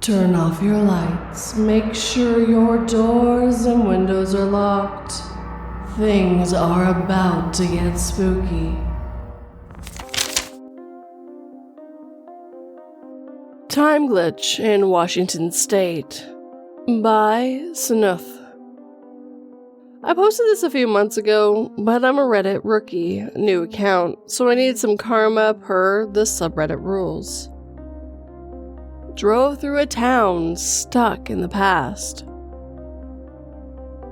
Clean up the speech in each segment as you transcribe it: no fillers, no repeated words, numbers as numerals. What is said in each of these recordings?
Turn off your lights. Make sure your doors and windows are locked. Things are about to get spooky. Time Glitch in Washington State by Snuff. I posted this a few months ago, but I'm a Reddit rookie, new account, so I need some karma per the subreddit rules. Drove through a town stuck in the past.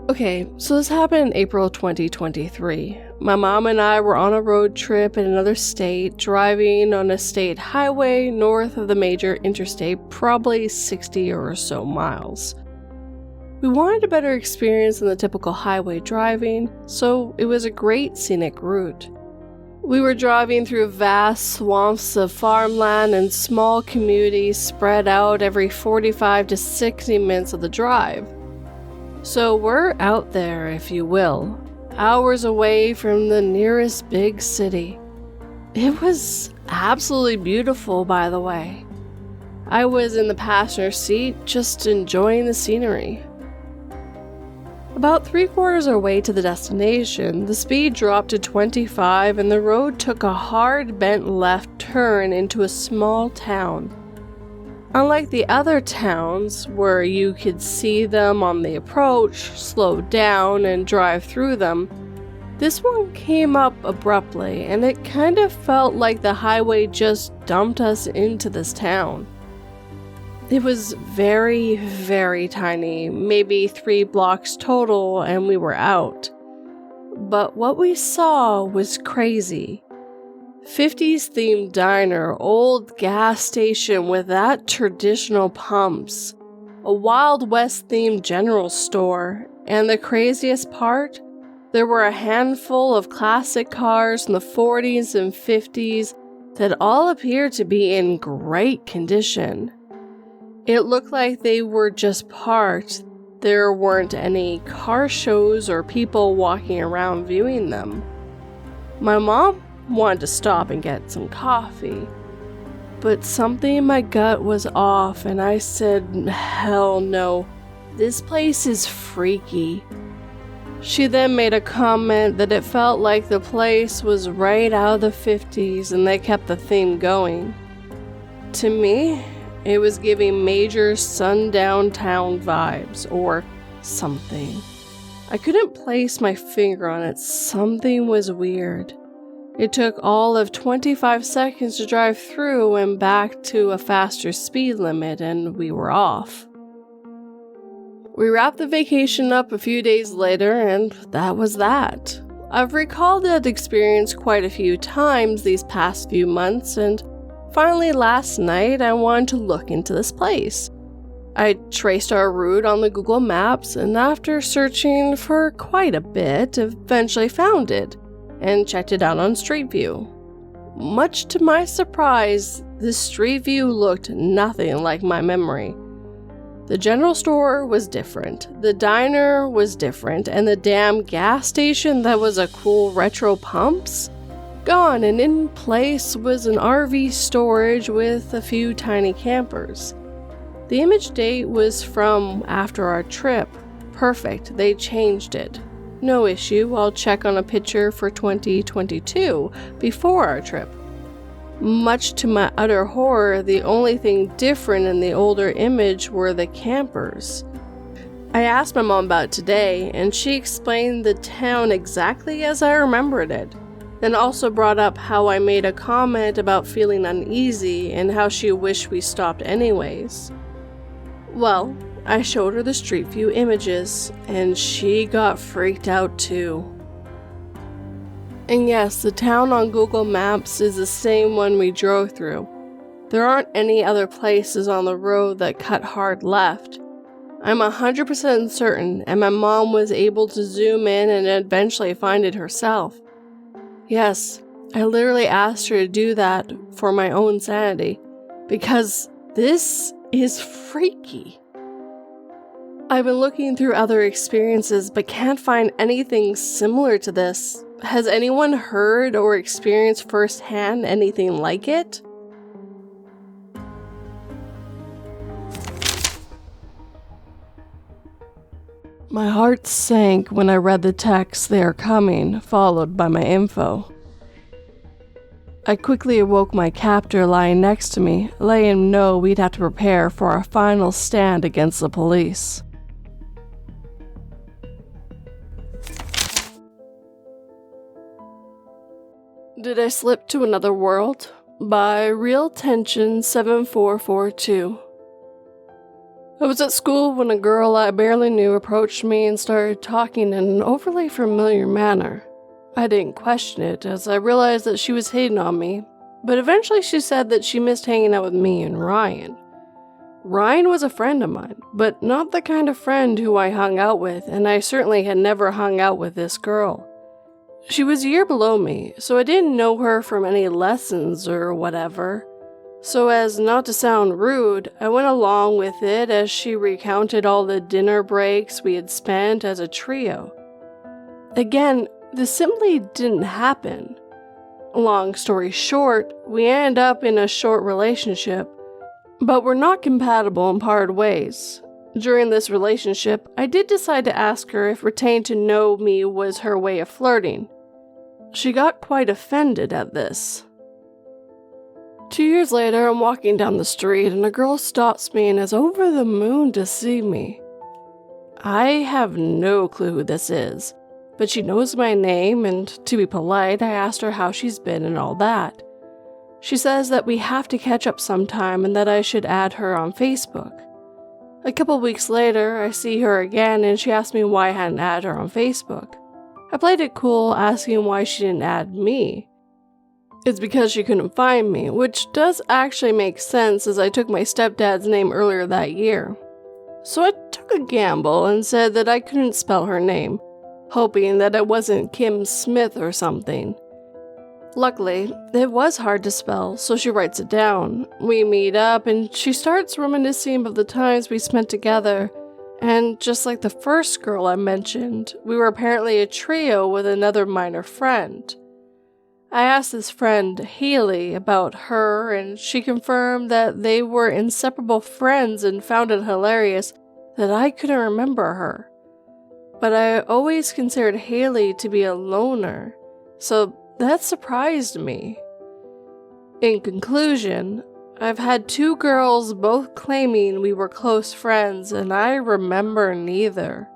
Okay, so this happened in April 2023. My mom and I were on a road trip in another state, driving on a state highway north of the major interstate, probably 60 or so miles. We wanted a better experience than the typical highway driving, so it was a great scenic route. We were driving through vast swamps of farmland and small communities spread out every 45 to 60 minutes of the drive. So we're out there, if you will, hours away from the nearest big city. It was absolutely beautiful, by the way. I was in the passenger seat, just enjoying the scenery. About 3/4 our way to the destination, the speed dropped to 25 and the road took a hard bent left turn into a small town. Unlike the other towns, where you could see them on the approach, slow down, and drive through them, this one came up abruptly, and it kind of felt like the highway just dumped us into this town. It was very, very tiny, maybe 3 blocks total, and we were out. But what we saw was crazy. 50s themed diner, old gas station with that traditional pumps, a Wild West themed general store, and the craziest part, there were a handful of classic cars from the 40s and 50s that all appeared to be in great condition. It looked like they were just parked. There weren't any car shows or people walking around viewing them. My mom wanted to stop and get some coffee, but something in my gut was off and I said, hell no, this place is freaky. She then made a comment that it felt like the place was right out of the 50s and they kept the theme going. To me, it was giving major sundown town vibes, or something. I couldn't place my finger on it. Something was weird. It took all of 25 seconds to drive through and back to a faster speed limit, and we were off. We wrapped the vacation up a few days later, and that was that. I've recalled that experience quite a few times these past few months, and finally, last night, I wanted to look into this place. I traced our route on the Google Maps, and after searching for quite a bit, eventually found it, and checked it out on Street View. Much to my surprise, the Street View looked nothing like my memory. The general store was different, the diner was different, and the damn gas station that was a cool retro pumps? Gone, and in place was an RV storage with a few tiny campers. The image date was from after our trip. Perfect, they changed it. No issue, I'll check on a picture for 2022 before our trip. Much to my utter horror, the only thing different in the older image were the campers. I asked my mom about it today, and she explained the town exactly as I remembered it. Then also brought up how I made a comment about feeling uneasy and how she wished we stopped anyways. Well, I showed her the Street View images, and she got freaked out too. And yes, the town on Google Maps is the same one we drove through. There aren't any other places on the road that cut hard left. I'm 100% certain, and my mom was able to zoom in and eventually find it herself. Yes, I literally asked her to do that for my own sanity, because this is freaky. I've been looking through other experiences but can't find anything similar to this. Has anyone heard or experienced firsthand anything like it? My heart sank when I read the text "they are coming," followed by my info. I quickly awoke my captor lying next to me, letting him know we'd have to prepare for our final stand against the police. Did I Slip to Another World? By Real Tension 7442. I was at school when a girl I barely knew approached me and started talking in an overly familiar manner. I didn't question it, as I realized that she was hitting on me, but eventually she said that she missed hanging out with me and Ryan. Ryan was a friend of mine, but not the kind of friend who I hung out with, and I certainly had never hung out with this girl. She was a year below me, so I didn't know her from any lessons or whatever. So as not to sound rude, I went along with it as she recounted all the dinner breaks we had spent as a trio. Again, this simply didn't happen. Long story short, we ended up in a short relationship, but we're not compatible and parted ways. During this relationship, I did decide to ask her if retaining to know me was her way of flirting. She got quite offended at this. 2 years later, I'm walking down the street and a girl stops me and is over the moon to see me. I have no clue who this is, but she knows my name, and to be polite, I asked her how she's been and all that. She says that we have to catch up sometime and that I should add her on Facebook. A couple weeks later, I see her again and she asked me why I hadn't added her on Facebook. I played it cool, asking why she didn't add me. It's because she couldn't find me, which does actually make sense as I took my stepdad's name earlier that year. So I took a gamble and said that I couldn't spell her name, hoping that it wasn't Kim Smith or something. Luckily, it was hard to spell, so she writes it down. We meet up and she starts reminiscing of the times we spent together, and just like the first girl I mentioned, we were apparently a trio with another minor friend. I asked this friend, Haley, about her, and she confirmed that they were inseparable friends and found it hilarious that I couldn't remember her. But I always considered Haley to be a loner, so that surprised me. In conclusion, I've had 2 girls both claiming we were close friends, and I remember neither.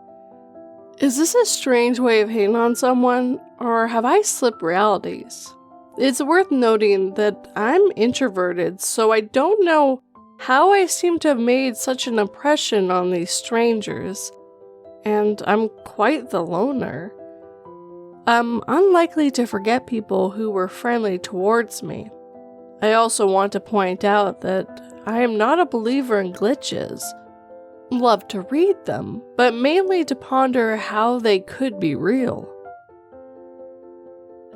Is this a strange way of hating on someone, or have I slipped realities? It's worth noting that I'm introverted, so I don't know how I seem to have made such an impression on these strangers, and I'm quite the loner. I'm unlikely to forget people who were friendly towards me. I also want to point out that I am not a believer in glitches. Love to read them, but mainly to ponder how they could be real.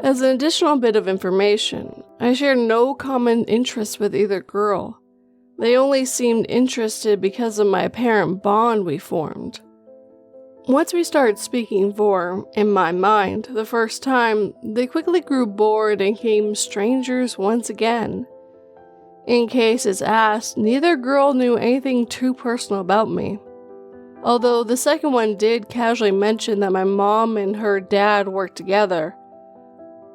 As an additional bit of information, I share no common interests with either girl. They only seemed interested because of my apparent bond we formed. Once we started speaking for, in my mind, the first time, they quickly grew bored and became strangers once again. In case it's asked, neither girl knew anything too personal about me. Although the second one did casually mention that my mom and her dad worked together.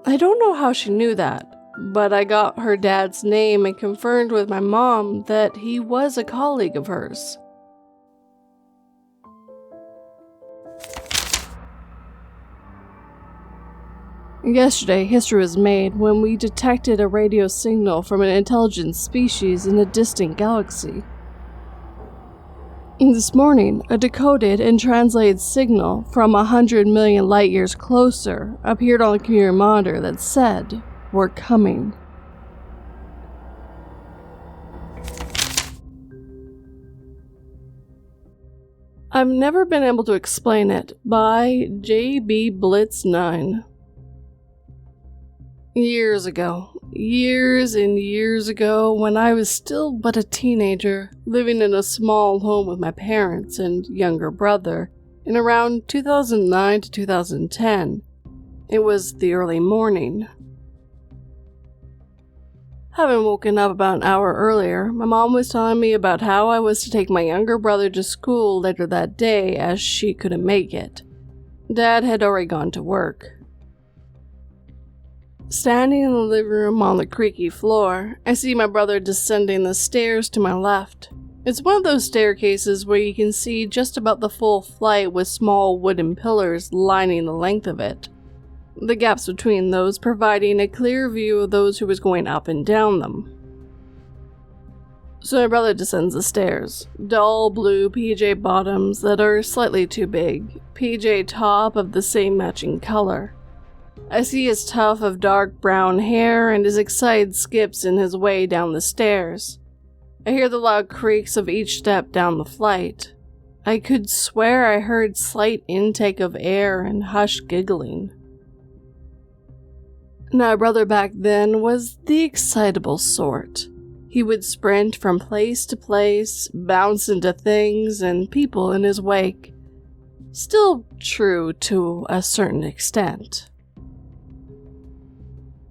I don't know how she knew that, but I got her dad's name and confirmed with my mom that he was a colleague of hers. Yesterday, history was made when we detected a radio signal from an intelligent species in a distant galaxy. This morning, a decoded and translated signal from 100 million light years closer appeared on the computer monitor that said, "We're coming." I've never been able to explain it, by J.B. Blitz 9. Years and years ago, when I was still but a teenager, living in a small home with my parents and younger brother, in around 2009 to 2010, it was the early morning. Having woken up about an hour earlier, my mom was telling me about how I was to take my younger brother to school later that day as she couldn't make it. Dad had already gone to work. Standing in the living room on the creaky floor, I see my brother descending the stairs to my left. It's one of those staircases where you can see just about the full flight with small wooden pillars lining the length of it, the gaps between those providing a clear view of those who was going up and down them. So my brother descends the stairs, dull blue PJ bottoms that are slightly too big, PJ top of the same matching color. I see his tuft of dark brown hair and his excited skips in his way down the stairs. I hear the loud creaks of each step down the flight. I could swear I heard slight intake of air and hushed giggling. Now, my brother back then was the excitable sort. He would sprint from place to place, bounce into things and people in his wake. Still true to a certain extent.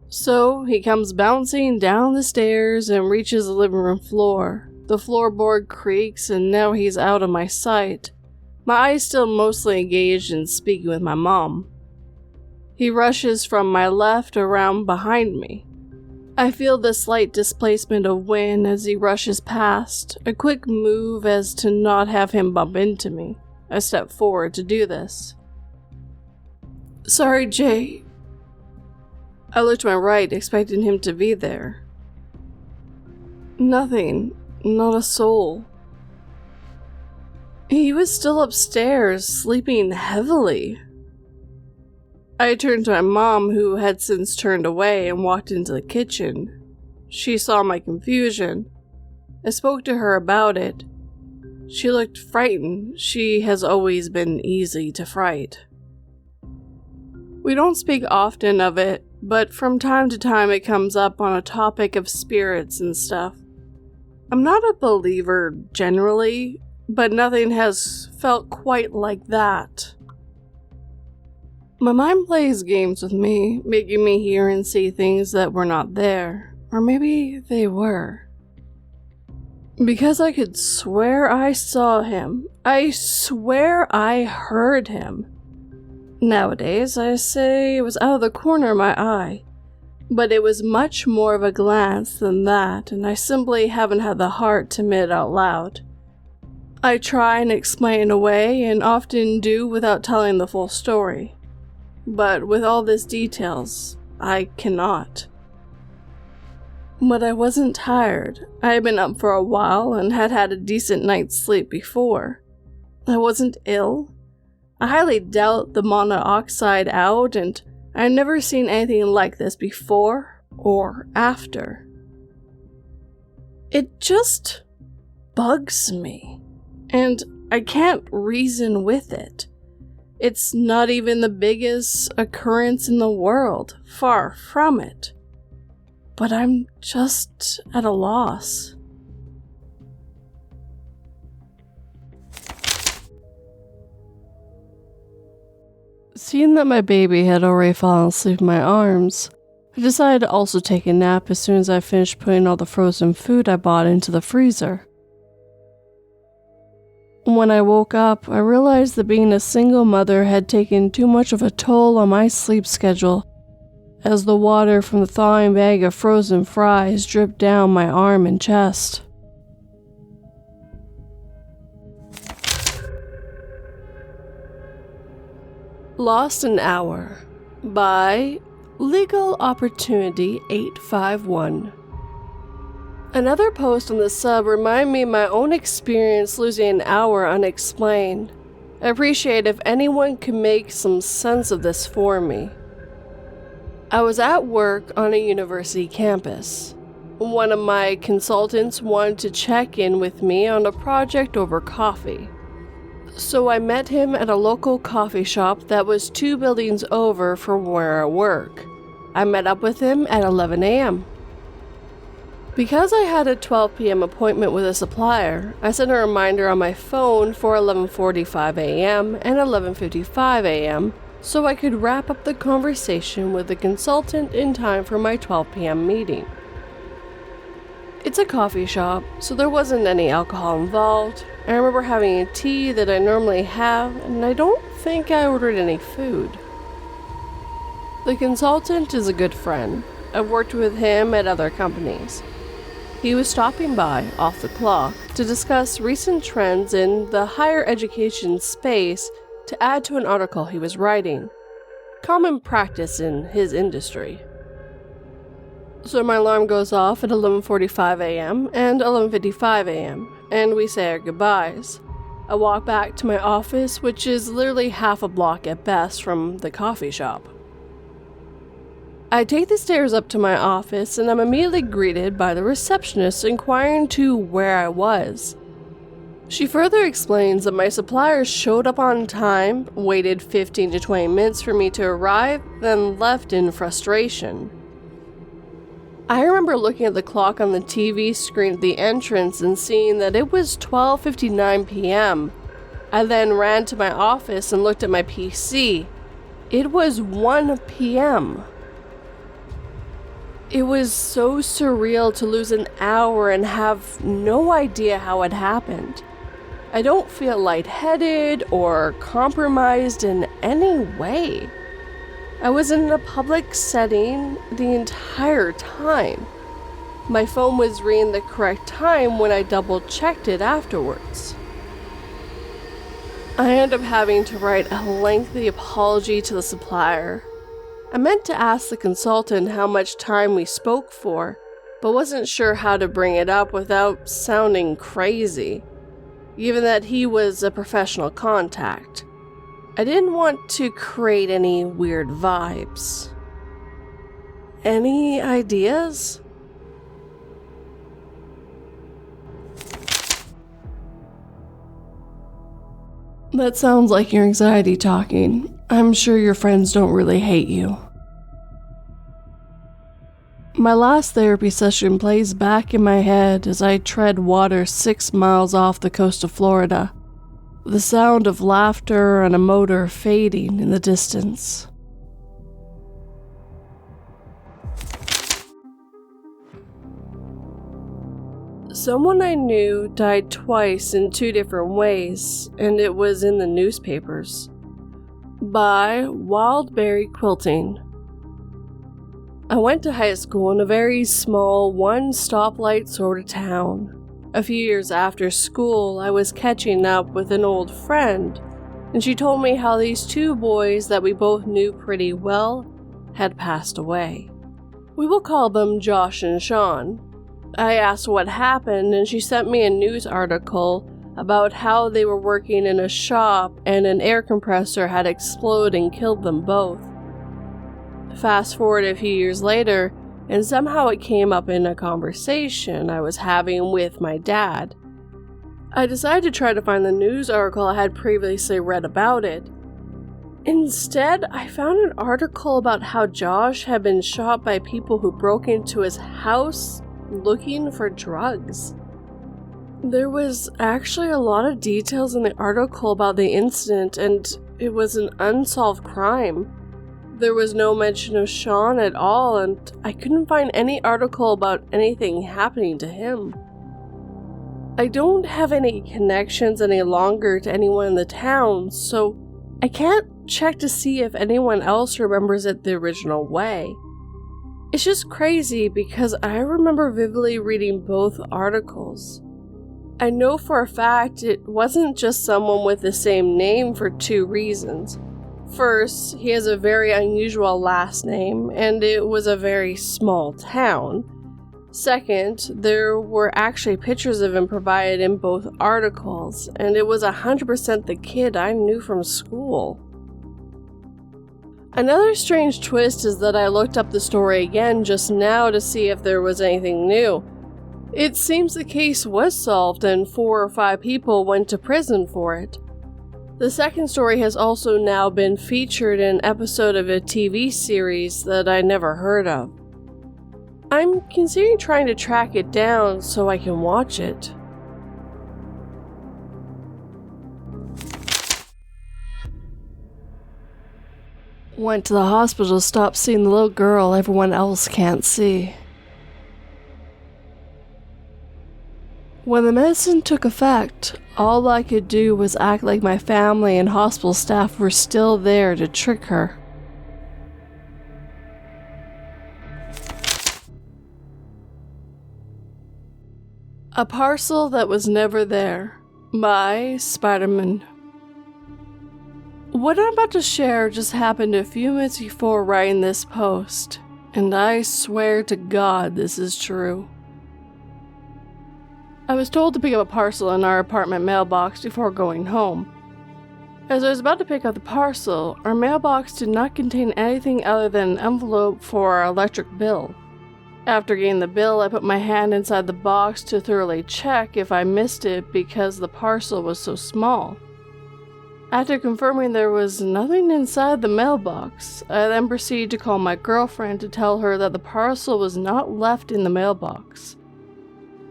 So, he comes bouncing down the stairs and reaches the living room floor. The floorboard creaks and now he's out of my sight, my eyes still mostly engaged in speaking with my mom. He rushes from my left around behind me. I feel the slight displacement of wind as he rushes past, a quick move as to not have him bump into me. I step forward to do this. "Sorry, Jay." I look to my right, expecting him to be there. Nothing, not a soul. He was still upstairs, sleeping heavily. I turned to my mom, who had since turned away and walked into the kitchen. She saw my confusion. I spoke to her about it. She looked frightened. She has always been easy to fright. We don't speak often of it, but from time to time it comes up on a topic of spirits and stuff. I'm not a believer generally, but nothing has felt quite like that. My mind plays games with me, making me hear and see things that were not there, or maybe they were. Because I could swear I saw him, I swear I heard him. Nowadays, I say it was out of the corner of my eye, but it was much more of a glance than that, and I simply haven't had the heart to admit it out loud. I try and explain away, and often do without telling the full story. But with all these details, I cannot. But I wasn't tired. I had been up for a while and had had a decent night's sleep before. I wasn't ill. I highly doubt the monoxide out, and I've never seen anything like this before or after. It just bugs me, and I can't reason with it. It's not even the biggest occurrence in the world, far from it. But I'm just at a loss. Seeing that my baby had already fallen asleep in my arms, I decided to also take a nap as soon as I finished putting all the frozen food I bought into the freezer. When I woke up, I realized that being a single mother had taken too much of a toll on my sleep schedule, as the water from the thawing bag of frozen fries dripped down my arm and chest. Lost an Hour by Legal Opportunity 851. Another post on the sub reminded me of my own experience losing an hour unexplained. I appreciate if anyone could make some sense of this for me. I was at work on a university campus. One of my consultants wanted to check in with me on a project over coffee. So I met him at a local coffee shop that was 2 buildings over from where I work. I met up with him at 11 a.m. Because I had a 12 p.m. appointment with a supplier, I sent a reminder on my phone for 11:45 a.m. and 11:55 a.m. so I could wrap up the conversation with the consultant in time for my 12 p.m. meeting. It's a coffee shop, so there wasn't any alcohol involved. I remember having a tea that I normally have, and I don't think I ordered any food. The consultant is a good friend. I've worked with him at other companies. He was stopping by, off the clock, to discuss recent trends in the higher education space to add to an article he was writing. Common practice in his industry. So my alarm goes off at 11:45 a.m. and 11:55 a.m., and we say our goodbyes. I walk back to my office, which is literally half a block at best from the coffee shop. I take the stairs up to my office, and I'm immediately greeted by the receptionist inquiring to where I was. She further explains that my suppliers showed up on time, waited 15 to 20 minutes for me to arrive, then left in frustration. I remember looking at the clock on the TV screen at the entrance and seeing that it was 12:59 p.m. I then ran to my office and looked at my PC. It was 1 p.m. It was so surreal to lose an hour and have no idea how it happened. I don't feel lightheaded or compromised in any way. I was in a public setting the entire time. My phone was reading the correct time when I double-checked it afterwards. I ended up having to write a lengthy apology to the supplier. I meant to ask the consultant how much time we spoke for, but wasn't sure how to bring it up without sounding crazy, given that he was a professional contact. I didn't want to create any weird vibes. Any ideas? That sounds like your anxiety talking. I'm sure your friends don't really hate you. My last therapy session plays back in my head as I tread water 6 miles off the coast of Florida. The sound of laughter and a motor fading in the distance. Someone I knew died twice in 2 different ways, and it was in the newspapers. By Wildberry Quilting. I went to high school in a very small, one-stoplight sort of town. A few years after school, I was catching up with an old friend, and she told me how these 2 boys that we both knew pretty well had passed away. We will call them Josh and Sean. I asked what happened, and she sent me a news article about how they were working in a shop and an air compressor had exploded and killed them both. Fast forward a few years later, and somehow it came up in a conversation I was having with my dad. I decided to try to find the news article I had previously read about it. Instead, I found an article about how Josh had been shot by people who broke into his house looking for drugs. There was actually a lot of details in the article about the incident, and it was an unsolved crime. There was no mention of Sean at all, and I couldn't find any article about anything happening to him. I don't have any connections any longer to anyone in the town, so I can't check to see if anyone else remembers it the original way. It's just crazy because I remember vividly reading both articles. I know for a fact it wasn't just someone with the same name for 2 reasons. First, he has a very unusual last name, and it was a very small town. Second, there were actually pictures of him provided in both articles, and it was 100% the kid I knew from school. Another strange twist is that I looked up the story again just now to see if there was anything new. It seems the case was solved and 4 or 5 people went to prison for it. The second story has also now been featured in an episode of a TV series that I never heard of. I'm considering trying to track it down so I can watch it. Went to the hospital to stop seeing the little girl everyone else can't see. When the medicine took effect, all I could do was act like my family and hospital staff were still there to trick her. A Parcel That Was Never There by Spider-Man. What I'm about to share just happened a few minutes before writing this post, and I swear to God this is true. I was told to pick up a parcel in our apartment mailbox before going home. As I was about to pick up the parcel, our mailbox did not contain anything other than an envelope for our electric bill. After getting the bill, I put my hand inside the box to thoroughly check if I missed it because the parcel was so small. After confirming there was nothing inside the mailbox, I then proceeded to call my girlfriend to tell her that the parcel was not left in the mailbox.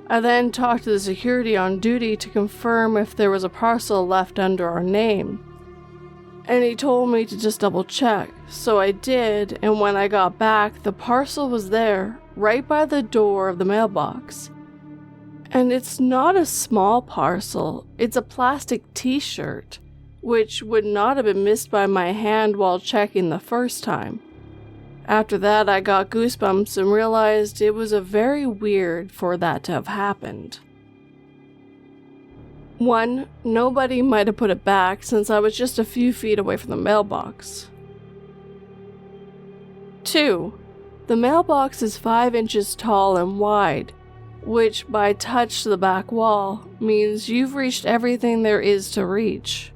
I then talked to the security on duty to confirm if there was a parcel left under our name, and he told me to just double check, so I did, and when I got back, the parcel was there, right by the door of the mailbox. And it's not a small parcel, it's a plastic t-shirt, which would not have been missed by my hand while checking the first time. After that, I got goosebumps and realized it was very weird for that to have happened. 1. Nobody might have put it back since I was just a few feet away from the mailbox. 2. The mailbox is 5 inches tall and wide, which by touch to the back wall means you've reached everything there is to reach.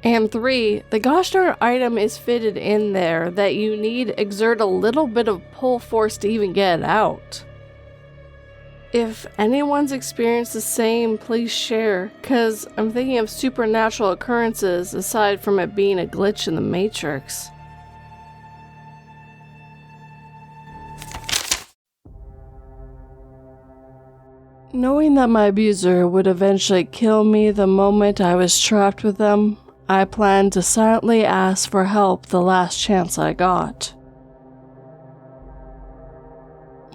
And 3, the gosh darn item is fitted in there that you need exert a little bit of pull force to even get it out. If anyone's experienced the same, please share, cause I'm thinking of supernatural occurrences aside from it being a glitch in the Matrix. Knowing that my abuser would eventually kill me the moment I was trapped with them, I planned to silently ask for help the last chance I got.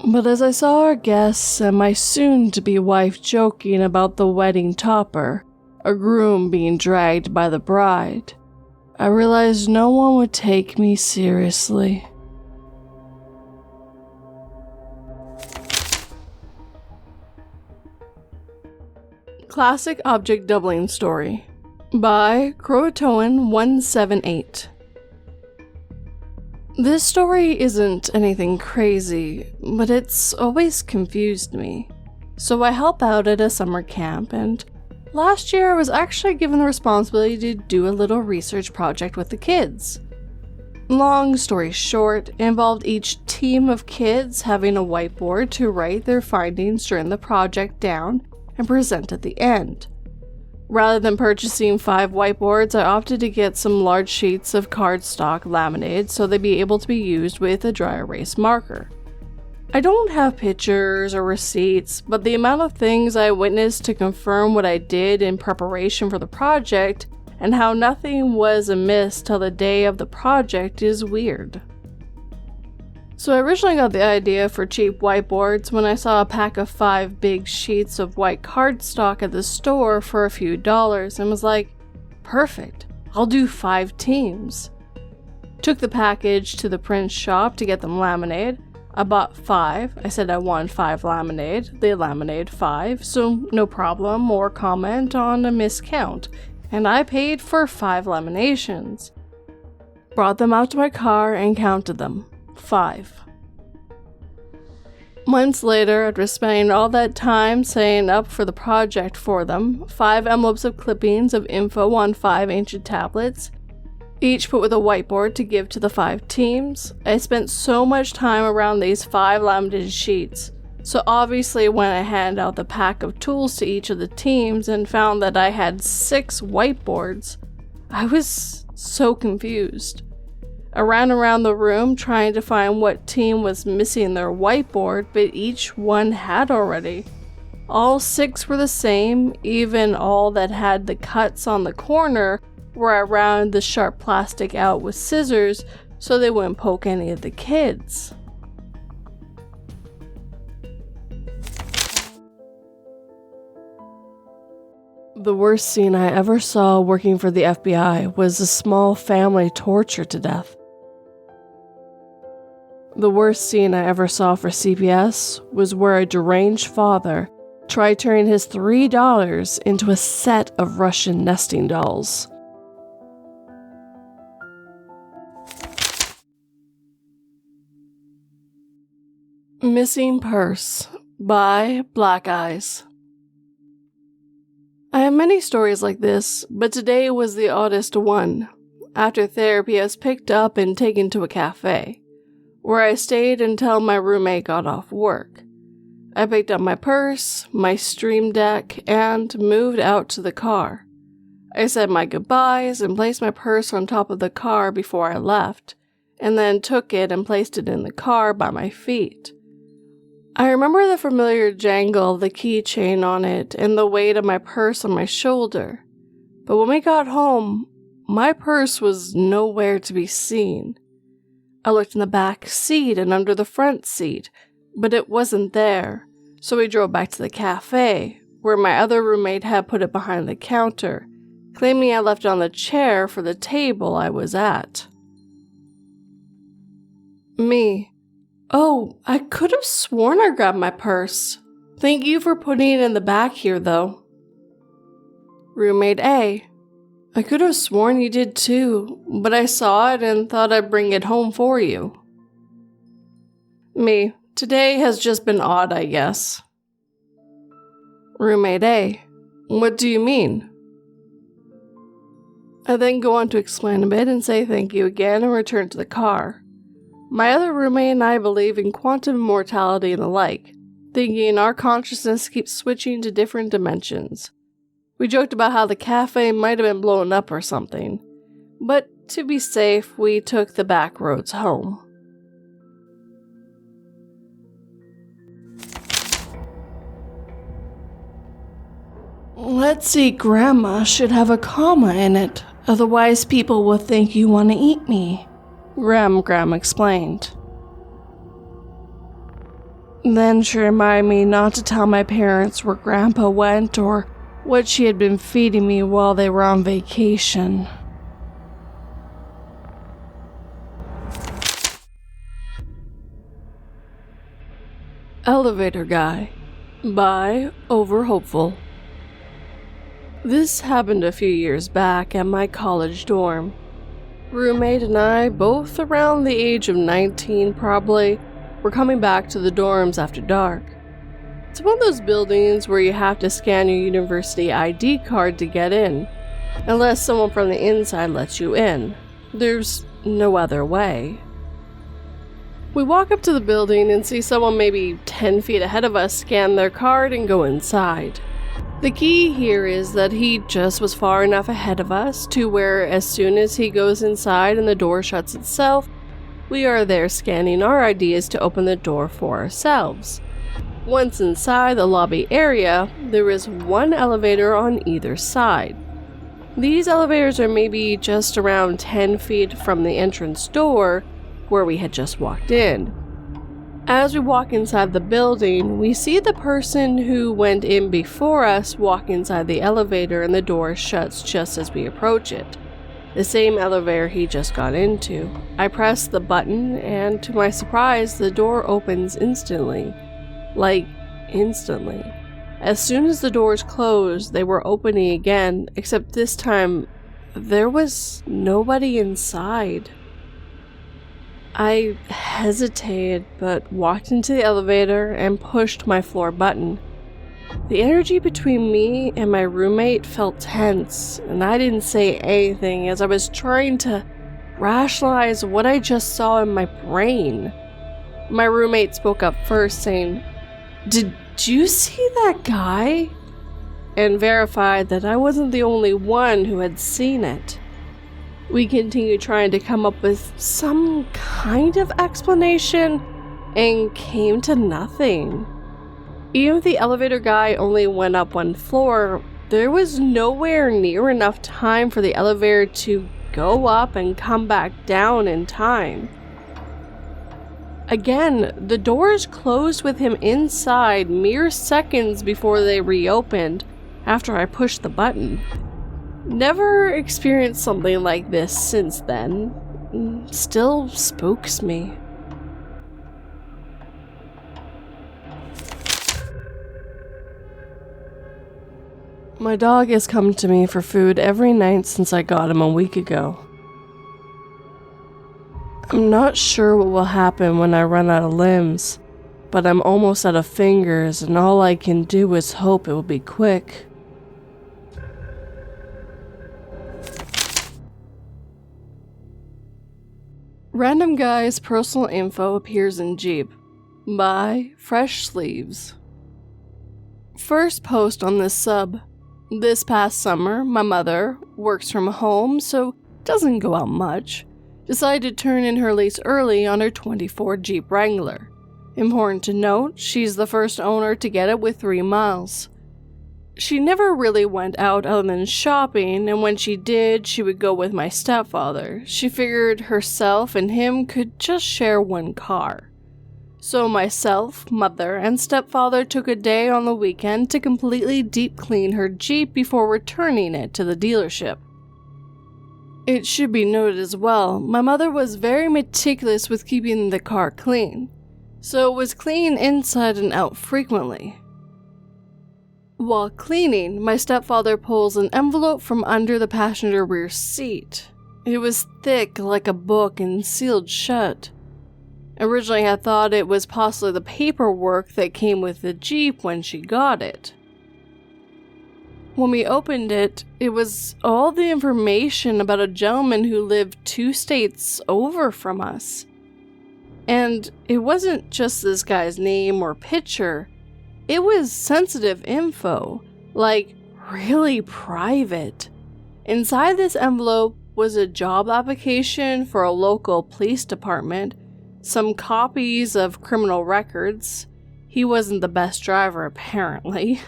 But as I saw our guests and my soon-to-be wife joking about the wedding topper, a groom being dragged by the bride, I realized no one would take me seriously. Classic Object Doubling Story by Croatoan178. This story isn't anything crazy, but it's always confused me. So I help out at a summer camp, and last year I was actually given the responsibility to do a little research project with the kids. Long story short, it involved each team of kids having a whiteboard to write their findings during the project down and present at the end. Rather than purchasing 5 whiteboards, I opted to get some large sheets of cardstock laminated so they'd be able to be used with a dry erase marker. I don't have pictures or receipts, but the amount of things I witnessed to confirm what I did in preparation for the project and how nothing was amiss till the day of the project is weird. So I originally got the idea for cheap whiteboards when I saw a pack of 5 big sheets of white cardstock at the store for a few dollars and was like, perfect, I'll do 5 teams. Took the package to the print shop to get them laminated. I bought 5. I said I wanted 5 laminated. They laminated 5, so no problem or comment on a miscount. And I paid for 5 laminations. Brought them out to my car and counted them. 5. Months later, after spending all that time setting up for the project for them, 5 envelopes of clippings of info on 5 ancient tablets, each put with a whiteboard to give to the 5 teams. I spent so much time around these 5 laminated sheets, so obviously when I handed out the pack of tools to each of the teams and found that I had 6 whiteboards, I was so confused. I ran around the room trying to find what team was missing their whiteboard, but each one had already. All 6 were the same, even all that had the cuts on the corner where I rounded the sharp plastic out with scissors so they wouldn't poke any of the kids. The worst scene I ever saw working for the FBI was a small family tortured to death. The worst scene I ever saw for CPS was where a deranged father tried turning his $3 into a set of Russian nesting dolls. Missing Purse by Black Eyes. I have many stories like this, but today was the oddest one. After therapy, I was picked up and taken to a cafe, where I stayed until my roommate got off work. I picked up my purse, my stream deck, and moved out to the car. I said my goodbyes and placed my purse on top of the car before I left, and then took it and placed it in the car by my feet. I remember the familiar jangle of the keychain on it and the weight of my purse on my shoulder. But when we got home, my purse was nowhere to be seen. I looked in the back seat and under the front seat, but it wasn't there. So we drove back to the cafe, where my other roommate had put it behind the counter, claiming I left it on the chair for the table I was at. Me. Oh, I could have sworn I grabbed my purse. Thank you for putting it in the back here, though. Roommate A. I could have sworn you did too, but I saw it and thought I'd bring it home for you. Me. Today has just been odd, I guess. Roommate A. What do you mean? I then go on to explain a bit and say thank you again and return to the car. My other roommate and I believe in quantum immortality and the like, thinking our consciousness keeps switching to different dimensions. We joked about how the cafe might have been blown up or something, but to be safe, we took the back roads home. Let's see, Grandma should have a comma in it, otherwise people will think you want to eat me. Graham explained. Then she reminded me not to tell my parents where Grandpa went or what she had been feeding me while they were on vacation. Elevator Guy by Overhopeful. This happened a few years back at my college dorm. Roommate and I, both around the age of 19 probably, were coming back to the dorms after dark. It's one of those buildings where you have to scan your university ID card to get in, unless someone from the inside lets you in. There's no other way. We walk up to the building and see someone maybe 10 feet ahead of us scan their card and go inside. The key here is that he just was far enough ahead of us to where as soon as he goes inside and the door shuts itself, we are there scanning our IDs to open the door for ourselves. Once inside the lobby area, there is one elevator on either side. These elevators are maybe just around 10 feet from the entrance door where we had just walked in. As we walk inside the building, we see the person who went in before us walk inside the elevator and the door shuts just as we approach it. The same elevator he just got into. I press the button and to my surprise, the door opens instantly. Like, instantly. As soon as the doors closed, they were opening again, except this time, there was nobody inside. I hesitated, but walked into the elevator and pushed my floor button. The energy between me and my roommate felt tense, and I didn't say anything as I was trying to rationalize what I just saw in my brain. My roommate spoke up first, saying, "Did you see that guy?" and verified that I wasn't the only one who had seen it. We continued trying to come up with some kind of explanation and came to nothing. Even if the elevator guy only went up one floor, there was nowhere near enough time for the elevator to go up and come back down in time. Again, the doors closed with him inside mere seconds before they reopened, after I pushed the button. Never experienced something like this since then. Still spooks me. My dog has come to me for food every night since I got him a week ago. I'm not sure what will happen when I run out of limbs, but I'm almost out of fingers and all I can do is hope it will be quick. Random Guy's personal info appears in Jeep by Fresh Sleeves. First post on this sub. This past summer, my mother works from home, so doesn't go out much. Decided to turn in her lease early on her 24 Jeep Wrangler. Important to note, she's the first owner to get it with 3 miles. She never really went out other than shopping, and when she did, she would go with my stepfather. She figured herself and him could just share one car. So myself, mother, and stepfather took a day on the weekend to completely deep clean her Jeep before returning it to the dealership. It should be noted as well, my mother was very meticulous with keeping the car clean, so it was clean inside and out frequently. While cleaning, my stepfather pulls an envelope from under the passenger rear seat. It was thick like a book and sealed shut. Originally I thought it was possibly the paperwork that came with the Jeep when she got it. When we opened it, it was all the information about a gentleman who lived 2 states over from us. And it wasn't just this guy's name or picture, it was sensitive info, like really private. Inside this envelope was a job application for a local police department, some copies of criminal records, he wasn't the best driver apparently,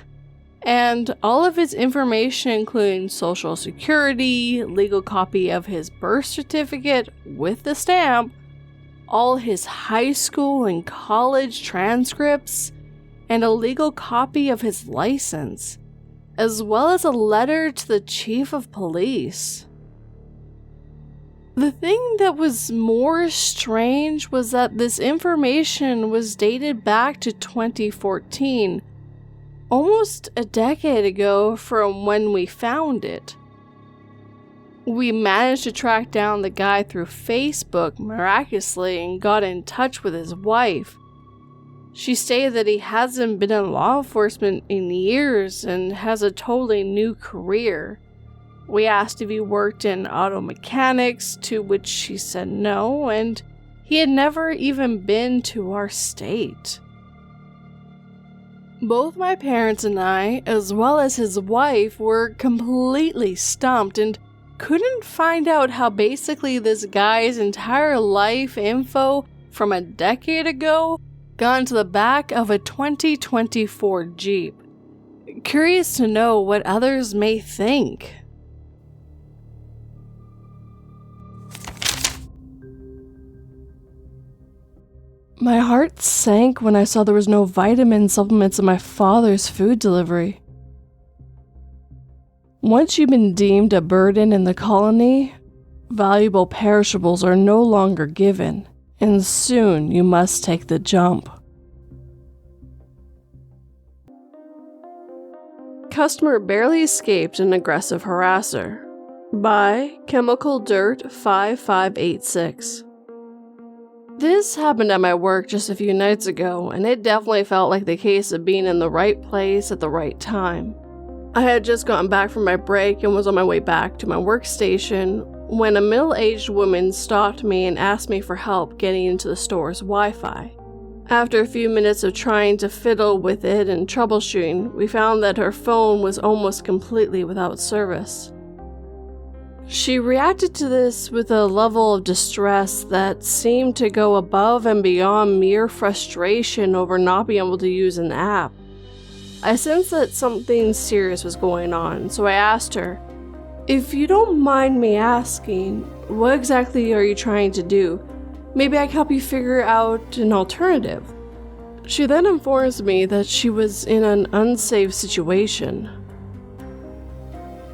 and all of his information including social security, legal copy of his birth certificate with the stamp, all his high school and college transcripts, and a legal copy of his license, as well as a letter to the chief of police. The thing that was more strange was that this information was dated back to 2014, almost a decade ago from when we found it. We managed to track down the guy through Facebook miraculously and got in touch with his wife. She stated that he hasn't been in law enforcement in years and has a totally new career. We asked if he worked in auto mechanics, to which she said no, and he had never even been to our state. Both my parents and I, as well as his wife, were completely stumped and couldn't find out how basically this guy's entire life info from a decade ago got into the back of a 2024 Jeep. Curious to know what others may think. My heart sank when I saw there was no vitamin supplements in my father's food delivery. Once you've been deemed a burden in the colony, valuable perishables are no longer given, and soon you must take the jump. Customer barely escaped an aggressive harasser. By Chemical Dirt 5586. This happened at my work just a few nights ago, and it definitely felt like the case of being in the right place at the right time. I had just gotten back from my break and was on my way back to my workstation when a middle-aged woman stopped me and asked me for help getting into the store's Wi-Fi. After a few minutes of trying to fiddle with it and troubleshooting, we found that her phone was almost completely without service. She reacted to this with a level of distress that seemed to go above and beyond mere frustration over not being able to use an app. I sensed that something serious was going on, so I asked her, "If you don't mind me asking, what exactly are you trying to do? Maybe I can help you figure out an alternative." She then informs me that she was in an unsafe situation.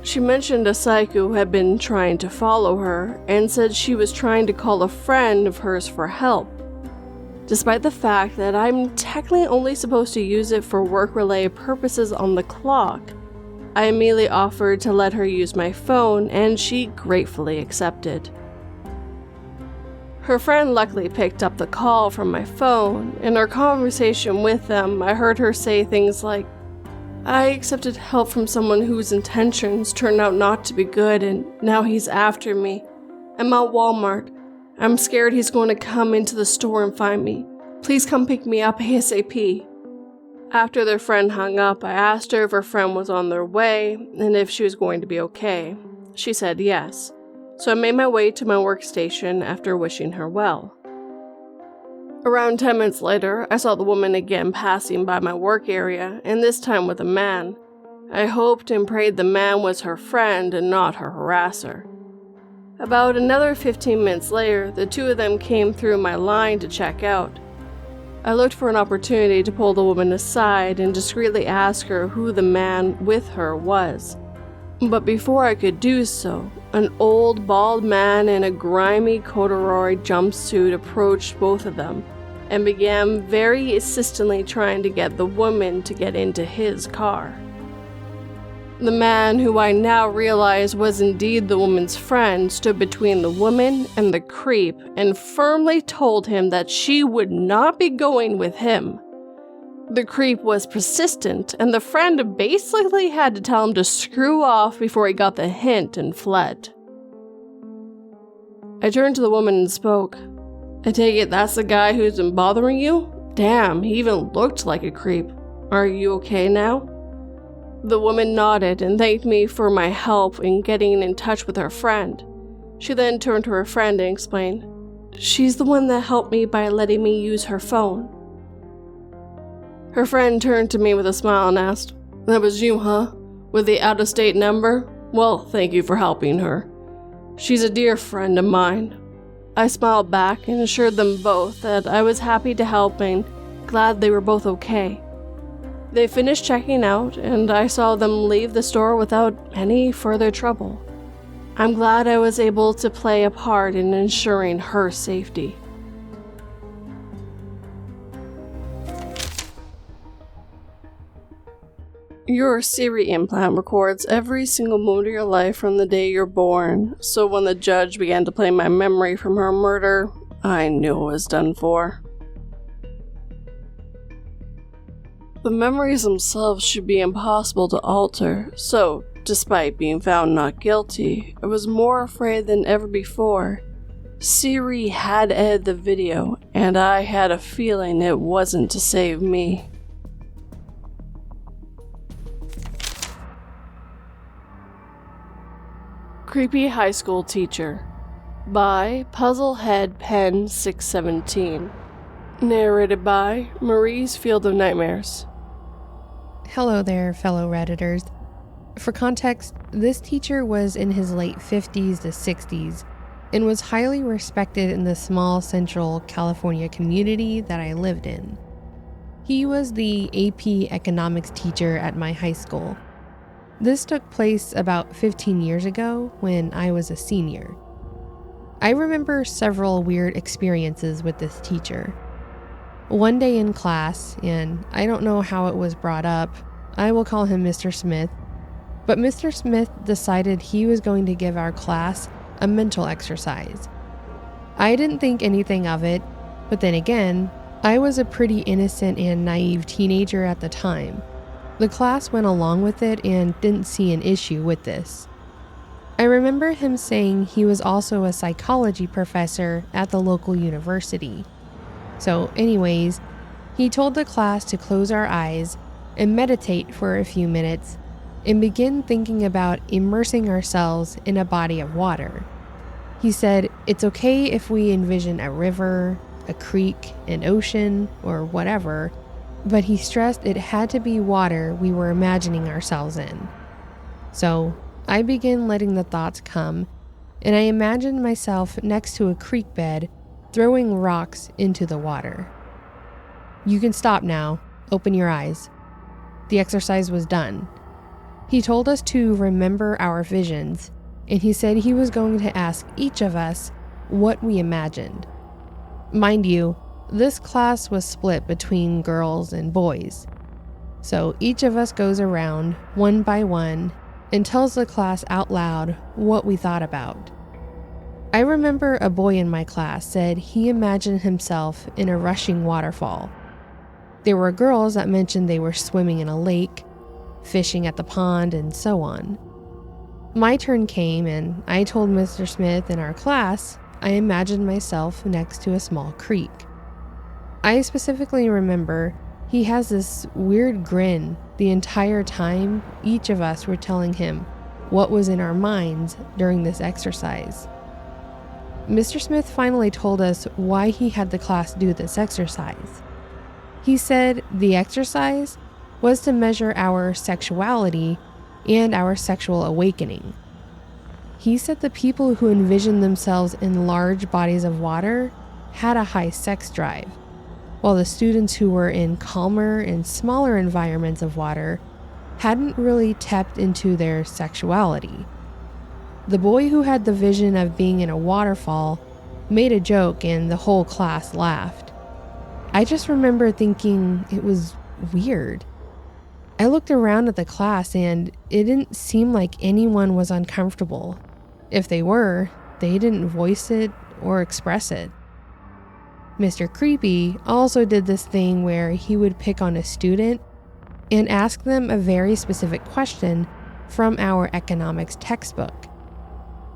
She mentioned a psycho had been trying to follow her and said she was trying to call a friend of hers for help. Despite the fact that I'm technically only supposed to use it for work-related purposes on the clock, I immediately offered to let her use my phone, and she gratefully accepted. Her friend luckily picked up the call from my phone. In our conversation with them, I heard her say things like, "I accepted help from someone whose intentions turned out not to be good, and now he's after me. I'm at Walmart. I'm scared he's going to come into the store and find me. Please come pick me up ASAP." After their friend hung up, I asked her if her friend was on their way and if she was going to be okay. She said yes, so I made my way to my workstation after wishing her well. Around 10 minutes later, I saw the woman again passing by my work area, and this time with a man. I hoped and prayed the man was her friend and not her harasser. About another 15 minutes later, the two of them came through my line to check out. I looked for an opportunity to pull the woman aside and discreetly ask her who the man with her was. But before I could do so, an old, bald man in a grimy corduroy jumpsuit approached both of them and began very insistently trying to get the woman to get into his car. The man, who I now realized was indeed the woman's friend, stood between the woman and the creep and firmly told him that she would not be going with him. The creep was persistent, and the friend basically had to tell him to screw off before he got the hint and fled. I turned to the woman and spoke. "I take it that's the guy who's been bothering you? Damn, he even looked like a creep. Are you okay now?" The woman nodded and thanked me for my help in getting in touch with her friend. She then turned to her friend and explained, "She's the one that helped me by letting me use her phone." Her friend turned to me with a smile and asked, "That was you, huh? With the out-of-state number? Well, thank you for helping her. She's a dear friend of mine." I smiled back and assured them both that I was happy to help and glad they were both okay. They finished checking out, and I saw them leave the store without any further trouble. I'm glad I was able to play a part in ensuring her safety. Your Siri implant records every single moment of your life from the day you're born, so when the judge began to play my memory from her murder, I knew it was done for. The memories themselves should be impossible to alter, so, despite being found not guilty, I was more afraid than ever before. Siri had edited the video, and I had a feeling it wasn't to save me. Creepy High School Teacher by Puzzlehead Pen 617. Narrated by Marie's Field of Nightmares. Hello there, fellow Redditors. For context, this teacher was in his late 50s to 60s and was highly respected in the small central California community that I lived in. He was the AP economics teacher at my high school. This took place about 15 years ago when I was a senior. I remember several weird experiences with this teacher. One day in class, and I don't know how it was brought up, I will call him Mr. Smith, but Mr. Smith decided he was going to give our class a mental exercise. I didn't think anything of it, but then again, I was a pretty innocent and naive teenager at the time. The class went along with it and didn't see an issue with this. I remember him saying he was also a psychology professor at the local university. So anyways, he told the class to close our eyes and meditate for a few minutes and begin thinking about immersing ourselves in a body of water. He said it's okay if we envision a river, a creek, an ocean, or whatever, but he stressed it had to be water we were imagining ourselves in. So I began letting the thoughts come, and I imagined myself next to a creek bed throwing rocks into the water. "You can stop now. Open your eyes." The exercise was done. He told us to remember our visions, and he said he was going to ask each of us what we imagined. Mind you, this class was split between girls and boys. So each of us goes around, one by one, and tells the class out loud what we thought about. I remember a boy in my class said he imagined himself in a rushing waterfall. There were girls that mentioned they were swimming in a lake, fishing at the pond, and so on. My turn came, and I told Mr. Smith in our class I imagined myself next to a small creek. I specifically remember he has this weird grin the entire time each of us were telling him what was in our minds during this exercise. Mr. Smith finally told us why he had the class do this exercise. He said the exercise was to measure our sexuality and our sexual awakening. He said the people who envisioned themselves in large bodies of water had a high sex drive, while the students who were in calmer and smaller environments of water hadn't really tapped into their sexuality. The boy who had the vision of being in a waterfall made a joke and the whole class laughed. I just remember thinking it was weird. I looked around at the class and it didn't seem like anyone was uncomfortable. If they were, they didn't voice it or express it. Mr. Creepy also did this thing where he would pick on a student and ask them a very specific question from our economics textbook.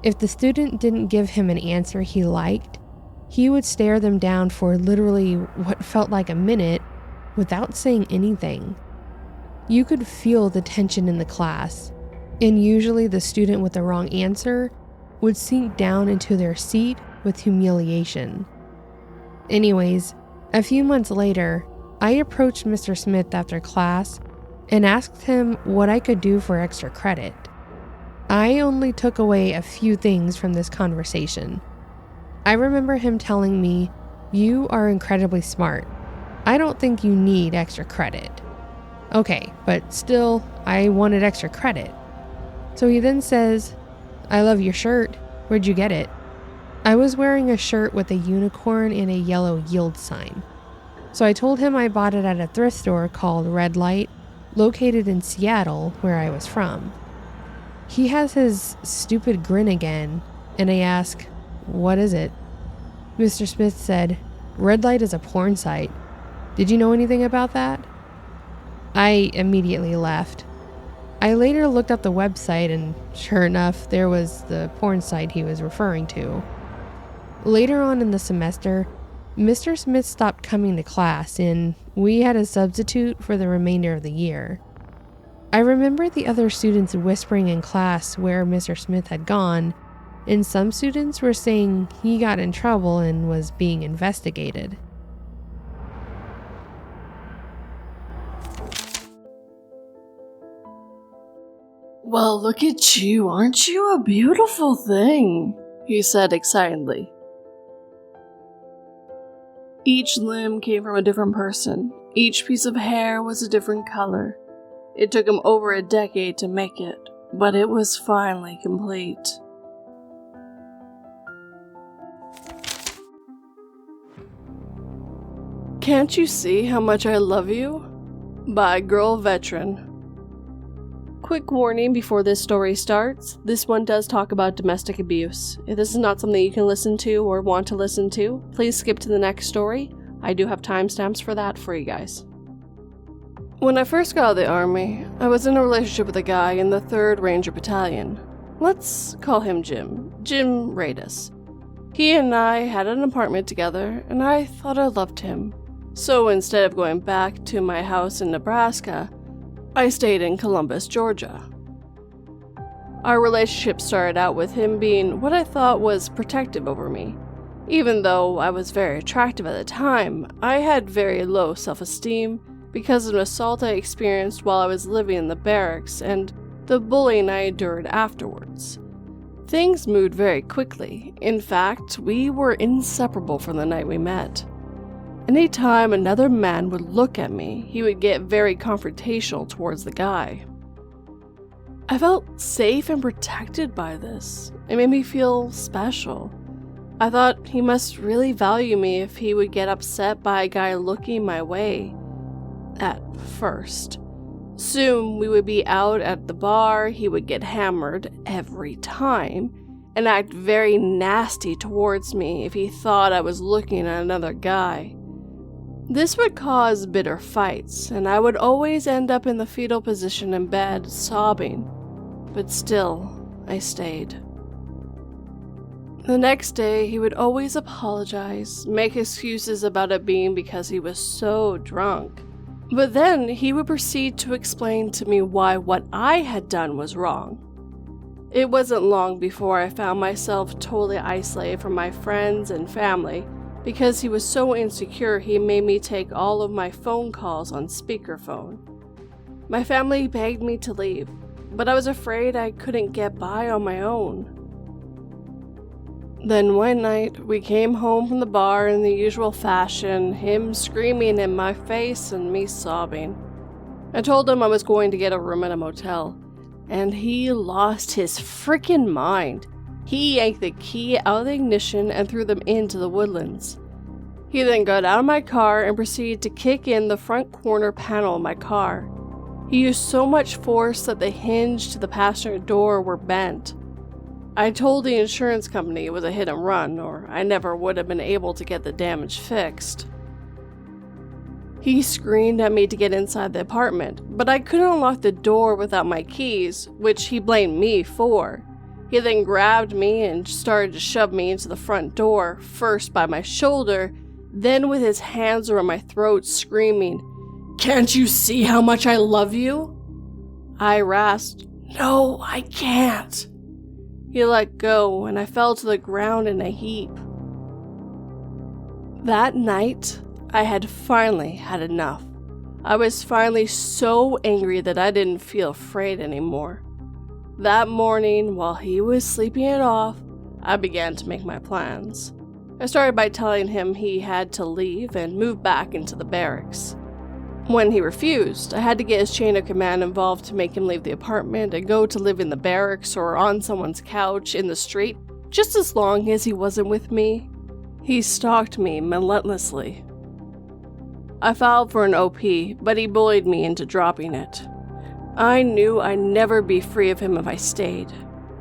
If the student didn't give him an answer he liked, he would stare them down for literally what felt like a minute without saying anything. You could feel the tension in the class, and usually the student with the wrong answer would sink down into their seat with humiliation. Anyways, a few months later, I approached Mr. Smith after class and asked him what I could do for extra credit. I only took away a few things from this conversation. I remember him telling me, "You are incredibly smart. I don't think you need extra credit." Okay, but still, I wanted extra credit. So he then says, "I love your shirt. Where'd you get it?" I was wearing a shirt with a unicorn and a yellow yield sign. So I told him I bought it at a thrift store called Red Light, located in Seattle, where I was from. He has his stupid grin again, and I ask, "What is it?" Mr. Smith said, "Red Light is a porn site. Did you know anything about that?" I immediately left. I later looked up the website, and sure enough, there was the porn site he was referring to. Later on in the semester, Mr. Smith stopped coming to class, and we had a substitute for the remainder of the year. I remember the other students whispering in class where Mr. Smith had gone, and some students were saying he got in trouble and was being investigated. "Well, look at you, aren't you a beautiful thing?" he said excitedly. Each limb came from a different person. Each piece of hair was a different color. It took him over a decade to make it, but it was finally complete. "Can't you see how much I love you?" By Girl Veteran. Quick warning before this story starts, this one does talk about domestic abuse. If this is not something you can listen to or want to listen to, please skip to the next story. I do have timestamps for that for you guys. When I first got out of the army, I was in a relationship with a guy in the 3rd Ranger Battalion. Let's call him Jim. Jim Radis. He and I had an apartment together, and I thought I loved him. So instead of going back to my house in Nebraska, I stayed in Columbus, Georgia. Our relationship started out with him being what I thought was protective over me. Even though I was very attractive at the time, I had very low self-esteem because of an assault I experienced while I was living in the barracks and the bullying I endured afterwards. Things moved very quickly. In fact, we were inseparable from the night we met. Anytime another man would look at me, he would get very confrontational towards the guy. I felt safe and protected by this. It made me feel special. I thought he must really value me if he would get upset by a guy looking my way. At first. Soon we would be out at the bar, he would get hammered every time, and act very nasty towards me if he thought I was looking at another guy. This would cause bitter fights, and I would always end up in the fetal position in bed, sobbing. But still, I stayed. The next day, he would always apologize, make excuses about it being because he was so drunk. But then he would proceed to explain to me why what I had done was wrong. It wasn't long before I found myself totally isolated from my friends and family. Because he was so insecure, he made me take all of my phone calls on speakerphone. My family begged me to leave, but I was afraid I couldn't get by on my own. Then one night, we came home from the bar in the usual fashion, him screaming in my face and me sobbing. I told him I was going to get a room at a motel, and he lost his freaking mind. He yanked the key out of the ignition and threw them into the woodlands. He then got out of my car and proceeded to kick in the front corner panel of my car. He used so much force that the hinge to the passenger door were bent. I told the insurance company it was a hit and run, or I never would have been able to get the damage fixed. He screamed at me to get inside the apartment, but I couldn't unlock the door without my keys, which he blamed me for. He then grabbed me and started to shove me into the front door, first by my shoulder, then with his hands around my throat, screaming, "Can't you see how much I love you?" I rasped, "No, I can't." He let go, and I fell to the ground in a heap. That night, I had finally had enough. I was finally so angry that I didn't feel afraid anymore. That morning, while he was sleeping it off, I began to make my plans. I started by telling him he had to leave and move back into the barracks. When he refused, I had to get his chain of command involved to make him leave the apartment and go to live in the barracks or on someone's couch in the street, just as long as he wasn't with me. He stalked me relentlessly. I filed for an OP, but he bullied me into dropping it. I knew I'd never be free of him if I stayed.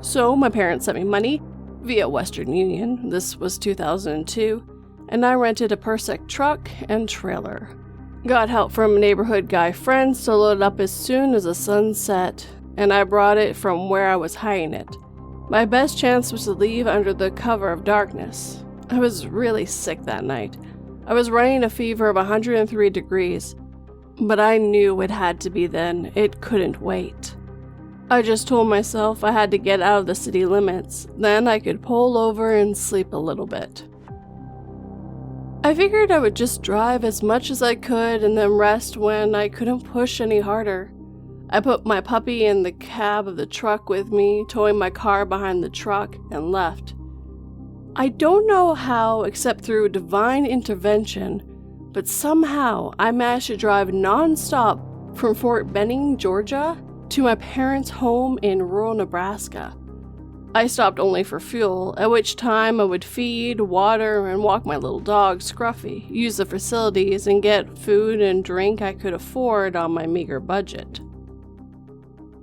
So my parents sent me money via Western Union. This was 2002, and I rented a Persec truck and trailer. Got help from neighborhood guy friends to load it up as soon as the sun set, and I brought it from where I was hiding it. My best chance was to leave under the cover of darkness. I was really sick that night. I was running a fever of 103 degrees. But I knew it had to be then. It couldn't wait. I just told myself I had to get out of the city limits. Then I could pull over and sleep a little bit. I figured I would just drive as much as I could and then rest when I couldn't push any harder. I put my puppy in the cab of the truck with me, towing my car behind the truck, and left. I don't know how, except through divine intervention, but somehow I managed to drive non-stop from Fort Benning, Georgia, to my parents' home in rural Nebraska. I stopped only for fuel, at which time I would feed, water, and walk my little dog, Scruffy, use the facilities, and get food and drink I could afford on my meager budget.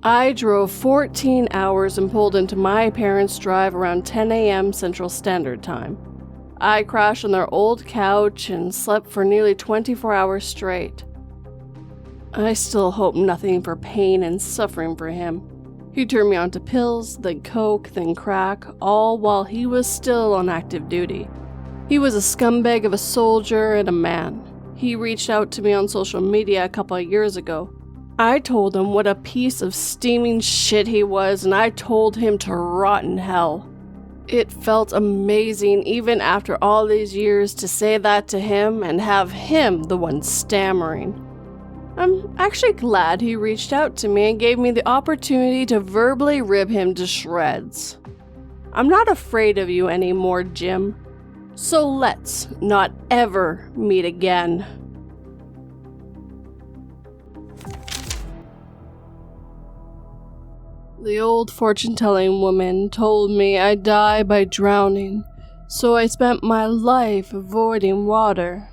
I drove 14 hours and pulled into my parents' drive around 10 a.m. Central Standard Time. I crashed on their old couch and slept for nearly 24 hours straight. I still hope nothing for pain and suffering for him. He turned me onto pills, then coke, then crack, all while he was still on active duty. He was a scumbag of a soldier and a man. He reached out to me on social media a couple of years ago. I told him what a piece of steaming shit he was, and I told him to rot in hell. It felt amazing, even after all these years, to say that to him and have him the one stammering. I'm actually glad he reached out to me and gave me the opportunity to verbally rip him to shreds. I'm not afraid of you anymore, Jim. So let's not ever meet again. The old fortune-telling woman told me I'd die by drowning, so I spent my life avoiding water.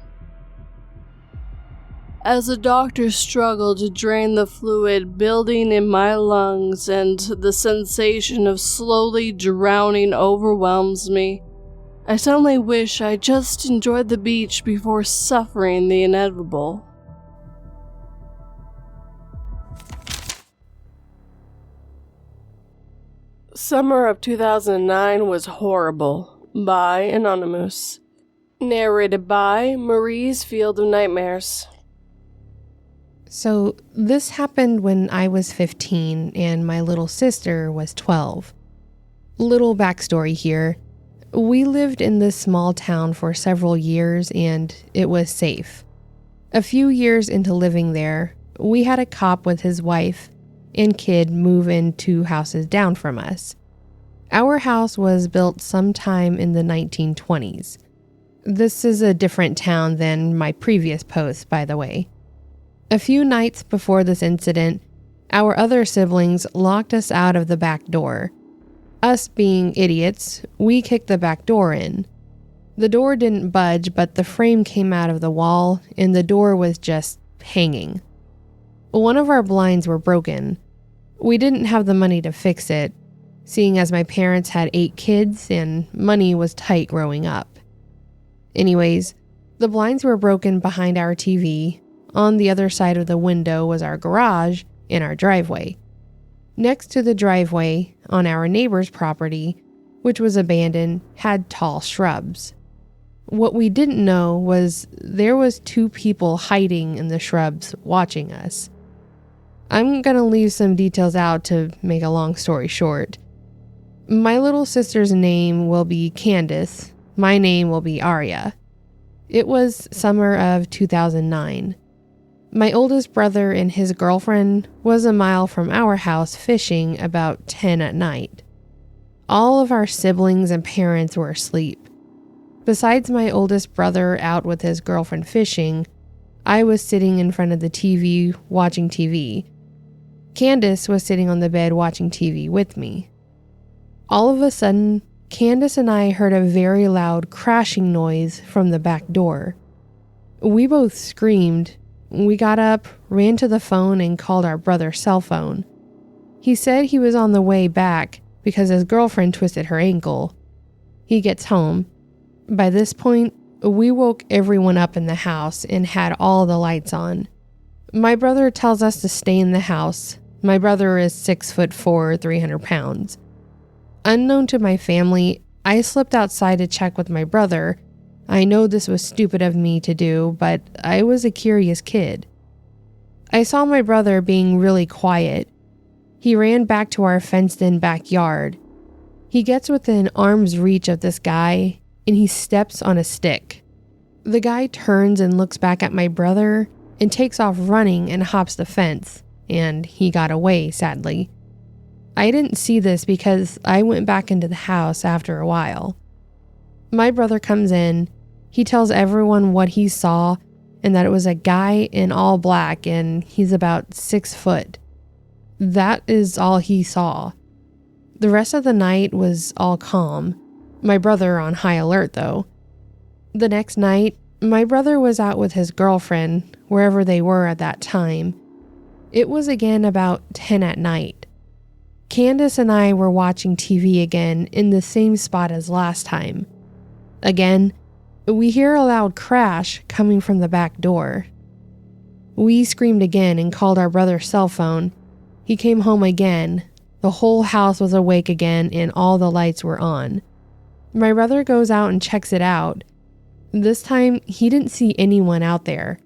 As the doctors struggled to drain the fluid building in my lungs and the sensation of slowly drowning overwhelms me, I suddenly wish I just enjoyed the beach before suffering the inevitable. Summer of 2009 was horrible. By Anonymous. Narrated by Marie's Field of Nightmares. So, this happened when I was 15 and my little sister was 12. Little backstory here. We lived in this small town for several years and it was safe. A few years into living there, we had a cop with his wife and kid move in 2 houses down from us. Our house was built sometime in the 1920s. This is a different town than my previous post, by the way. A few nights before this incident, our other siblings locked us out of the back door. Us being idiots, we kicked the back door in. The door didn't budge, but the frame came out of the wall and the door was just hanging. One of our blinds were broken. We didn't have the money to fix it, seeing as my parents had 8 kids and money was tight growing up. Anyways, the blinds were broken behind our TV. On the other side of the window was our garage and our driveway. Next to the driveway, on our neighbor's property, which was abandoned, had tall shrubs. What we didn't know was there was 2 people hiding in the shrubs watching us. I'm gonna leave some details out to make a long story short. My little sister's name will be Candace. My name will be Aria. It was summer of 2009. My oldest brother and his girlfriend was a mile from our house fishing about 10 at night. All of our siblings and parents were asleep. Besides my oldest brother out with his girlfriend fishing, I was sitting in front of the TV watching TV. Candace was sitting on the bed watching TV with me. All of a sudden, Candace and I heard a very loud crashing noise from the back door. We both screamed. We got up, ran to the phone, and called our brother's cell phone. He said he was on the way back because his girlfriend twisted her ankle. He gets home. By this point, we woke everyone up in the house and had all the lights on. My brother tells us to stay in the house. My brother is 6'4", 300 pounds. Unknown to my family, I slipped outside to check with my brother. I know this was stupid of me to do, but I was a curious kid. I saw my brother being really quiet. He ran back to our fenced-in backyard. He gets within arm's reach of this guy, and he steps on a stick. The guy turns and looks back at my brother and takes off running and hops the fence, and he got away, sadly. I didn't see this because I went back into the house after a while. My brother comes in. He tells everyone what he saw and that it was a guy in all black and he's about 6 foot. That is all he saw. The rest of the night was all calm. My brother on high alert though. The next night, my brother was out with his girlfriend, wherever they were at that time. It was again about 10 at night. Candace and I were watching TV again in the same spot as last time. Again, we hear a loud crash coming from the back door. We screamed again and called our brother's cell phone. He came home again. The whole house was awake again and all the lights were on. My brother goes out and checks it out. This time, he didn't see anyone out there.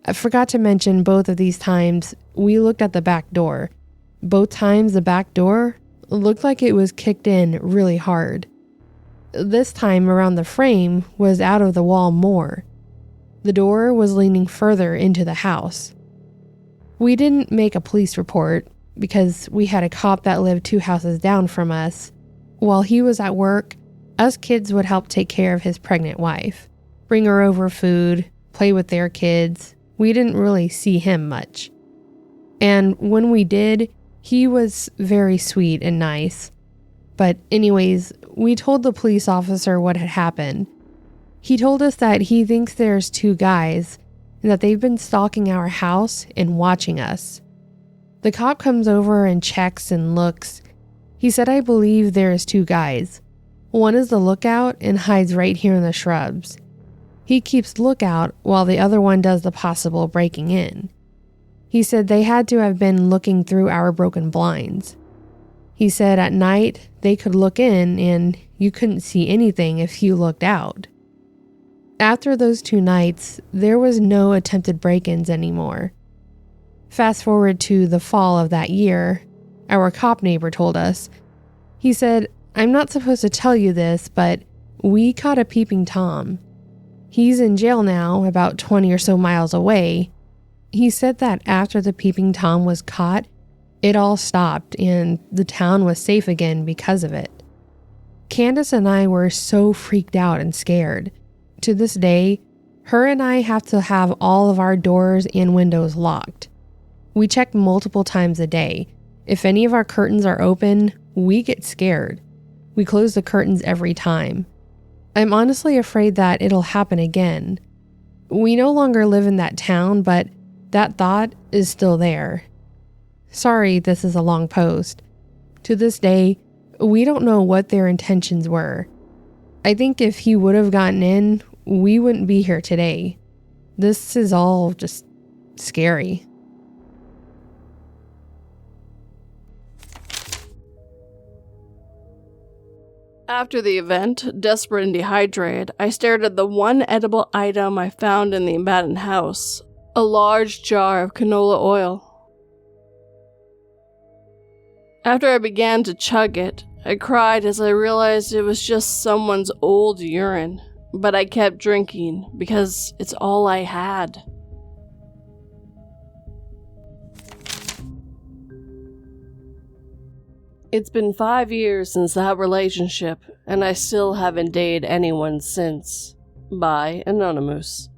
I forgot to mention both of these times, we looked at the back door. Both times the back door looked like it was kicked in really hard. This time around the frame was out of the wall more. The door was leaning further into the house. We didn't make a police report because we had a cop that lived 2 houses down from us. While he was at work, us kids would help take care of his pregnant wife, bring her over food, play with their kids. We didn't really see him much. And when we did, He was very sweet and nice. But anyways, we told the police officer what had happened. He told us that he thinks there's 2 guys and that they've been stalking our house and watching us. The cop comes over and checks and looks. He said, I believe there's 2 guys. One is the lookout and hides right here in the shrubs. He keeps lookout while the other one does the possible breaking in. He said they had to have been looking through our broken blinds. He said at night they could look in and you couldn't see anything if you looked out. After those 2 nights, there was no attempted break-ins anymore. Fast forward to the fall of that year, our cop neighbor told us. He said, I'm not supposed to tell you this, but we caught a peeping Tom. He's in jail now, about 20 or so miles away. He said that after the peeping Tom was caught, it all stopped and the town was safe again because of it. Candace and I were so freaked out and scared. To this day, her and I have to have all of our doors and windows locked. We check multiple times a day. If any of our curtains are open, we get scared. We close the curtains every time. I'm honestly afraid that it'll happen again. We no longer live in that town, but that thought is still there. Sorry, this is a long post. To this day, we don't know what their intentions were. I think if he would have gotten in, we wouldn't be here today. This is all just scary. After the event, desperate and dehydrated, I stared at the one edible item I found in the abandoned house, a large jar of canola oil. After I began to chug it, I cried as I realized it was just someone's old urine, but I kept drinking because it's all I had. It's been 5 years since that relationship, and I still haven't dated anyone since. By Anonymous.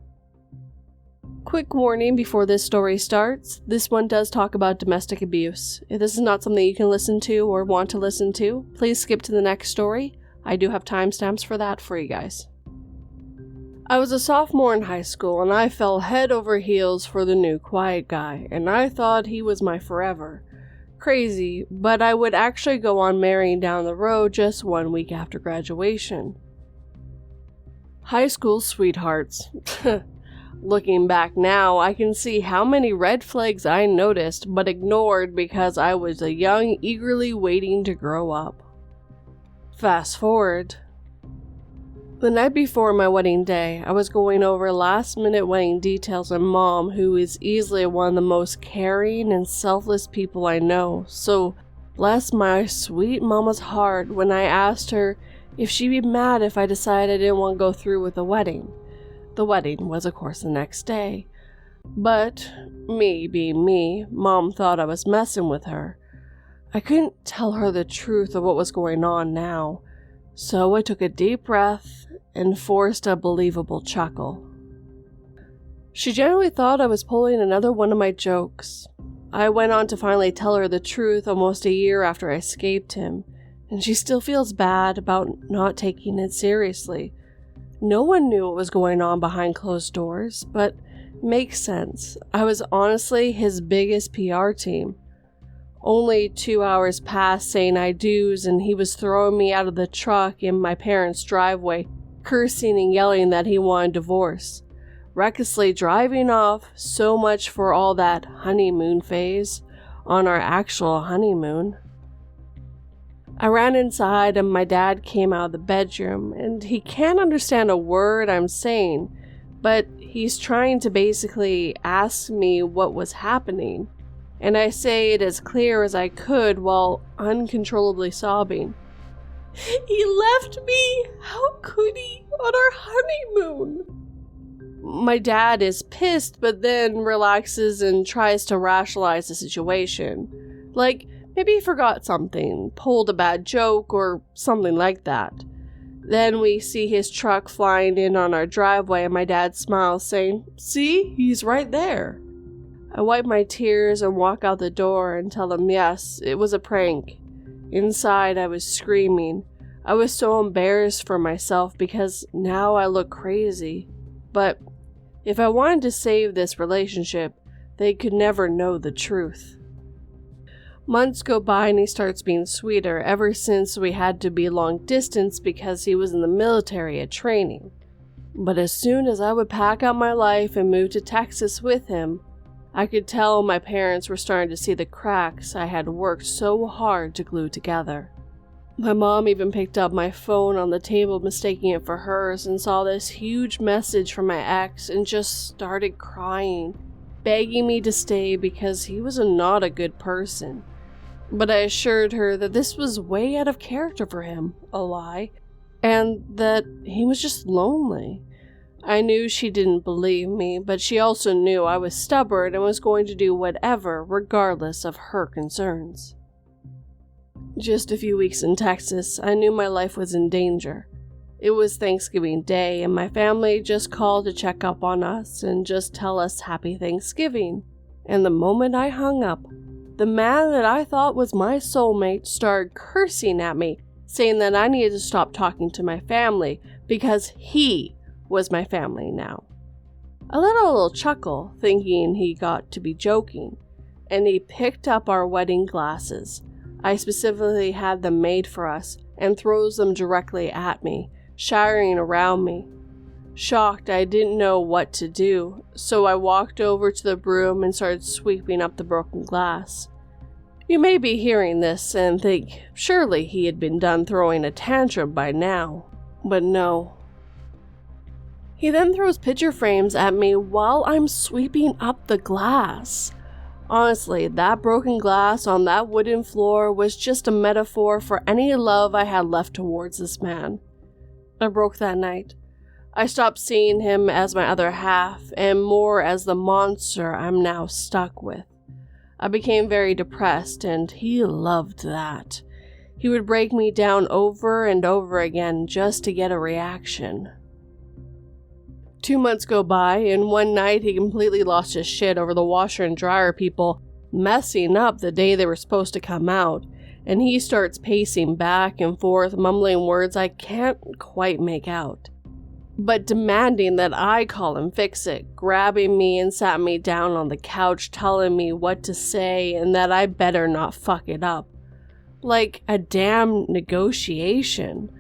Quick warning before this story starts, this one does talk about domestic abuse. If this is not something you can listen to or want to listen to, please skip to the next story. I do have timestamps for that for you guys. I was a sophomore in high school and I fell head over heels for the new quiet guy, and I thought he was my forever. Crazy, but I would actually go on marrying down the road just 1 week after graduation. High school sweethearts. Looking back now, I can see how many red flags I noticed but ignored because I was a young, eagerly waiting to grow up. Fast forward. The night before my wedding day, I was going over last-minute wedding details with Mom, who is easily one of the most caring and selfless people I know, so bless my sweet mama's heart when I asked her if she'd be mad if I decided I didn't want to go through with the wedding. The wedding was, of course, the next day. But, me being me, Mom thought I was messing with her. I couldn't tell her the truth of what was going on now, so I took a deep breath and forced a believable chuckle. She generally thought I was pulling another one of my jokes. I went on to finally tell her the truth almost a year after I escaped him, and she still feels bad about not taking it seriously. No one knew what was going on behind closed doors, but makes sense. I was honestly his biggest PR team. Only 2 hours passed saying I do's and he was throwing me out of the truck in my parents' driveway, cursing and yelling that he wanted divorce. Recklessly driving off, so much for all that honeymoon phase, on our actual honeymoon. I ran inside and my dad came out of the bedroom, and he can't understand a word I'm saying, but he's trying to basically ask me what was happening, and I say it as clear as I could while uncontrollably sobbing. He left me! How could he? On our honeymoon! My dad is pissed, but then relaxes and tries to rationalize the situation. Like, maybe he forgot something, pulled a bad joke, or something like that. Then we see his truck flying in on our driveway and my dad smiles, saying, "See, he's right there." I wipe my tears and walk out the door and tell them yes, it was a prank. Inside, I was screaming. I was so embarrassed for myself because now I look crazy. But if I wanted to save this relationship, they could never know the truth. Months go by and he starts being sweeter ever since we had to be long distance because he was in the military at training. But as soon as I would pack up my life and move to Texas with him, I could tell my parents were starting to see the cracks I had worked so hard to glue together. My mom even picked up my phone on the table mistaking it for hers and saw this huge message from my ex and just started crying, begging me to stay because he was not a good person. But I assured her that this was way out of character for him, a lie, and that he was just lonely. I knew she didn't believe me, but she also knew I was stubborn and was going to do whatever, regardless of her concerns. Just a few weeks in Texas, I knew my life was in danger. It was Thanksgiving Day, and my family just called to check up on us and just tell us Happy Thanksgiving. And the moment I hung up, the man that I thought was my soulmate started cursing at me, saying that I needed to stop talking to my family because he was my family now. I let out a little chuckle, thinking he got to be joking, and he picked up our wedding glasses. I specifically had them made for us, and throws them directly at me, shattering around me. Shocked, I didn't know what to do, so I walked over to the broom and started sweeping up the broken glass. You may be hearing this and think, surely he had been done throwing a tantrum by now, but no. He then throws picture frames at me while I'm sweeping up the glass. Honestly, that broken glass on that wooden floor was just a metaphor for any love I had left towards this man. I broke that night. I stopped seeing him as my other half and more as the monster I'm now stuck with. I became very depressed, and he loved that. He would break me down over and over again just to get a reaction. 2 months go by, and one night he completely lost his shit over the washer and dryer people messing up the day they were supposed to come out, and he starts pacing back and forth, mumbling words I can't quite make out, but demanding that I call him fix it, grabbing me and sat me down on the couch telling me what to say and that I better not fuck it up. Like a damn negotiation.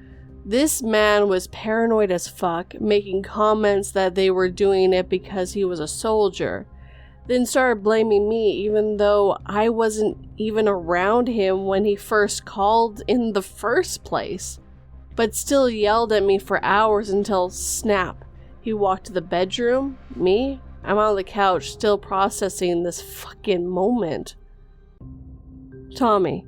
This man was paranoid as fuck, making comments that they were doing it because he was a soldier, then started blaming me even though I wasn't even around him when he first called in the first place, but still yelled at me for hours until snap. He walked to the bedroom. Me? I'm on the couch still processing this fucking moment. Tommy.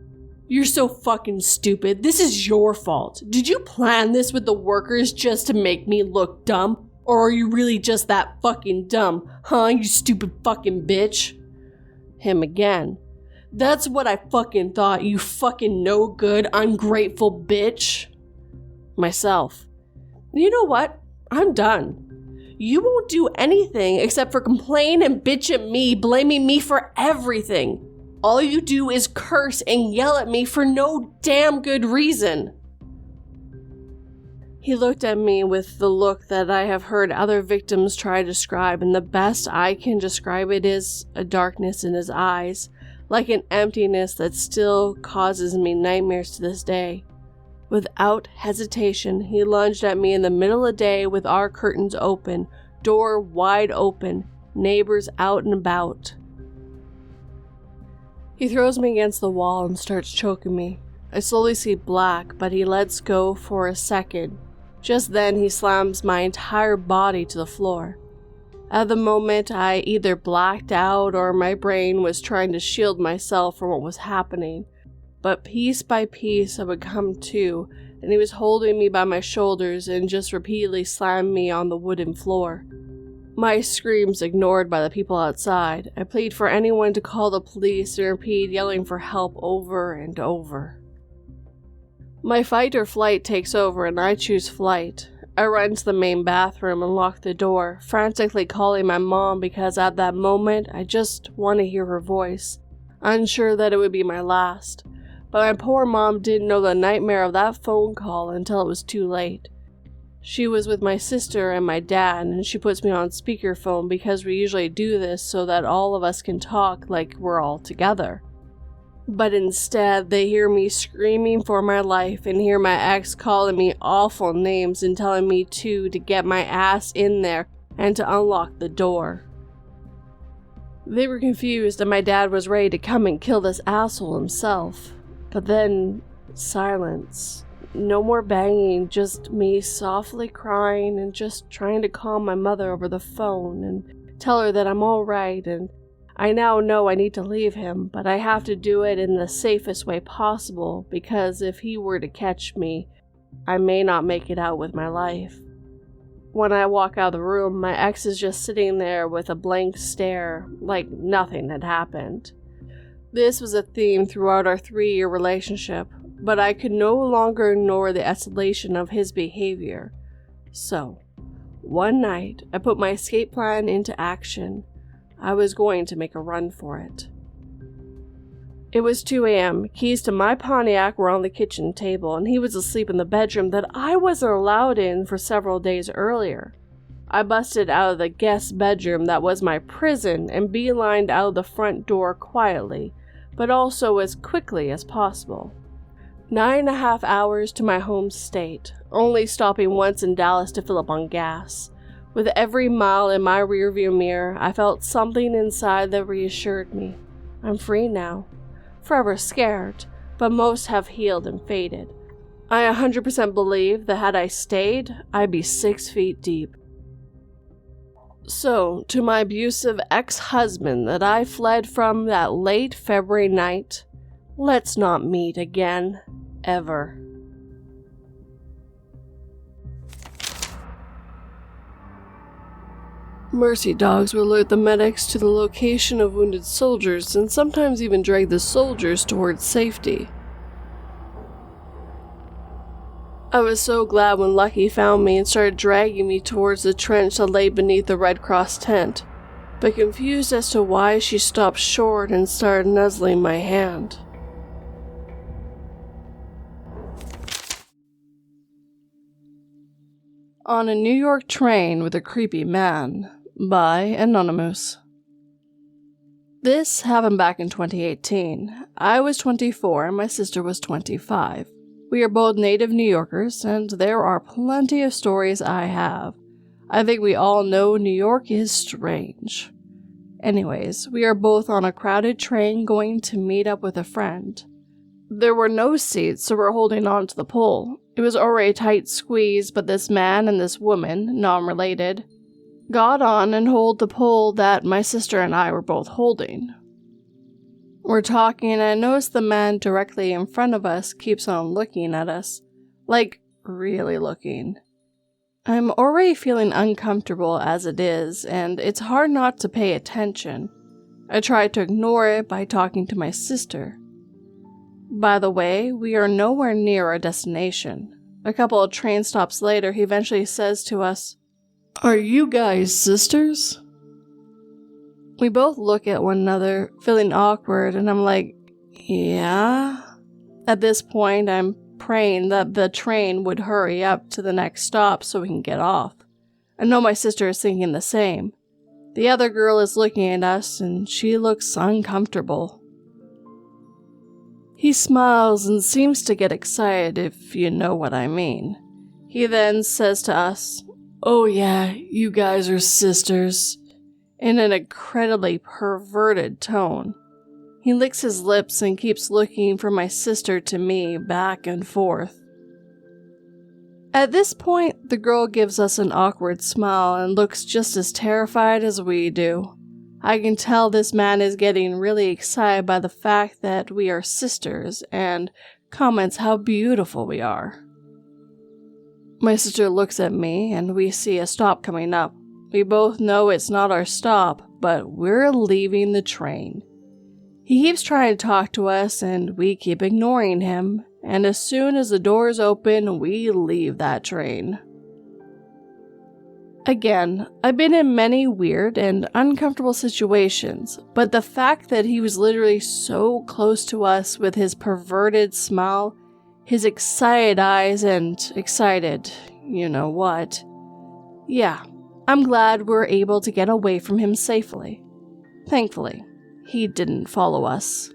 You're so fucking stupid. This is your fault. Did you plan this with the workers just to make me look dumb? Or are you really just that fucking dumb? Huh, you stupid fucking bitch? Him again. That's what I fucking thought, you fucking no good, ungrateful bitch. Myself. You know what? I'm done. You won't do anything except for complain and bitch at me, blaming me for everything. All you do is curse and yell at me for no damn good reason. He looked at me with the look that I have heard other victims try to describe, and the best I can describe it is a darkness in his eyes, like an emptiness that still causes me nightmares to this day. Without hesitation, he lunged at me in the middle of the day with our curtains open, door wide open, neighbors out and about. He throws me against the wall and starts choking me. I slowly see black, but he lets go for a second. Just then, he slams my entire body to the floor. At the moment, I either blacked out or my brain was trying to shield myself from what was happening. But piece by piece, I would come to, and he was holding me by my shoulders and just repeatedly slammed me on the wooden floor. My screams ignored by the people outside. I plead for anyone to call the police and repeat yelling for help over and over. My fight or flight takes over and I choose flight. I run to the main bathroom and lock the door, frantically calling my mom because at that moment I just want to hear her voice, unsure that it would be my last. But my poor mom didn't know the nightmare of that phone call until it was too late. She was with my sister and my dad, and she puts me on speakerphone because we usually do this so that all of us can talk like we're all together. But instead, they hear me screaming for my life and hear my ex calling me awful names and telling me to get my ass in there and to unlock the door. They were confused and my dad was ready to come and kill this asshole himself. But then, silence. No more banging, just me softly crying and just trying to calm my mother over the phone and tell her that I'm alright and I now know I need to leave him, but I have to do it in the safest way possible because if he were to catch me, I may not make it out with my life. When I walk out of the room, my ex is just sitting there with a blank stare, like nothing had happened. This was a theme throughout our 3-year relationship, but I could no longer ignore the escalation of his behavior. So, one night, I put my escape plan into action. I was going to make a run for it. It was 2 a.m. Keys to my Pontiac were on the kitchen table, and he was asleep in the bedroom that I wasn't allowed in for several days earlier. I busted out of the guest bedroom that was my prison and beelined out of the front door quietly, but also as quickly as possible. 9.5 hours to my home state, only stopping once in Dallas to fill up on gas. With every mile in my rearview mirror, I felt something inside that reassured me. I'm free now. Forever scared, but most have healed and faded. I 100% believe that had I stayed, I'd be 6 feet deep. So, to my abusive ex-husband that I fled from that late February night, let's not meet again. Ever. Mercy dogs will alert the medics to the location of wounded soldiers and sometimes even drag the soldiers towards safety. I was so glad when Lucky found me and started dragging me towards the trench that lay beneath the Red Cross tent, but confused as to why she stopped short and started nuzzling my hand. On a New York train with a creepy man, by Anonymous. This happened back in 2018. I was 24 and my sister was 25. We are both native New Yorkers, and there are plenty of stories I have. I think we all know New York is strange. Anyways, we are both on a crowded train going to meet up with a friend. There were no seats, so we're holding on to the pole. It was already a tight squeeze, but this man and this woman, non-related, got on and held the pole that my sister and I were both holding. We're talking, and I notice the man directly in front of us keeps on looking at us. Like, really looking. I'm already feeling uncomfortable as it is, and it's hard not to pay attention. I try to ignore it by talking to my sister. By the way, we are nowhere near our destination. A couple of train stops later, he eventually says to us, "Are you guys sisters?" We both look at one another, feeling awkward, and I'm like, yeah? At this point, I'm praying that the train would hurry up to the next stop so we can get off. I know my sister is thinking the same. The other girl is looking at us, and she looks uncomfortable. He smiles and seems to get excited, if you know what I mean. He then says to us, "Oh yeah, you guys are sisters," in an incredibly perverted tone. He licks his lips and keeps looking from my sister to me, back and forth. At this point, the girl gives us an awkward smile and looks just as terrified as we do. I can tell this man is getting really excited by the fact that we are sisters and comments how beautiful we are. My sister looks at me and we see a stop coming up. We both know it's not our stop, but we're leaving the train. He keeps trying to talk to us and we keep ignoring him, and as soon as the doors open, we leave that train. Again, I've been in many weird and uncomfortable situations, but the fact that he was literally so close to us with his perverted smile, his excited eyes, and excited, you know what. Yeah, I'm glad we're able to get away from him safely. Thankfully, he didn't follow us.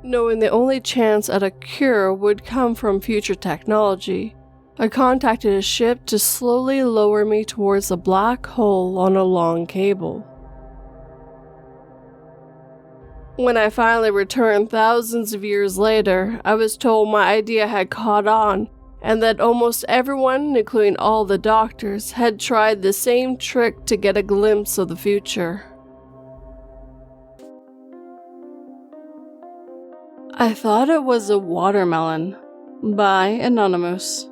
Knowing the only chance at a cure would come from future technology, I contacted a ship to slowly lower me towards a black hole on a long cable. When I finally returned thousands of years later, I was told my idea had caught on, and that almost everyone, including all the doctors, had tried the same trick to get a glimpse of the future. I thought it was a watermelon. By Anonymous.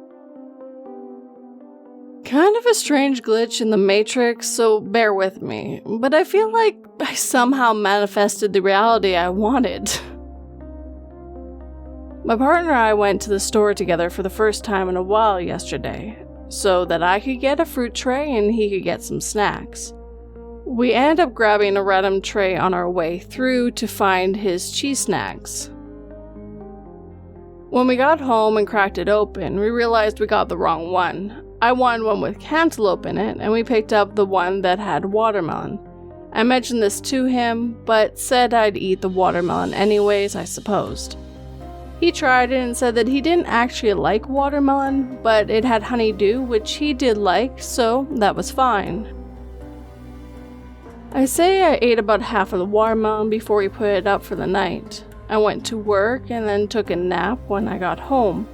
Kind of a strange glitch in the Matrix, so bear with me, but I feel like I somehow manifested the reality I wanted. My partner and I went to the store together for the first time in a while yesterday, so that I could get a fruit tray and he could get some snacks. We ended up grabbing a random tray on our way through to find his cheese snacks. When we got home and cracked it open, we realized we got the wrong one. I wanted one with cantaloupe in it, and we picked up the one that had watermelon. I mentioned this to him, but said I'd eat the watermelon anyways, I supposed. He tried it and said that he didn't actually like watermelon, but it had honeydew, which he did like, so that was fine. I say I ate about half of the watermelon before we put it up for the night. I went to work and then took a nap when I got home.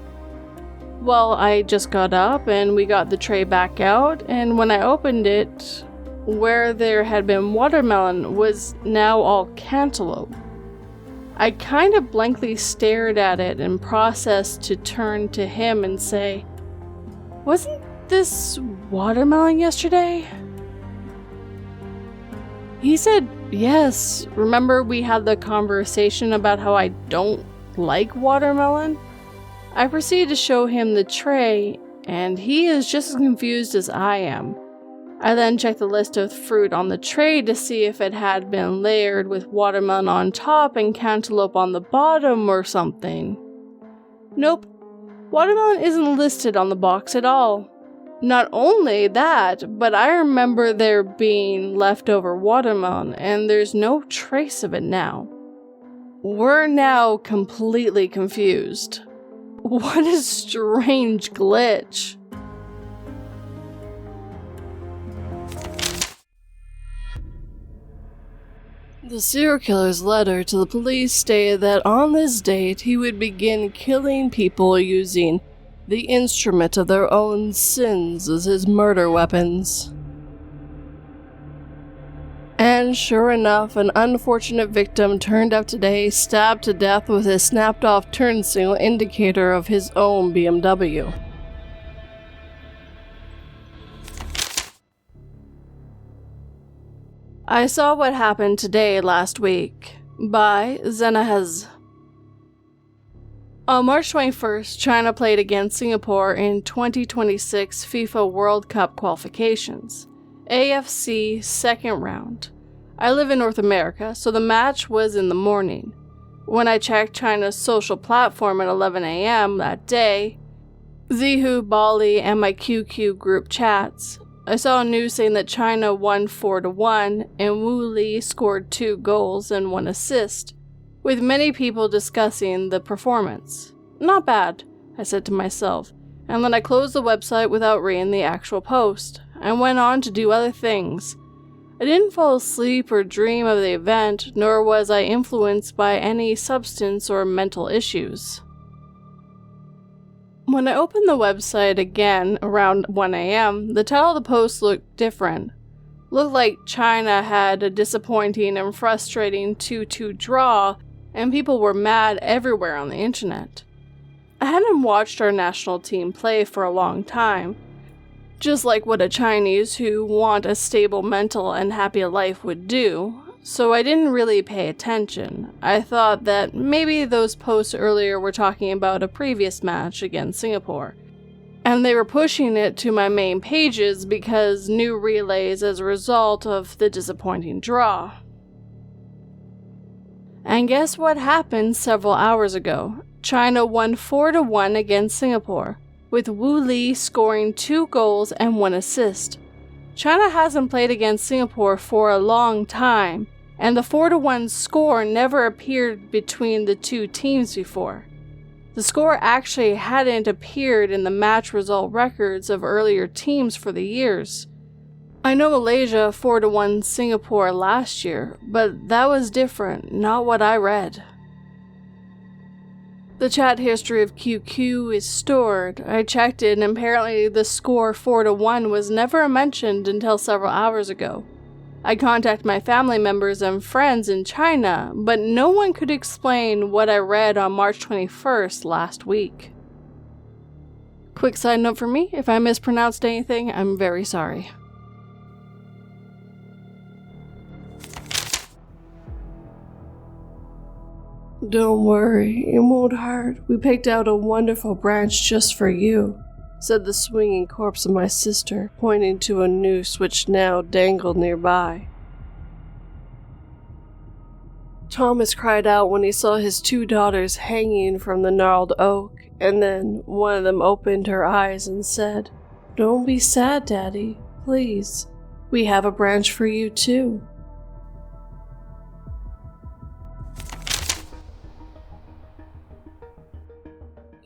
Well, I just got up and we got the tray back out, and when I opened it, where there had been watermelon was now all cantaloupe. I kind of blankly stared at it and processed to turn to him and say, "Wasn't this watermelon yesterday?" He said, "Yes, remember we had the conversation about how I don't like watermelon?" I proceeded to show him the tray, and he is just as confused as I am. I then checked the list of fruit on the tray to see if it had been layered with watermelon on top and cantaloupe on the bottom or something. Nope, watermelon isn't listed on the box at all. Not only that, but I remember there being leftover watermelon, and there's no trace of it now. We're now completely confused. What a strange glitch. The serial killer's letter to the police stated that on this date he would begin killing people using the instrument of their own sins as his murder weapons. And sure enough, an unfortunate victim turned up today, stabbed to death with a snapped-off turn signal indicator of his own BMW. I saw what happened today last week. By Zenahez. On March 21st, China played against Singapore in 2026 FIFA World Cup qualifications. AFC second round. I live in North America, so the match was in the morning. When I checked China's social platform at 11 a.m. that day, Zihu, Bali, and my QQ group chats, I saw news saying that China won 4-1 and Wu Li scored 2 goals and 1 assist, with many people discussing the performance. Not bad, I said to myself, and then I closed the website without reading the actual post, and went on to do other things. I didn't fall asleep or dream of the event, nor was I influenced by any substance or mental issues. When I opened the website again around 1 a.m., the title of the post looked different. Looked like China had a disappointing and frustrating 2-2 draw, and people were mad everywhere on the internet. I hadn't watched our national team play for a long time, just like what a Chinese who want a stable mental and happy life would do. so I didn't really pay attention. I thought that maybe those posts earlier were talking about a previous match against Singapore, and they were pushing it to my main pages because new relays as a result of the disappointing draw. And guess what happened several hours ago? China won 4-1 against Singapore, with Wu Li scoring 2 goals and 1 assist. China hasn't played against Singapore for a long time, and the 4-1 score never appeared between the two teams before. The score actually hadn't appeared in the match result records of earlier teams for the years. I know Malaysia 4-1 Singapore last year, but that was different, not what I read. The chat history of QQ is stored. I checked it, and apparently the score 4-1 was never mentioned until several hours ago. I contacted my family members and friends in China, but no one could explain what I read on March 21st last week. Quick side note for me, if I mispronounced anything, I'm very sorry. "Don't worry, it won't hurt. We picked out a wonderful branch just for you," said the swinging corpse of my sister, pointing to a noose which now dangled nearby. Thomas cried out when he saw his 2 daughters hanging from the gnarled oak, and then one of them opened her eyes and said, "Don't be sad, Daddy, please. We have a branch for you too."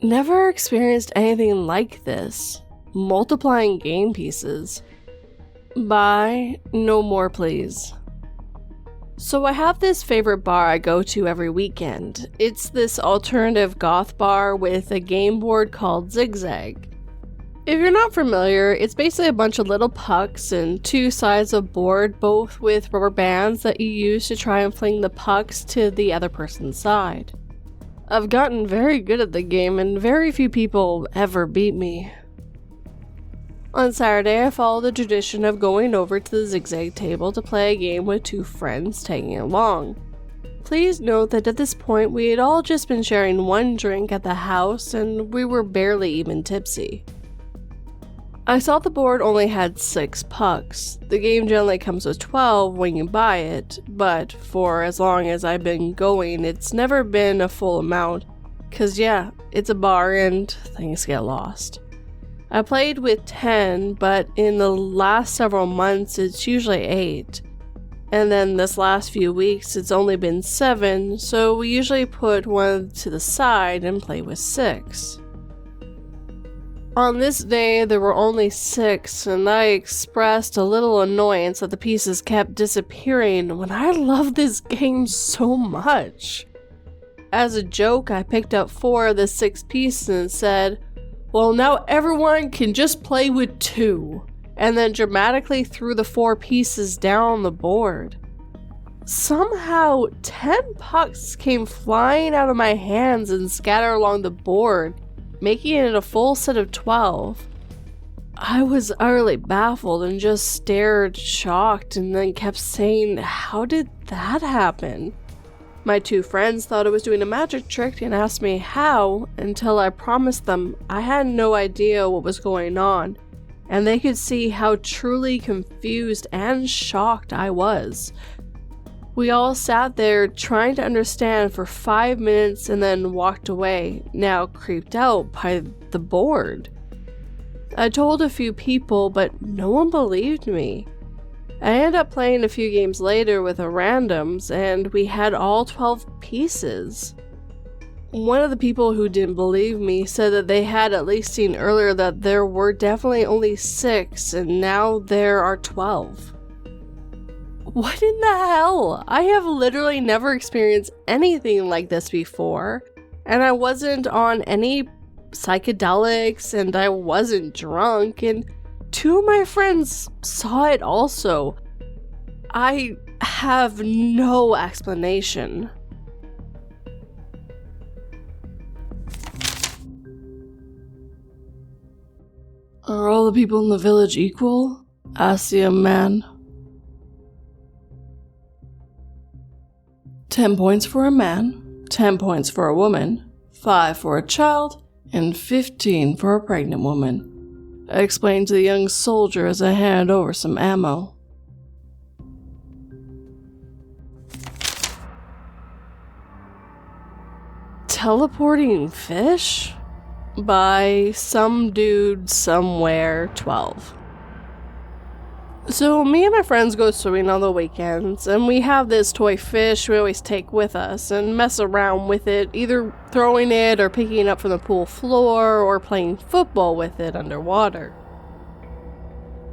Never experienced anything like this. Multiplying game pieces. Buy no more, please. So I have this favorite bar I go to every weekend. It's this alternative goth bar with a game board called Zigzag. If you're not familiar, it's basically a bunch of little pucks and 2 sides of board, both with rubber bands that you use to try and fling the pucks to the other person's side. I've gotten very good at the game, and very few people ever beat me. On Saturday, I followed the tradition of going over to the Zigzag table to play a game with 2 friends tagging along. Please note that at this point, we had all just been sharing 1 drink at the house, and we were barely even tipsy. I saw the board only had 6 pucks. The game generally comes with 12 when you buy it, but for as long as I've been going, it's never been a full amount, cause yeah, it's a bar and things get lost. I played with 10, but in the last several months it's usually 8. And then this last few weeks it's only been 7, so we usually put 1 to the side and play with 6. On this day, there were only 6, and I expressed a little annoyance that the pieces kept disappearing when I love this game so much. As a joke, I picked up 4 of the 6 pieces and said, "Well, now everyone can just play with 2, and then dramatically threw the 4 pieces down on the board. Somehow, 10 pucks came flying out of my hands and scattered along the board, making it a full set of 12. I was utterly baffled and just stared shocked and then kept saying, "How did that happen?" My 2 friends thought I was doing a magic trick and asked me how, until I promised them I had no idea what was going on, and they could see how truly confused and shocked I was. We all sat there trying to understand for 5 minutes and then walked away, now creeped out by the board. I told a few people, but no one believed me. I ended up playing a few games later with a randoms, and we had all 12 pieces. One of the people who didn't believe me said that they had at least seen earlier that there were definitely only 6, and now there are 12. What in the hell? I have literally never experienced anything like this before, and I wasn't on any psychedelics, and I wasn't drunk, and 2 of my friends saw it also. I have no explanation. "Are all the people in the village equal?" asked the young man. 10 points for a man, 10 points for a woman, 5 for a child, and 15 for a pregnant woman, I explained to the young soldier as I handed over some ammo. Teleporting fish? By some dude somewhere 12. So me and my friends go swimming on the weekends, and we have this toy fish we always take with us and mess around with it, either throwing it or picking it up from the pool floor or playing football with it underwater.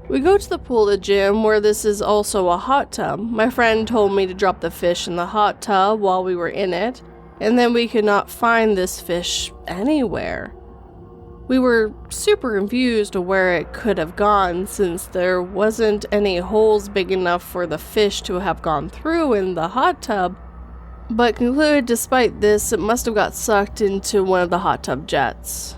We go to the pool at the gym where this is also a hot tub. My friend told me to drop the fish in the hot tub while we were in it, and then we could not find this fish anywhere. We were super confused of where it could have gone since there wasn't any holes big enough for the fish to have gone through in the hot tub, but concluded despite this it must have got sucked into one of the hot tub jets.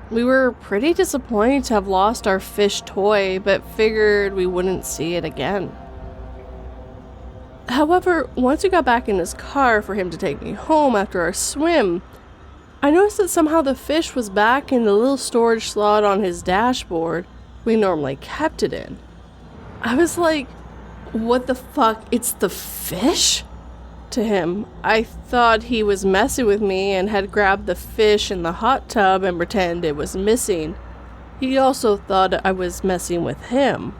We were pretty disappointed to have lost our fish toy, but figured we wouldn't see it again. However, once we got back in his car for him to take me home after our swim, I noticed that somehow the fish was back in the little storage slot on his dashboard we normally kept it in. I was like, what the fuck, it's the fish? To him, I thought he was messing with me and had grabbed the fish in the hot tub and pretended it was missing. He also thought I was messing with him.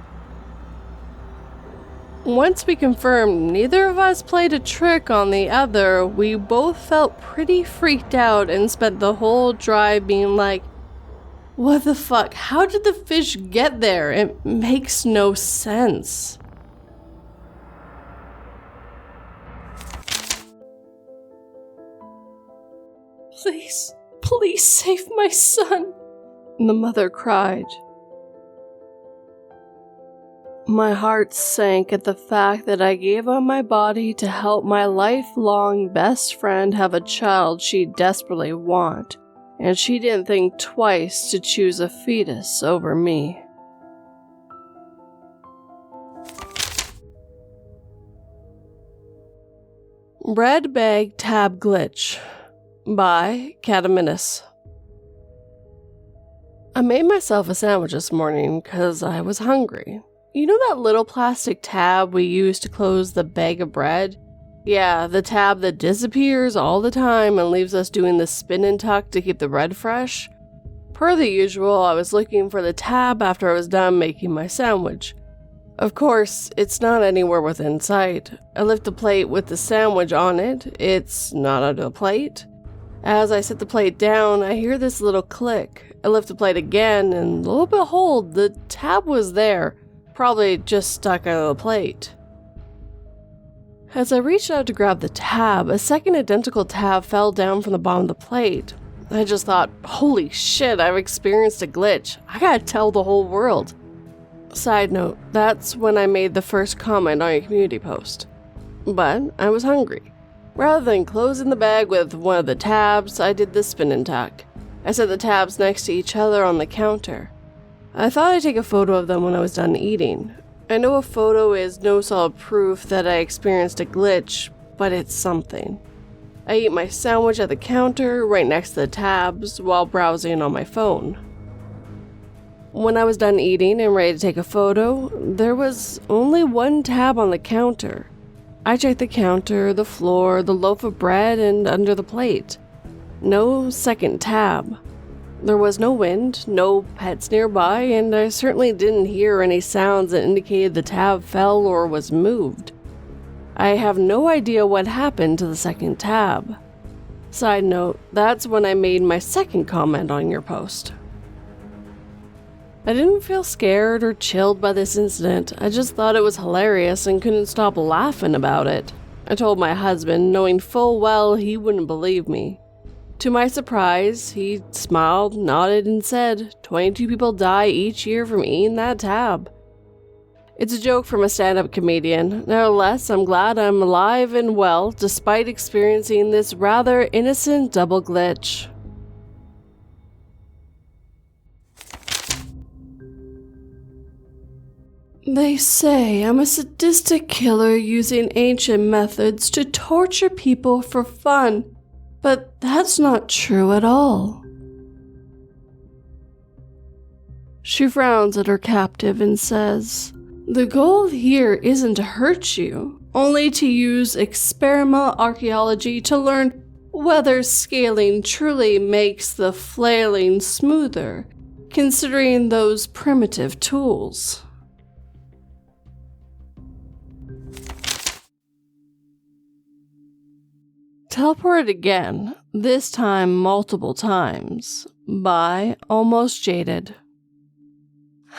Once we confirmed neither of us played a trick on the other, we both felt pretty freaked out and spent the whole drive being like, what the fuck, how did the fish get there? It makes no sense. Please save my son, the mother cried. My heart sank at the fact that I gave up my body to help my lifelong best friend have a child she desperately wanted, and she didn't think twice to choose a fetus over me. Red Bag Tab Glitch by Cataminus. I made myself a sandwich this morning because I was hungry. You know that little plastic tab we use to close the bag of bread? Yeah, the tab that disappears all the time and leaves us doing the spin and tuck to keep the bread fresh? Per the usual, I was looking for the tab after I was done making my sandwich. Of course, it's not anywhere within sight. I lift the plate with the sandwich on it. It's not under the plate. As I set the plate down, I hear this little click. I lift the plate again, and lo and behold, the tab was there. Probably just stuck under the plate. As I reached out to grab the tab, a second identical tab fell down from the bottom of the plate. I just thought, holy shit, I've experienced a glitch. I gotta tell the whole world. Side note, that's when I made the first comment on your community post. But I was hungry. Rather than closing the bag with one of the tabs, I did the spin and tuck. I set the tabs next to each other on the counter. I thought I'd take a photo of them when I was done eating. I know a photo is no solid proof that I experienced a glitch, but it's something. I eat my sandwich at the counter right next to the tabs while browsing on my phone. When I was done eating and ready to take a photo, there was only one tab on the counter. I checked the counter, the floor, the loaf of bread, and under the plate. No second tab. There was no wind, no pets nearby, and I certainly didn't hear any sounds that indicated the tab fell or was moved. I have no idea what happened to the second tab. Side note, that's when I made my second comment on your post. I didn't feel scared or chilled by this incident. I just thought it was hilarious and couldn't stop laughing about it. I told my husband, knowing full well he wouldn't believe me. To my surprise, he smiled, nodded, and said, 22 people die each year from eating that tab. It's a joke from a stand-up comedian. Nevertheless, I'm glad I'm alive and well despite experiencing this rather innocent double glitch. They say I'm a sadistic killer using ancient methods to torture people for fun, but that's not true at all. She frowns at her captive and says, "The goal here isn't to hurt you, only to use experimental archaeology to learn whether scaling truly makes the flailing smoother, considering those primitive tools." Teleport again, this time multiple times, by Almost Jaded.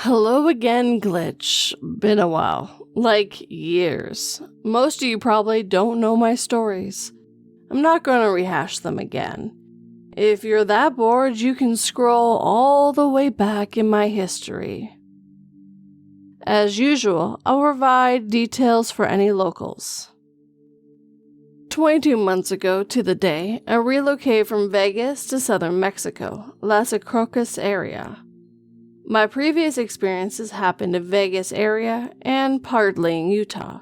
Hello again, Glitch. Been a while. Like years. Most of you probably don't know my stories. I'm not going to rehash them again. If you're that bored, you can scroll all the way back in my history. As usual, I'll provide details for any locals. 22 months ago to the day, I relocated from Vegas to southern Mexico, Las Acrocas area. My previous experiences happened in Vegas area and partly in Utah.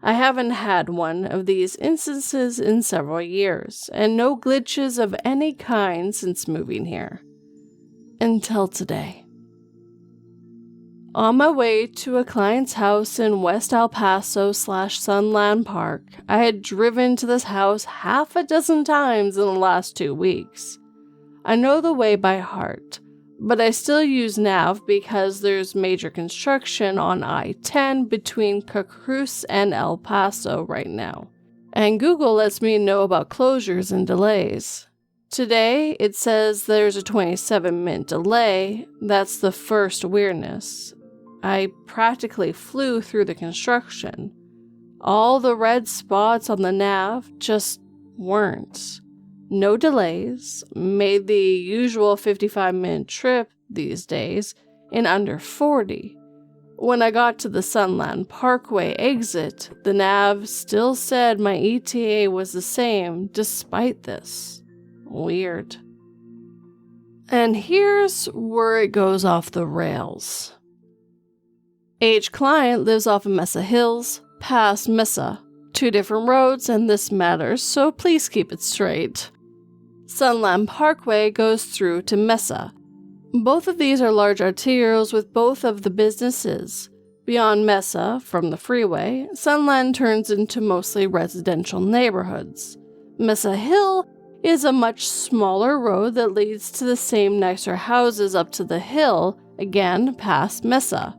I haven't had one of these instances in several years, and no glitches of any kind since moving here. Until today. On my way to a client's house in West El Paso/Sunland Park, I had driven to this house half a dozen times in the last 2 weeks. I know the way by heart, but I still use nav because there's major construction on I-10 between Cacruz and El Paso right now, and Google lets me know about closures and delays. Today, it says there's a 27-minute delay. That's the first weirdness. I practically flew through the construction. All the red spots on the nav just weren't. No delays, made the usual 55-minute trip these days in under 40. When I got to the Sunland Parkway exit, the nav still said my ETA was the same despite this. Weird. And here's where it goes off the rails. Age client lives off of Mesa Hills, past Mesa. 2 different roads and this matters, so please keep it straight. Sunland Parkway goes through to Mesa. Both of these are large arterials with both of the businesses. Beyond Mesa, from the freeway, Sunland turns into mostly residential neighborhoods. Mesa Hill is a much smaller road that leads to the same nicer houses up to the hill, again past Mesa.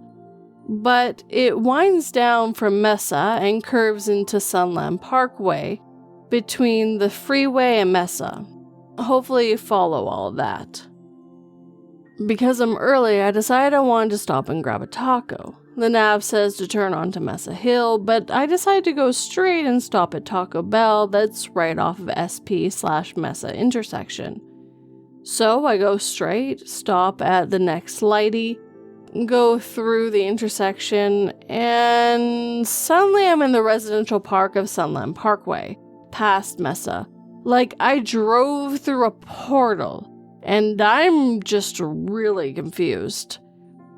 But it winds down from Mesa and curves into Sunland Parkway between the freeway and Mesa. Hopefully you follow all of that. Because I'm early, I decided I wanted to stop and grab a taco. The nav says to turn onto Mesa Hill, but I decided to go straight and stop at Taco Bell that's right off of SP/Mesa intersection. So I go straight, stop at the next lighty, go through the intersection, and suddenly I'm in the residential park of Sunland Parkway, past Mesa. Like I drove through a portal, and I'm just really confused.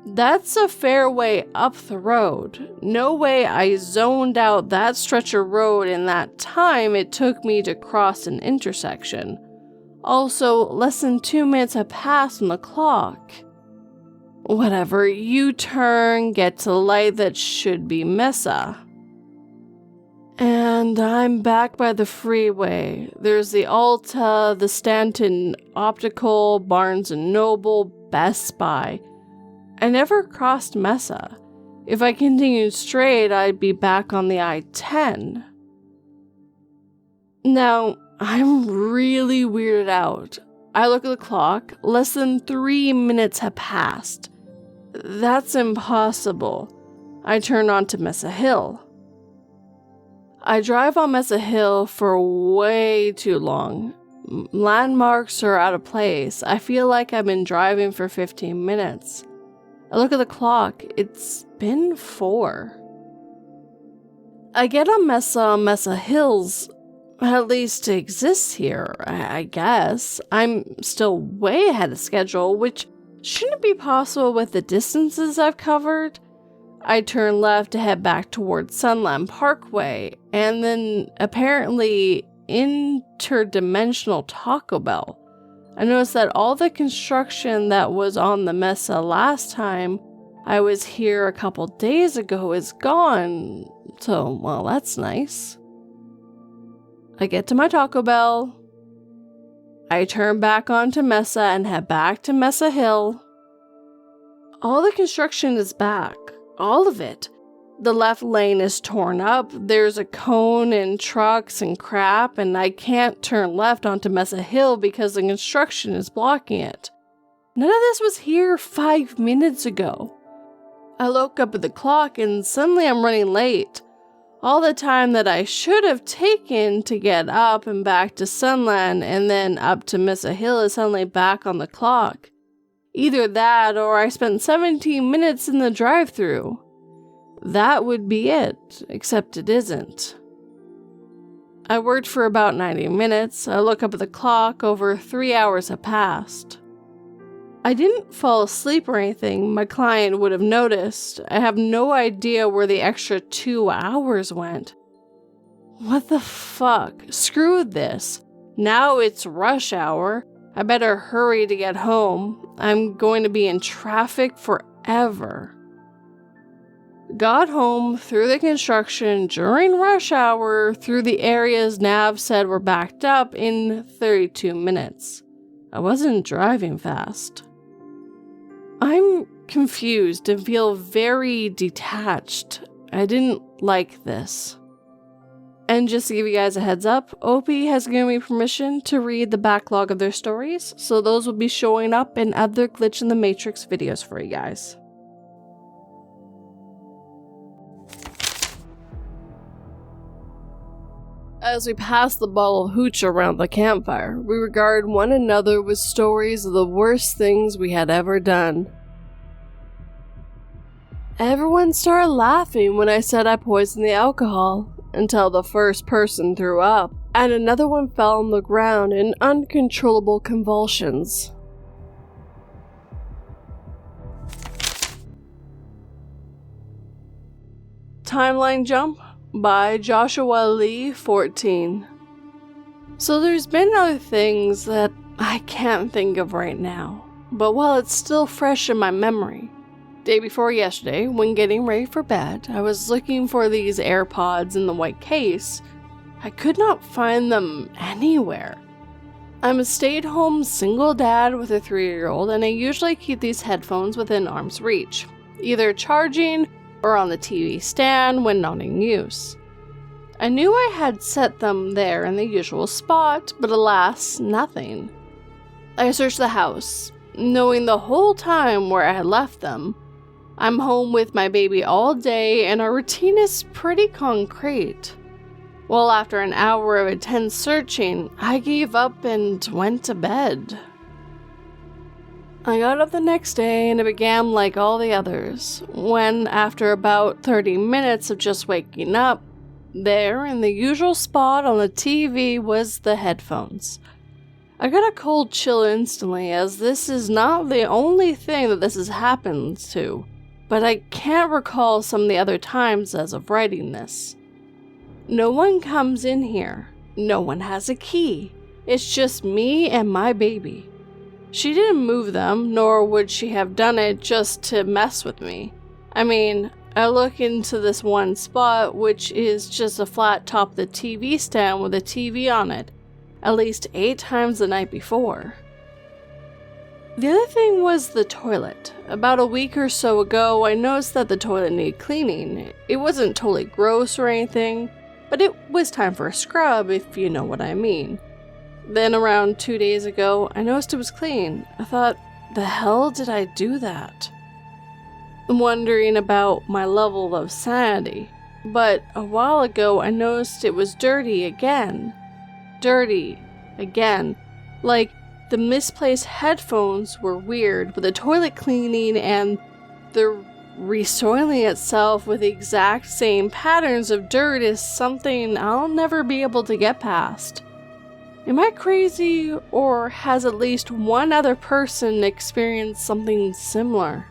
That's a fair way up the road. No way I zoned out that stretch of road in that time it took me to cross an intersection. Also, less than 2 minutes have passed on the clock. Whatever, U-turn, get to the light that should be Mesa. And I'm back by the freeway. There's the Alta, the Stanton Optical, Barnes & Noble, Best Buy. I never crossed Mesa. If I continued straight, I'd be back on the I-10. Now, I'm really weirded out. I look at the clock. Less than 3 minutes have passed. That's impossible. I turn onto Mesa Hill. I drive on Mesa Hill for way too long. Landmarks are out of place. I feel like I've been driving for 15 minutes. I look at the clock. It's been 4. I get on Mesa Hills, at least to exist here, I guess. I'm still way ahead of schedule, which shouldn't be possible with the distances I've covered. I turned left to head back towards Sunland Parkway, and then apparently interdimensional Taco Bell. I noticed that all the construction that was on the mesa last time I was here a couple days ago is gone, so, well, that's nice. I get to my Taco Bell. I turn back onto Mesa and head back to Mesa Hill. All the construction is back. All of it. The left lane is torn up, there's a cone and trucks and crap, and I can't turn left onto Mesa Hill because the construction is blocking it. None of this was here 5 minutes ago. I look up at the clock and suddenly I'm running late. All the time that I should have taken to get up and back to Sunland and then up to Mesa Hill is suddenly back on the clock. Either that or I spent 17 minutes in the drive-thru. That would be it, except it isn't. I worked for about 90 minutes. I look up at the clock, over 3 hours have passed. I didn't fall asleep or anything. My client would have noticed. I have no idea where the extra 2 hours went. What the fuck? Screw this. Now it's rush hour. I better hurry to get home. I'm going to be in traffic forever. Got home through the construction during rush hour through the areas Nav said were backed up in 32 minutes. I wasn't driving fast. I'm confused and feel very detached. I didn't like this. And just to give you guys a heads up, Opie has given me permission to read the backlog of their stories, so those will be showing up in other Glitch in the Matrix videos for you guys. As we pass the bottle of hooch around the campfire, we regard one another with stories of the worst things we had ever done. Everyone started laughing when I said I poisoned the alcohol, until the first person threw up, and another one fell on the ground in uncontrollable convulsions. Timeline Jump by Joshua Lee 14. So there's been other things that I can't think of right now, but while it's still fresh in my memory, day before yesterday, when getting ready for bed, I was looking for these AirPods in the white case. I could not find them anywhere. I'm a stay-at-home single dad with a 3-year-old, and I usually keep these headphones within arm's reach, either charging or on the TV stand when not in use. I knew I had set them there in the usual spot, but alas, nothing. I searched the house, knowing the whole time where I had left them. I'm home with my baby all day, and our routine is pretty concrete. Well, after an hour of intense searching, I gave up and went to bed. I got up the next day and it began like all the others, when after about 30 minutes of just waking up, there in the usual spot on the TV was the headphones. I got a cold chill instantly, as this is not the only thing that this has happened to, but I can't recall some of the other times as of writing this. No one comes in here. No one has a key. It's just me and my baby. She didn't move them, nor would she have done it just to mess with me. I mean, I look into this one spot, which is just a flat top of the TV stand with a TV on it, at least 8 times the night before. The other thing was the toilet. About a week or so ago, I noticed that the toilet needed cleaning. It wasn't totally gross or anything, but it was time for a scrub, if you know what I mean. Then around 2 days ago, I noticed it was clean. I thought, the hell did I do that? Wondering about my level of sanity. But a while ago, I noticed it was dirty again. Dirty again. Like, the misplaced headphones were weird, but the toilet cleaning and the resoiling itself with the exact same patterns of dirt is something I'll never be able to get past. Am I crazy, or has at least one other person experienced something similar?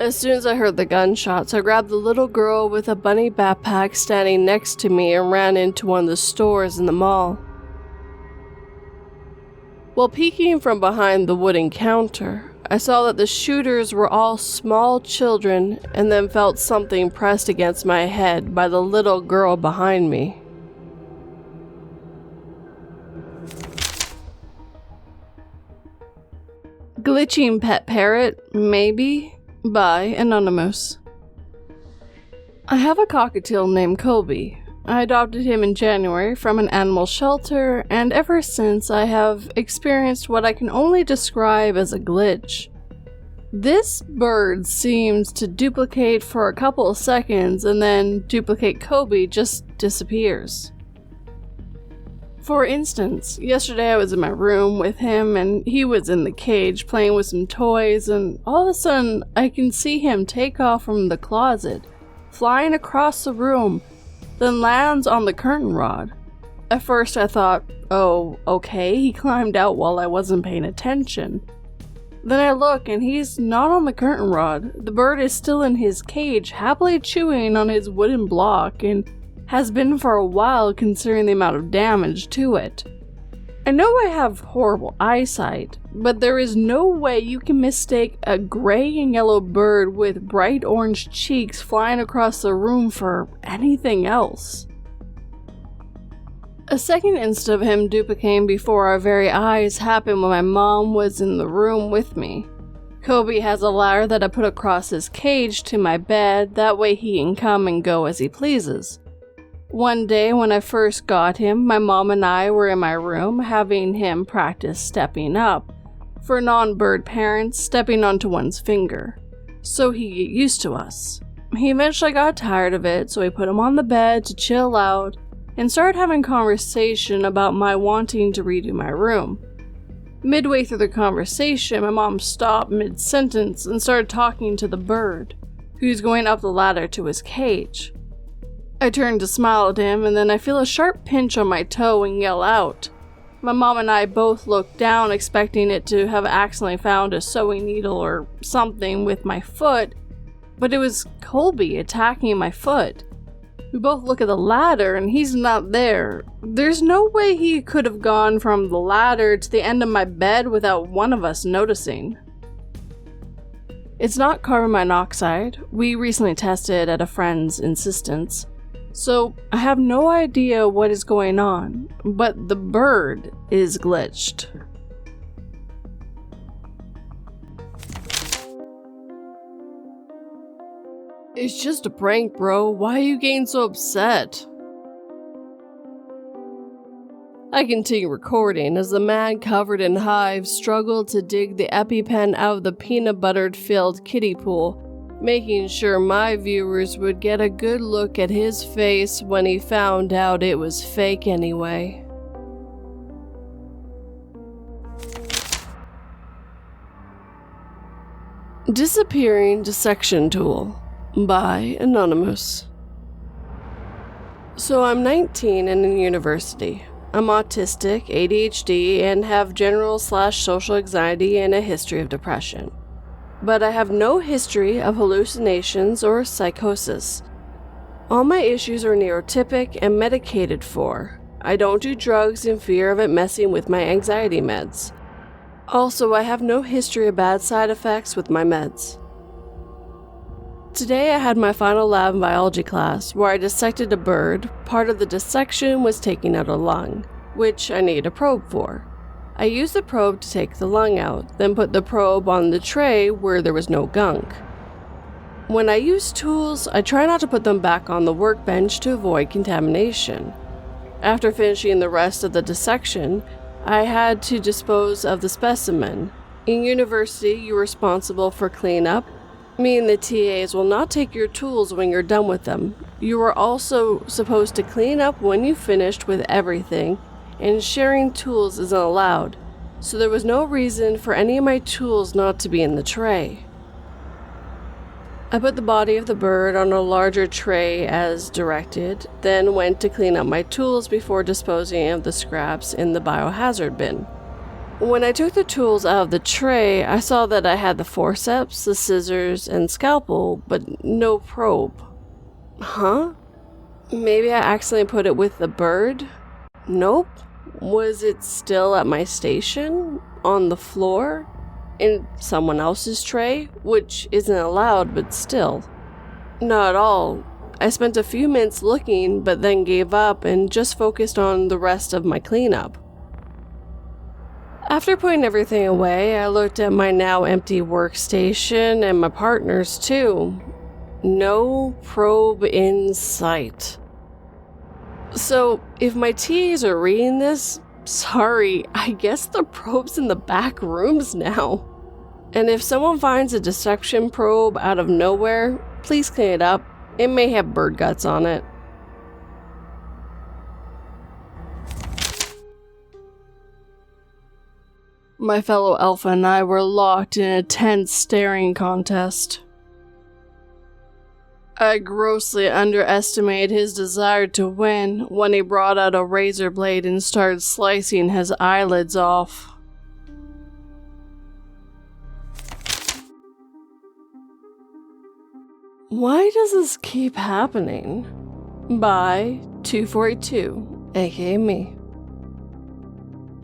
As soon as I heard the gunshots, I grabbed the little girl with a bunny backpack standing next to me and ran into one of the stores in the mall. While peeking from behind the wooden counter, I saw that the shooters were all small children and then felt something pressed against my head by the little girl behind me. Glitching pet parrot, maybe? By Anonymous. I have a cockatiel named Kobe. I adopted him in January from an animal shelter, and ever since I have experienced what I can only describe as a glitch. This bird seems to duplicate for a couple of seconds and then duplicate Kobe just disappears. For instance, yesterday I was in my room with him and he was in the cage playing with some toys, and all of a sudden I can see him take off from the closet, flying across the room, then lands on the curtain rod. At first I thought, oh, okay, he climbed out while I wasn't paying attention. Then I look and he's not on the curtain rod. The bird is still in his cage, happily chewing on his wooden block, and has been for a while considering the amount of damage to it. I know I have horrible eyesight, but there is no way you can mistake a gray and yellow bird with bright orange cheeks flying across the room for anything else. A second instance of him duplicating before our very eyes happened when my mom was in the room with me. Kobe has a ladder that I put across his cage to my bed, that way he can come and go as he pleases. One day when I first got him, my mom and I were in my room having him practice stepping up. For non-bird parents, stepping onto one's finger, so he'd get used to us. He eventually got tired of it, so we put him on the bed to chill out and started having conversation about my wanting to redo my room. Midway through the conversation, my mom stopped mid-sentence and started talking to the bird, who's going up the ladder to his cage. I turn to smile at him, and then I feel a sharp pinch on my toe and yell out. My mom and I both look down, expecting it to have accidentally found a sewing needle or something with my foot, but it was Colby attacking my foot. We both look at the ladder, and he's not there. There's no way he could have gone from the ladder to the end of my bed without one of us noticing. It's not carbon monoxide. We recently tested at a friend's insistence. So, I have no idea what is going on, but the bird is glitched. It's just a prank, bro. Why are you getting so upset? I continue recording as the man covered in hives struggled to dig the EpiPen out of the peanut buttered filled kiddie pool, making sure my viewers would get a good look at his face when he found out it was fake anyway. Disappearing Dissection Tool by Anonymous. So I'm 19 and in university. I'm autistic, ADHD, and have general/social anxiety and a history of depression. But I have no history of hallucinations or psychosis. All my issues are neurotypic and medicated for. I don't do drugs in fear of it messing with my anxiety meds. Also, I have no history of bad side effects with my meds. Today I had my final lab in biology class where I dissected a bird. Part of the dissection was taking out a lung, which I needed a probe for. I used the probe to take the lung out, then put the probe on the tray where there was no gunk. When I use tools, I try not to put them back on the workbench to avoid contamination. After finishing the rest of the dissection, I had to dispose of the specimen. In university, you're responsible for cleanup. Me and the TAs will not take your tools when you're done with them. You are also supposed to clean up when you've finished with everything, and sharing tools isn't allowed, so there was no reason for any of my tools not to be in the tray. I put the body of the bird on a larger tray as directed, then went to clean up my tools before disposing of the scraps in the biohazard bin. When I took the tools out of the tray, I saw that I had the forceps, the scissors, and scalpel, but no probe. Huh? Maybe I accidentally put it with the bird? Nope. Was it still at my station? On the floor? In someone else's tray? Which isn't allowed, but still. Not at all. I spent a few minutes looking, but then gave up and just focused on the rest of my cleanup. After putting everything away, I looked at my now empty workstation and my partner's too. No probe in sight. So, if my TAs are reading this, sorry, I guess the probe's in the back rooms now. And if someone finds a dissection probe out of nowhere, please clean it up. It may have bird guts on it. My fellow Alpha and I were locked in a tense staring contest. I grossly underestimated his desire to win when he brought out a razor blade and started slicing his eyelids off. Why does this keep happening? By 242, aka me.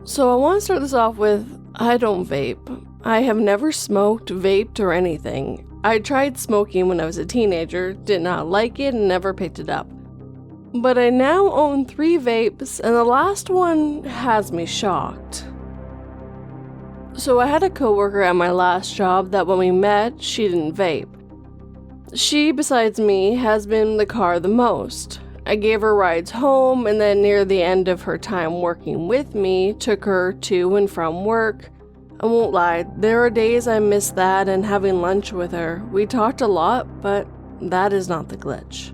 So I want to start this off with, I don't vape. I have never smoked, vaped, or anything. I tried smoking when I was a teenager, did not like it, and never picked it up. But I now own 3 vapes, and the last one has me shocked. So I had a coworker at my last job that when we met, she didn't vape. She, besides me, has been in the car the most. I gave her rides home, and then near the end of her time working with me, took her to and from work. I won't lie, there are days I miss that and having lunch with her. We talked a lot, but that is not the glitch.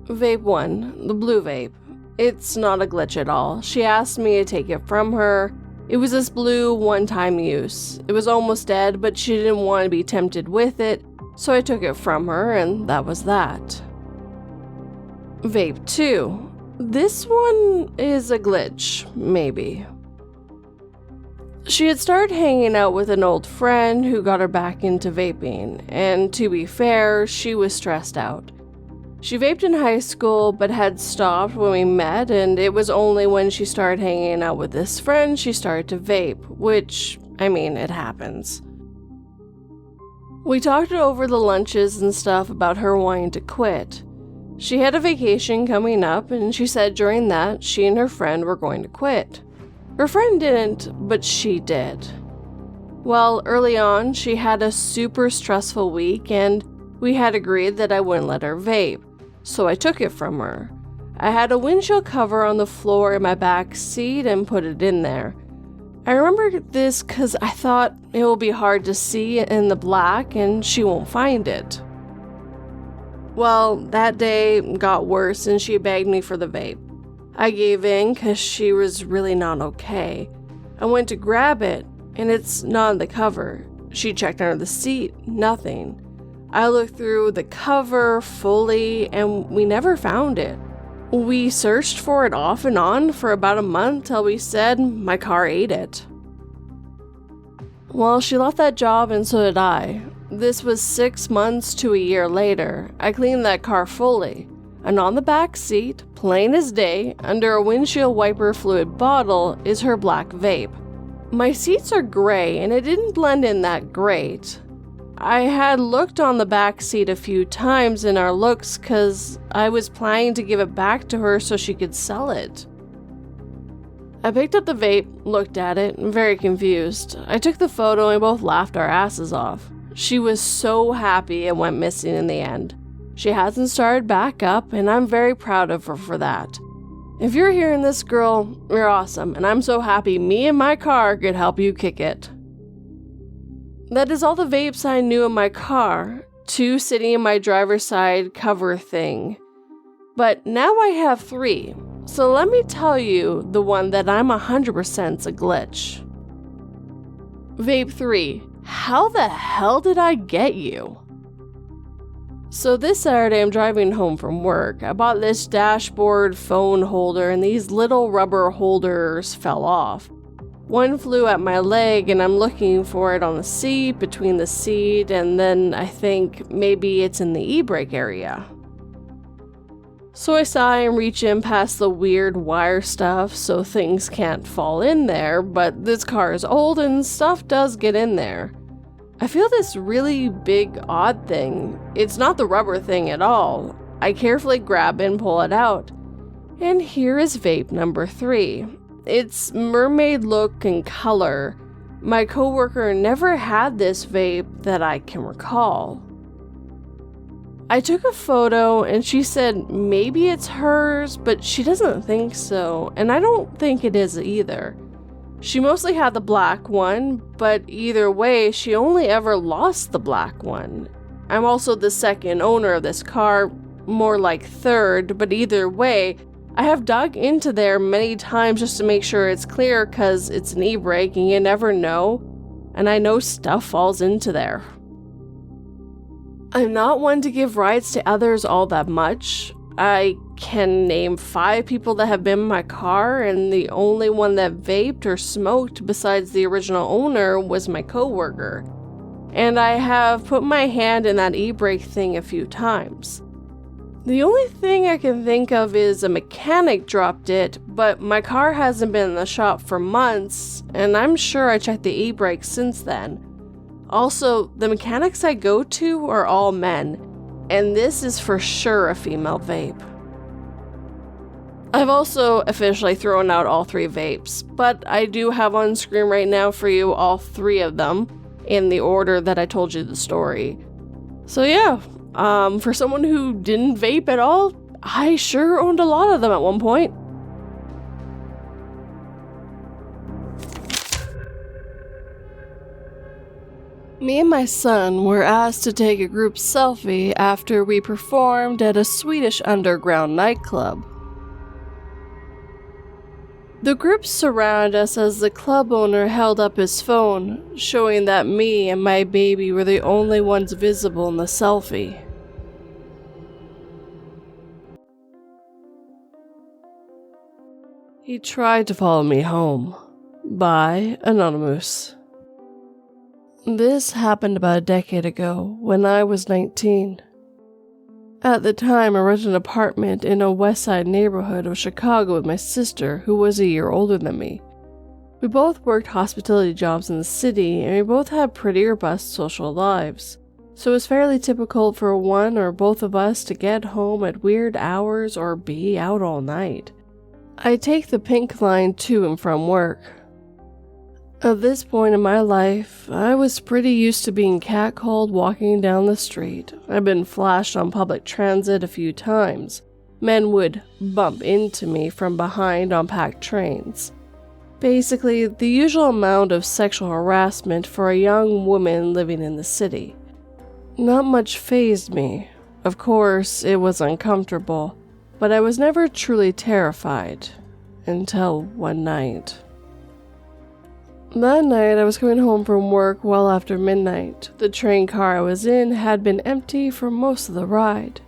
Vape 1, the blue vape. It's not a glitch at all. She asked me to take it from her. It was this blue one-time use. It was almost dead, but she didn't want to be tempted with it, so I took it from her, and that was that. Vape 2. This one is a glitch, maybe. She had started hanging out with an old friend who got her back into vaping, and to be fair, she was stressed out. She vaped in high school, but had stopped when we met, and it was only when she started hanging out with this friend she started to vape, which, it happens. We talked over the lunches and stuff about her wanting to quit. She had a vacation coming up, and she said during that, she and her friend were going to quit. Her friend didn't, but she did. Well, early on, she had a super stressful week, and we had agreed that I wouldn't let her vape, so I took it from her. I had a windshield cover on the floor in my back seat and put it in there. I remember this because I thought it will be hard to see in the black and she won't find it. Well, that day got worse and she begged me for the vape. I gave in because she was really not okay. I went to grab it, and it's not on the cover. She checked under the seat, nothing. I looked through the cover fully, and we never found it. We searched for it off and on for about a month till we said my car ate it. Well, she left that job and so did I. This was 6 months to a year later. I cleaned that car fully. And on the back seat, plain as day, under a windshield wiper fluid bottle, is her black vape. My seats are gray, and it didn't blend in that great. I had looked on the back seat a few times in our looks because I was planning to give it back to her so she could sell it. I picked up the vape, looked at it, very confused. I took the photo and we both laughed our asses off. She was so happy it went missing in the end. She hasn't started back up, and I'm very proud of her for that. If you're hearing this, girl, you're awesome, and I'm so happy me and my car could help you kick it. That is all the vapes I knew in my car, 2 sitting in my driver's side cover thing. But now I have 3, so let me tell you the one that I'm 100%'s a glitch. Vape 3, how the hell did I get you? So this Saturday I'm driving home from work. I bought this dashboard phone holder and these little rubber holders fell off. One flew at my leg and I'm looking for it on the seat, between the seat, and then I think maybe it's in the e-brake area. So I sigh and reach in past the weird wire stuff so things can't fall in there, but this car is old and stuff does get in there. I feel this really big odd thing. It's not the rubber thing at all. I carefully grab it and pull it out. And here is vape number 3. It's mermaid look and color. My coworker never had this vape that I can recall. I took a photo and she said maybe it's hers, but she doesn't think so, and I don't think it is either. She mostly had the black one, but either way, she only ever lost the black one. I'm also the second owner of this car, more like third, but either way, I have dug into there many times just to make sure it's clear because it's an e-brake and you never know, and I know stuff falls into there. I'm not one to give rides to others all that much. I can name 5 people that have been in my car, and the only one that vaped or smoked besides the original owner was my coworker. And I have put my hand in that e-brake thing a few times. The only thing I can think of is a mechanic dropped it, but my car hasn't been in the shop for months, and I'm sure I checked the e-brake since then. Also, the mechanics I go to are all men, and this is for sure a female vape. I've also officially thrown out all 3 vapes, but I do have on screen right now for you all 3 of them in the order that I told you the story. So yeah, for someone who didn't vape at all, I sure owned a lot of them at one point. Me and my son were asked to take a group selfie after we performed at a Swedish underground nightclub. The group surrounded us as the club owner held up his phone, showing that me and my baby were the only ones visible in the selfie. He tried to follow me home. By Anonymous. This happened about a decade ago, when I was 19. At the time, I rented an apartment in a west side neighborhood of Chicago with my sister, who was a year older than me. We both worked hospitality jobs in the city, and we both had pretty robust social lives, so it was fairly typical for one or both of us to get home at weird hours or be out all night. I take the pink line to and from work. At this point in my life, I was pretty used to being catcalled walking down the street. I'd been flashed on public transit a few times. Men would bump into me from behind on packed trains. Basically, the usual amount of sexual harassment for a young woman living in the city. Not much fazed me. Of course, it was uncomfortable, but I was never truly terrified. Until one night. That night, I was coming home from work well after midnight. The train car I was in had been empty for most of the ride.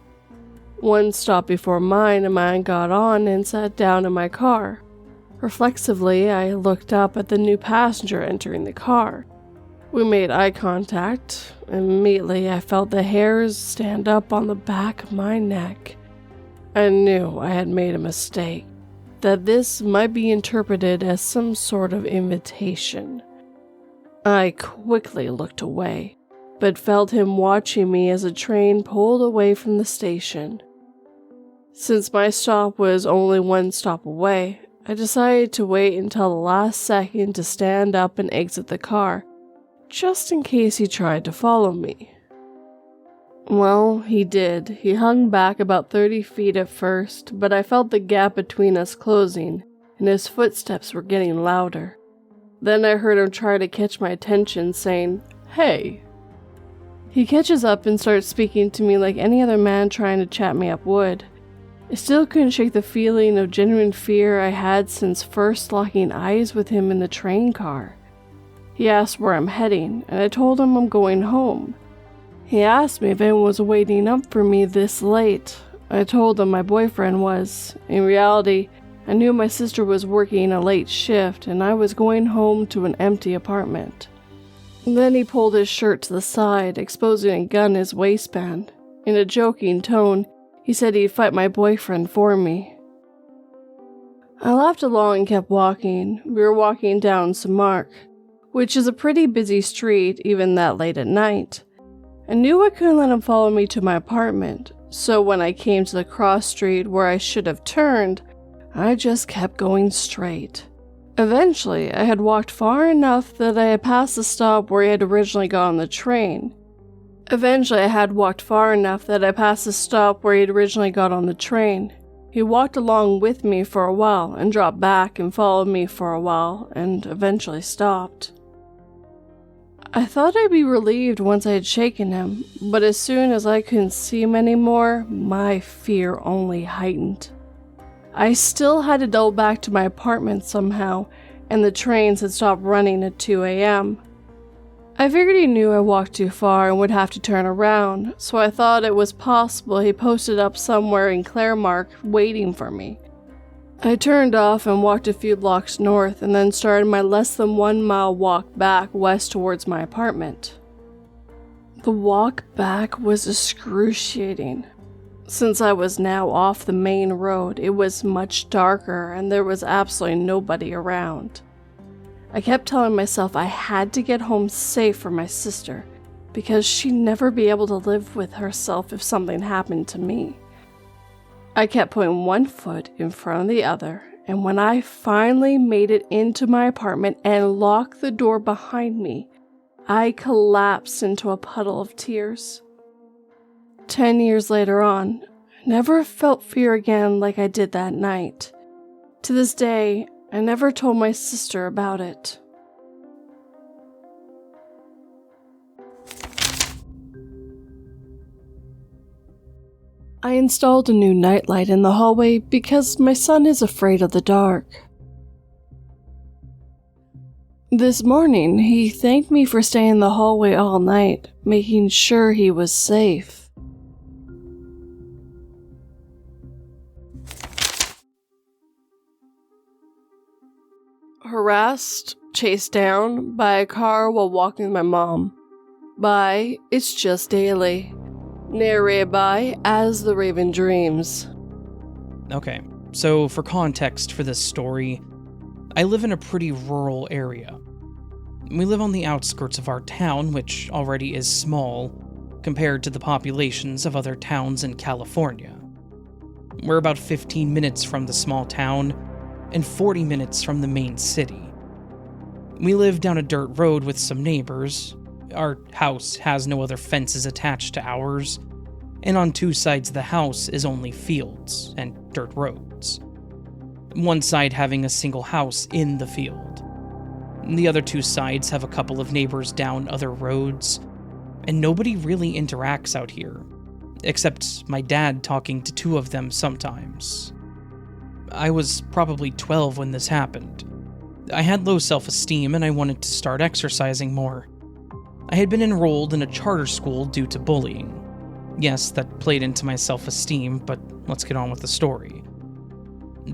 One stopped before mine, and mine got on and sat down in my car. Reflexively, I looked up at the new passenger entering the car. We made eye contact. Immediately, I felt the hairs stand up on the back of my neck. I knew I had made a mistake. That this might be interpreted as some sort of invitation. I quickly looked away, but felt him watching me as the train pulled away from the station. Since my stop was only one stop away, I decided to wait until the last second to stand up and exit the car, just in case he tried to follow me. Well, he did. He hung back about 30 feet at first, but I felt the gap between us closing, and his footsteps were getting louder. Then I heard him try to catch my attention, saying, "Hey." He catches up and starts speaking to me like any other man trying to chat me up would. I still couldn't shake the feeling of genuine fear I had since first locking eyes with him in the train car. He asked where I'm heading, and I told him I'm going home. He asked me if anyone was waiting up for me this late. I told him my boyfriend was. In reality, I knew my sister was working a late shift and I was going home to an empty apartment. Then he pulled his shirt to the side, exposing a gun in his waistband. In a joking tone, he said he'd fight my boyfriend for me. I laughed along and kept walking. We were walking down St. Mark, which is a pretty busy street even that late at night. I knew I couldn't let him follow me to my apartment, so when I came to the cross street where I should have turned, I just kept going straight. Eventually, I had walked far enough that I had passed the stop where he had originally got on the train. He walked along with me for a while and dropped back and followed me for a while and eventually stopped. I thought I'd be relieved once I had shaken him, but as soon as I couldn't see him anymore, my fear only heightened. I still had to double back to my apartment somehow, and the trains had stopped running at 2 a.m. I figured he knew I walked too far and would have to turn around, so I thought it was possible he posted up somewhere in Claremont waiting for me. I turned off and walked a few blocks north and then started my less than 1 mile walk back west towards my apartment. The walk back was excruciating. Since I was now off the main road, it was much darker and there was absolutely nobody around. I kept telling myself I had to get home safe for my sister, because she'd never be able to live with herself if something happened to me. I kept putting one foot in front of the other, and when I finally made it into my apartment and locked the door behind me, I collapsed into a puddle of tears. 10 years later on, I never felt fear again like I did that night. To this day, I never told my sister about it. I installed a new nightlight in the hallway because my son is afraid of the dark. This morning, he thanked me for staying in the hallway all night, making sure he was safe. Harassed, chased down by a car while walking with my mom. By It's Just Daily. Narrated by As the Raven Dreams. Okay, so for context for this story, I live in a pretty rural area. We live on the outskirts of our town, which already is small compared to the populations of other towns in California. We're about 15 minutes from the small town and 40 minutes from the main city. We live down a dirt road with some neighbors. Our house has no other fences attached to ours, and on 2 sides of the house is only fields and dirt roads. One side having a single house in the field. The other 2 sides have a couple of neighbors down other roads, and nobody really interacts out here, except my dad talking to 2 of them sometimes. I was probably 12 when this happened. I had low self-esteem and I wanted to start exercising more. I had been enrolled in a charter school due to bullying. Yes, that played into my self-esteem, but let's get on with the story.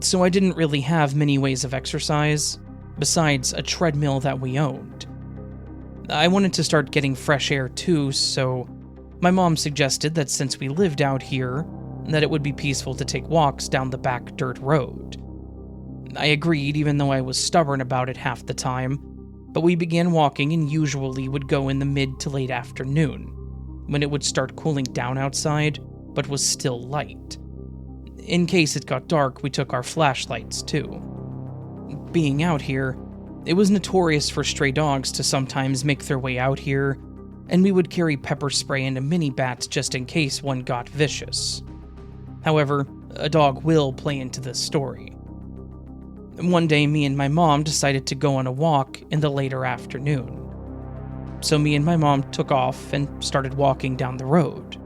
So I didn't really have many ways of exercise, besides a treadmill that we owned. I wanted to start getting fresh air too, so my mom suggested that since we lived out here, that it would be peaceful to take walks down the back dirt road. I agreed, even though I was stubborn about it half the time, but we began walking and usually would go in the mid to late afternoon, when it would start cooling down outside, but was still light. In case it got dark, we took our flashlights too. Being out here, it was notorious for stray dogs to sometimes make their way out here, and we would carry pepper spray and a mini bat just in case one got vicious. However, a dog will play into this story. One day, me and my mom decided to go on a walk in the later afternoon. So me and my mom took off and started walking down the road.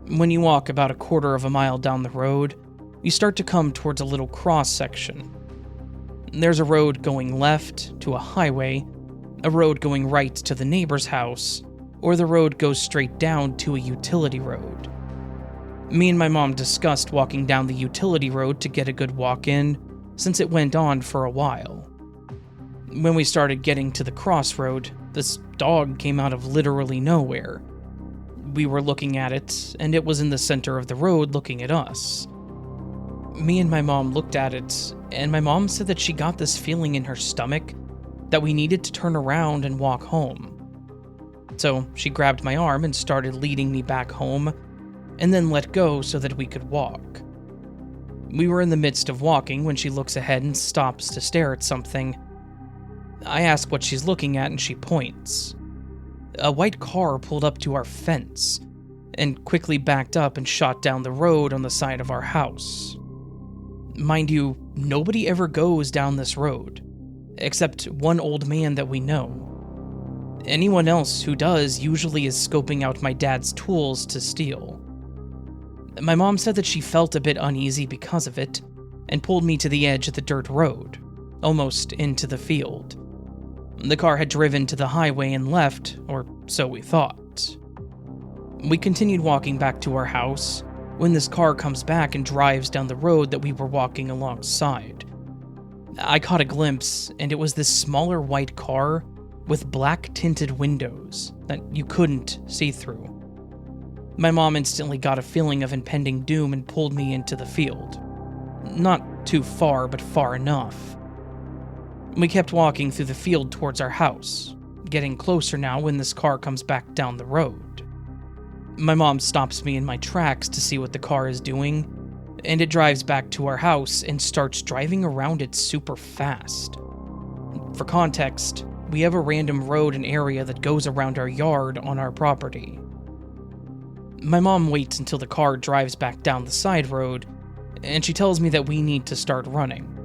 When you walk about a quarter of a mile down the road, you start to come towards a little cross section. There's a road going left to a highway, a road going right to the neighbor's house, or the road goes straight down to a utility road. Me and my mom discussed walking down the utility road to get a good walk in, since it went on for a while. When we started getting to the crossroad, this dog came out of literally nowhere. We were looking at it, and it was in the center of the road looking at us. Me and my mom looked at it, and my mom said that she got this feeling in her stomach that we needed to turn around and walk home. So she grabbed my arm and started leading me back home, and then let go so that we could walk. We were in the midst of walking when she looks ahead and stops to stare at something. I ask what she's looking at, and she points. A white car pulled up to our fence and quickly backed up and shot down the road on the side of our house. Mind you, nobody ever goes down this road, except one old man that we know. Anyone else who does usually is scoping out my dad's tools to steal. My mom said that she felt a bit uneasy because of it and pulled me to the edge of the dirt road, almost into the field. The car had driven to the highway and left, or so we thought. We continued walking back to our house when this car comes back and drives down the road that we were walking alongside. I caught a glimpse, and it was this smaller white car with black tinted windows that you couldn't see through. My mom instantly got a feeling of impending doom and pulled me into the field. Not too far, but far enough. We kept walking through the field towards our house, getting closer now when this car comes back down the road. My mom stops me in my tracks to see what the car is doing, and it drives back to our house and starts driving around it super fast. For context, we have a random road and area that goes around our yard on our property. My mom waits until the car drives back down the side road, and she tells me that we need to start running.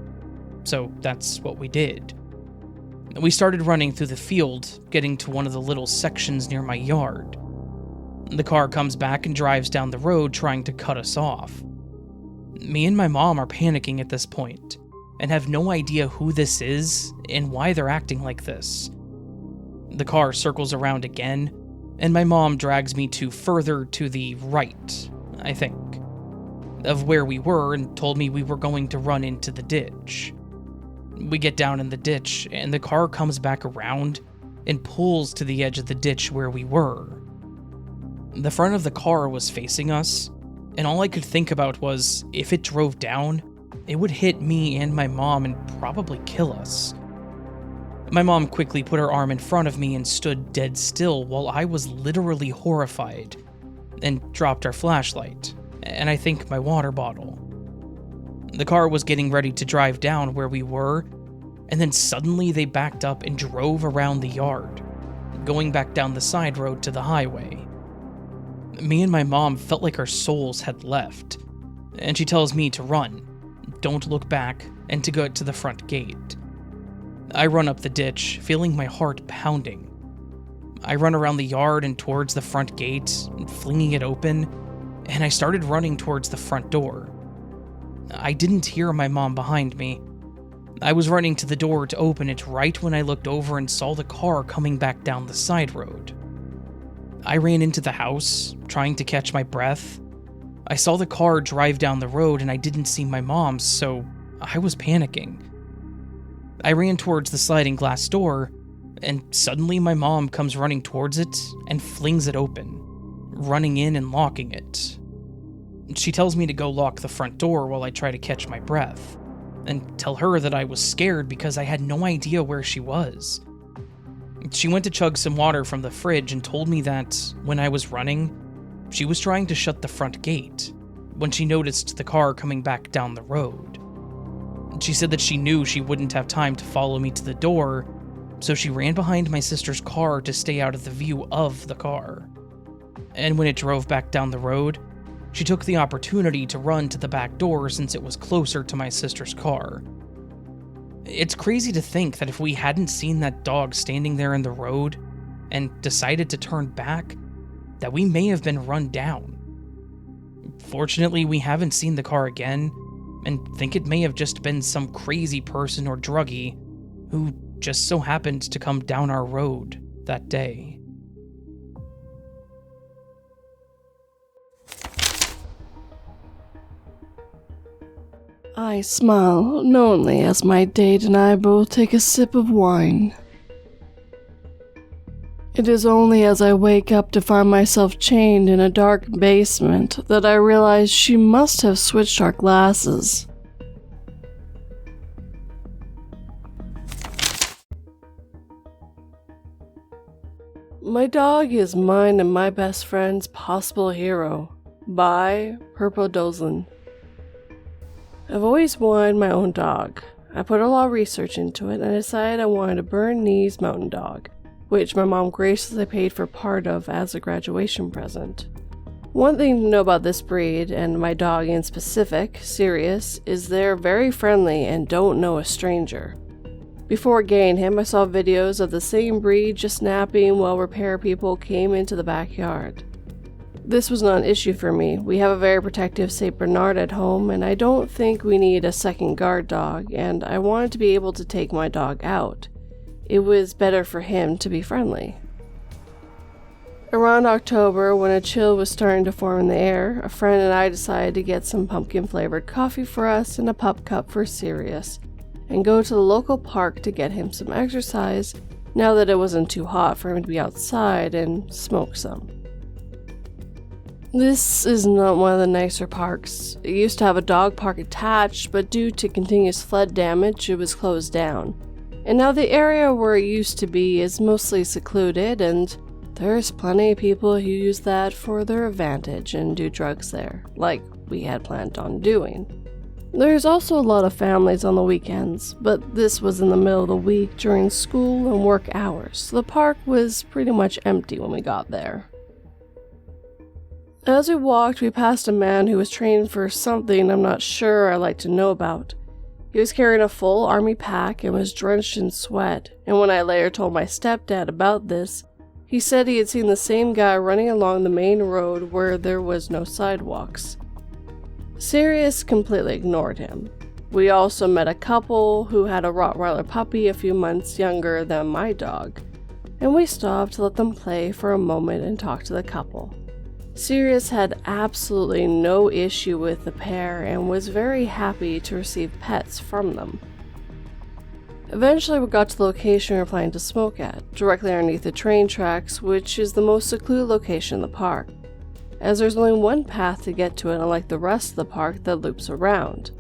So that's what we did. We started running through the field, getting to one of the little sections near my yard. The car comes back and drives down the road trying to cut us off. Me and my mom are panicking at this point, and have no idea who this is and why they're acting like this. The car circles around again, and my mom drags me to further to the right, I think, of where we were and told me we were going to run into the ditch. We get down in the ditch, and the car comes back around and pulls to the edge of the ditch where we were. The front of the car was facing us, and all I could think about was, if it drove down, it would hit me and my mom and probably kill us. My mom quickly put her arm in front of me and stood dead still while I was literally horrified, and dropped our flashlight, and I think my water bottle. The car was getting ready to drive down where we were, and then suddenly they backed up and drove around the yard, going back down the side road to the highway. Me and my mom felt like our souls had left, and she tells me to run, don't look back, and to go to the front gate. I run up the ditch, feeling my heart pounding. I run around the yard and towards the front gate, flinging it open, and I started running towards the front door. I didn't hear my mom behind me. I was running to the door to open it right when I looked over and saw the car coming back down the side road. I ran into the house, trying to catch my breath. I saw the car drive down the road and I didn't see my mom, so I was panicking. I ran towards the sliding glass door, and suddenly my mom comes running towards it and flings it open, running in and locking it. She tells me to go lock the front door while I try to catch my breath, and tell her that I was scared because I had no idea where she was. She went to chug some water from the fridge and told me that, when I was running, she was trying to shut the front gate when she noticed the car coming back down the road. She said that she knew she wouldn't have time to follow me to the door, so she ran behind my sister's car to stay out of the view of the car. And when it drove back down the road, she took the opportunity to run to the back door since it was closer to my sister's car. It's crazy to think that if we hadn't seen that dog standing there in the road and decided to turn back, that we may have been run down. Fortunately, we haven't seen the car again, and think it may have just been some crazy person or druggie who just so happened to come down our road that day. I smile knowingly as my date and I both take a sip of wine. It is only as I wake up to find myself chained in a dark basement that I realize she must have switched our glasses. My dog is mine and my best friend's possible hero, by Purple Dozen. I've always wanted my own dog. I put a lot of research into it and I decided I wanted a Bernese Mountain Dog, which my mom graciously paid for part of as a graduation present. One thing to know about this breed, and my dog in specific, Sirius, is they're very friendly and don't know a stranger. Before getting him, I saw videos of the same breed just napping while repair people came into the backyard. This was not an issue for me. We have a very protective St. Bernard at home, and I don't think we need a second guard dog, and I wanted to be able to take my dog out. It was better for him to be friendly. Around October, when a chill was starting to form in the air, a friend and I decided to get some pumpkin-flavored coffee for us and a pup cup for Sirius, and go to the local park to get him some exercise now that it wasn't too hot for him to be outside and smoke some. This is not one of the nicer parks. It used to have a dog park attached, but due to continuous flood damage, it was closed down. And now the area where it used to be is mostly secluded, and there's plenty of people who use that for their advantage and do drugs there, like we had planned on doing. There's also a lot of families on the weekends, but this was in the middle of the week during school and work hours, so the park was pretty much empty when we got there. As we walked, we passed a man who was trained for something I'm not sure I'd like to know about. He was carrying a full army pack and was drenched in sweat, and when I later told my stepdad about this, he said he had seen the same guy running along the main road where there was no sidewalks. Sirius completely ignored him. We also met a couple who had a Rottweiler puppy a few months younger than my dog, and we stopped to let them play for a moment and talk to the couple. Sirius had absolutely no issue with the pair and was very happy to receive pets from them. Eventually we got to the location we were planning to smoke at, directly underneath the train tracks, which is the most secluded location in the park, as there's only one path to get to it, unlike the rest of the park that loops around.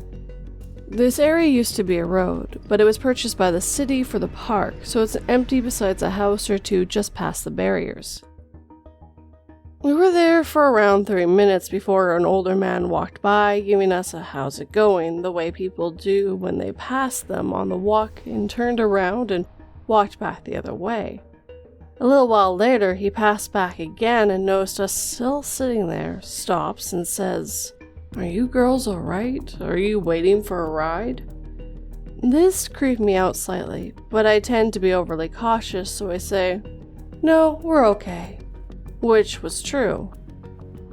This area used to be a road, but it was purchased by the city for the park, so it's empty besides a house or two just past the barriers. We were there for around 30 minutes before an older man walked by, giving us a "how's it going," the way people do when they pass them on the walk, and turned around and walked back the other way. A little while later, he passed back again and noticed us still sitting there, stops and says, "Are you girls alright? Are you waiting for a ride?" This creeped me out slightly, but I tend to be overly cautious, so I say, "No, we're okay." Which was true.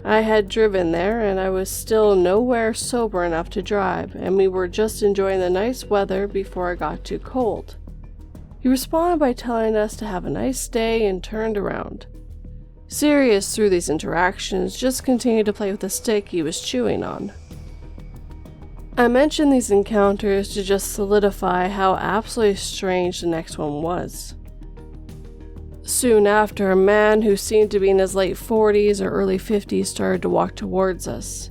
I had driven there and I was still nowhere sober enough to drive, and we were just enjoying the nice weather before it got too cold. He responded by telling us to have a nice day and turned around. Sirius, through these interactions, just continued to play with the stick he was chewing on. I mentioned these encounters to just solidify how absolutely strange the next one was. Soon after, a man who seemed to be in his late 40s or early 50s started to walk towards us,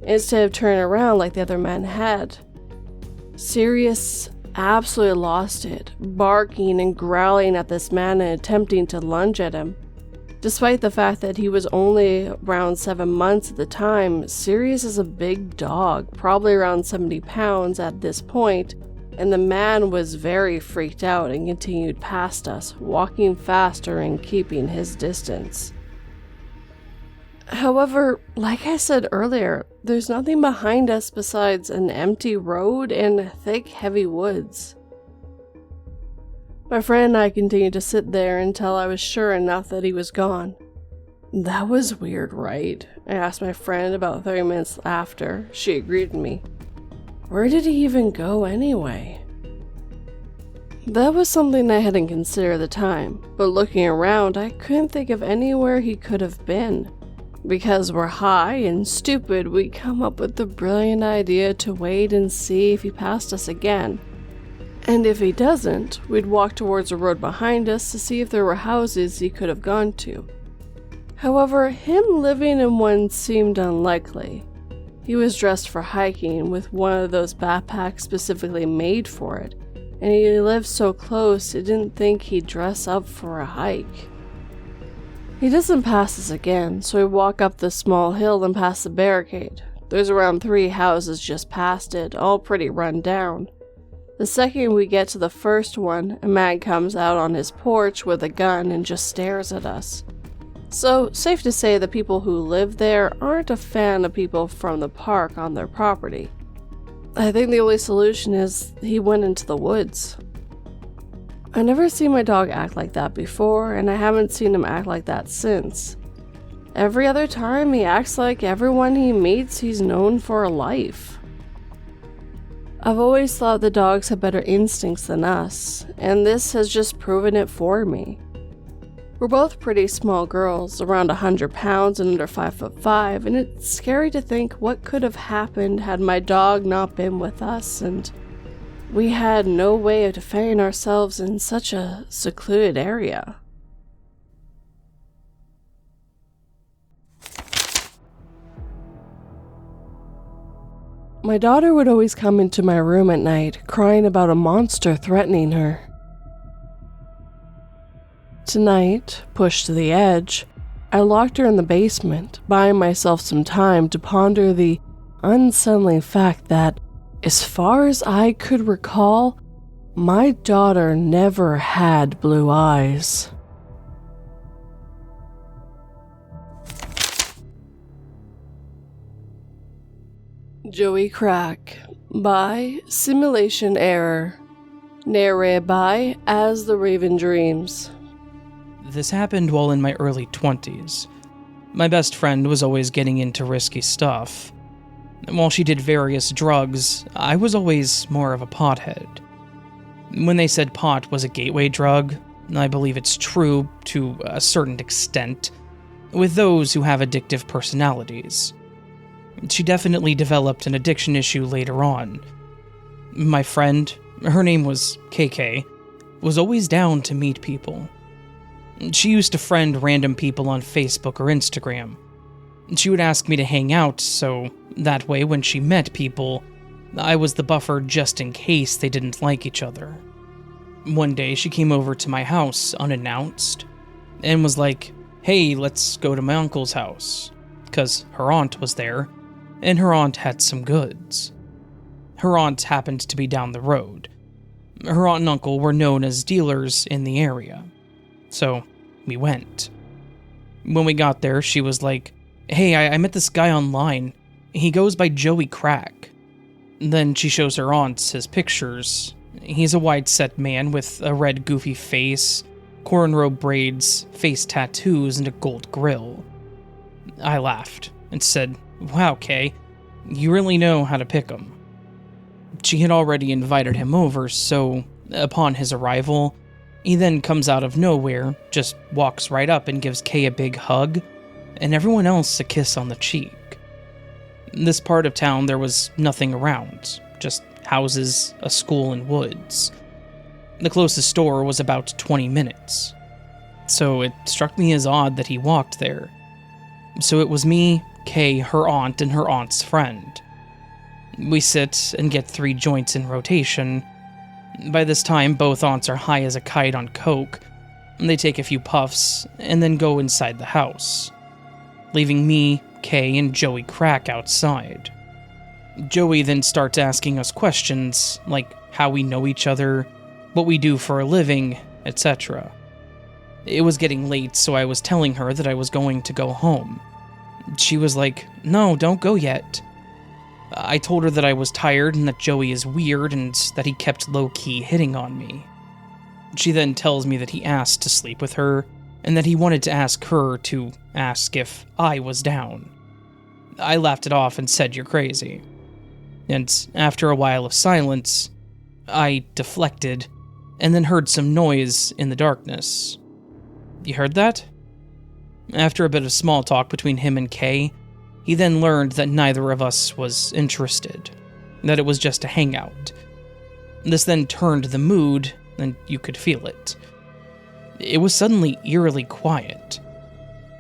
instead of turning around like the other man had. Sirius absolutely lost it, barking and growling at this man and attempting to lunge at him. Despite the fact that he was only around 7 months at the time, Sirius is a big dog, probably around 70 pounds at this point, and the man was very freaked out and continued past us, walking faster and keeping his distance. However, like I said earlier, there's nothing behind us besides an empty road and thick, heavy woods. My friend and I continued to sit there until I was sure enough that he was gone. "That was weird, right?" I asked my friend about 30 minutes after. She agreed with me. Where did he even go anyway? That was something I hadn't considered at the time, but looking around, I couldn't think of anywhere he could have been. Because we're high and stupid, we come up with the brilliant idea to wait and see if he passed us again. And if he doesn't, we'd walk towards the road behind us to see if there were houses he could have gone to. However, him living in one seemed unlikely. He was dressed for hiking with one of those backpacks specifically made for it, and he lived so close I didn't think he'd dress up for a hike. He doesn't pass us again, so we walk up the small hill and past the barricade. There's around 3 houses just past it, all pretty run down. The second we get to the first one, a man comes out on his porch with a gun and just stares at us. So, safe to say the people who live there aren't a fan of people from the park on their property. I think the only solution is he went into the woods. I never seen my dog act like that before, and I haven't seen him act like that since. Every other time he acts like everyone he meets he's known for a life. I've always thought the dogs have better instincts than us, and this has just proven it for me. We're both pretty small girls, around 100 pounds and under 5'5", and it's scary to think what could have happened had my dog not been with us, and we had no way of defending ourselves in such a secluded area. My daughter would always come into my room at night, crying about a monster threatening her. Tonight, pushed to the edge, I locked her in the basement, buying myself some time to ponder the unsettling fact that, as far as I could recall, my daughter never had blue eyes. Joey Crack by Simulation Error. Narrated by As the Raven Dreams. This happened while in my early 20s. My best friend was always getting into risky stuff. While she did various drugs, I was always more of a pothead. When they said pot was a gateway drug, I believe it's true to a certain extent, with those who have addictive personalities. She definitely developed an addiction issue later on. My friend, her name was KK, was always down to meet people. She used to friend random people on Facebook or Instagram. She would ask me to hang out, so that way when she met people, I was the buffer just in case they didn't like each other. One day she came over to my house unannounced, and was like, "Hey, let's go to my uncle's house," because her aunt was there, and her aunt had some goods. Her aunt happened to be down the road. Her aunt and uncle were known as dealers in the area. So, we went. When we got there, she was like, "Hey, I met this guy online. He goes by Joey Crack." Then she shows her aunt his pictures. He's a wide-set man with a red goofy face, cornrow braids, face tattoos, and a gold grill. I laughed and said, "Wow, Kay, you really know how to pick 'em." She had already invited him over, so upon his arrival, he then comes out of nowhere, just walks right up and gives Kay a big hug, and everyone else a kiss on the cheek. This part of town, there was nothing around, just houses, a school, and woods. The closest store was about 20 minutes, so it struck me as odd that he walked there. So it was me, Kay, her aunt, and her aunt's friend. We sit and get 3 joints in rotation. By this time, both aunts are high as a kite on coke. They take a few puffs, and then go inside the house, leaving me, Kay, and Joey Crack outside. Joey then starts asking us questions, like how we know each other, what we do for a living, etc. It was getting late, so I was telling her that I was going to go home. She was like, "No, don't go yet." I told her that I was tired and that Joey is weird and that he kept low-key hitting on me. She then tells me that he asked to sleep with her and that he wanted to ask her to ask if I was down. I laughed it off and said, "You're crazy." And after a while of silence, I deflected and then heard some noise in the darkness. "You heard that?" After a bit of small talk between him and Kay, he then learned that neither of us was interested, that it was just a hangout. This then turned the mood, and you could feel it. It was suddenly eerily quiet.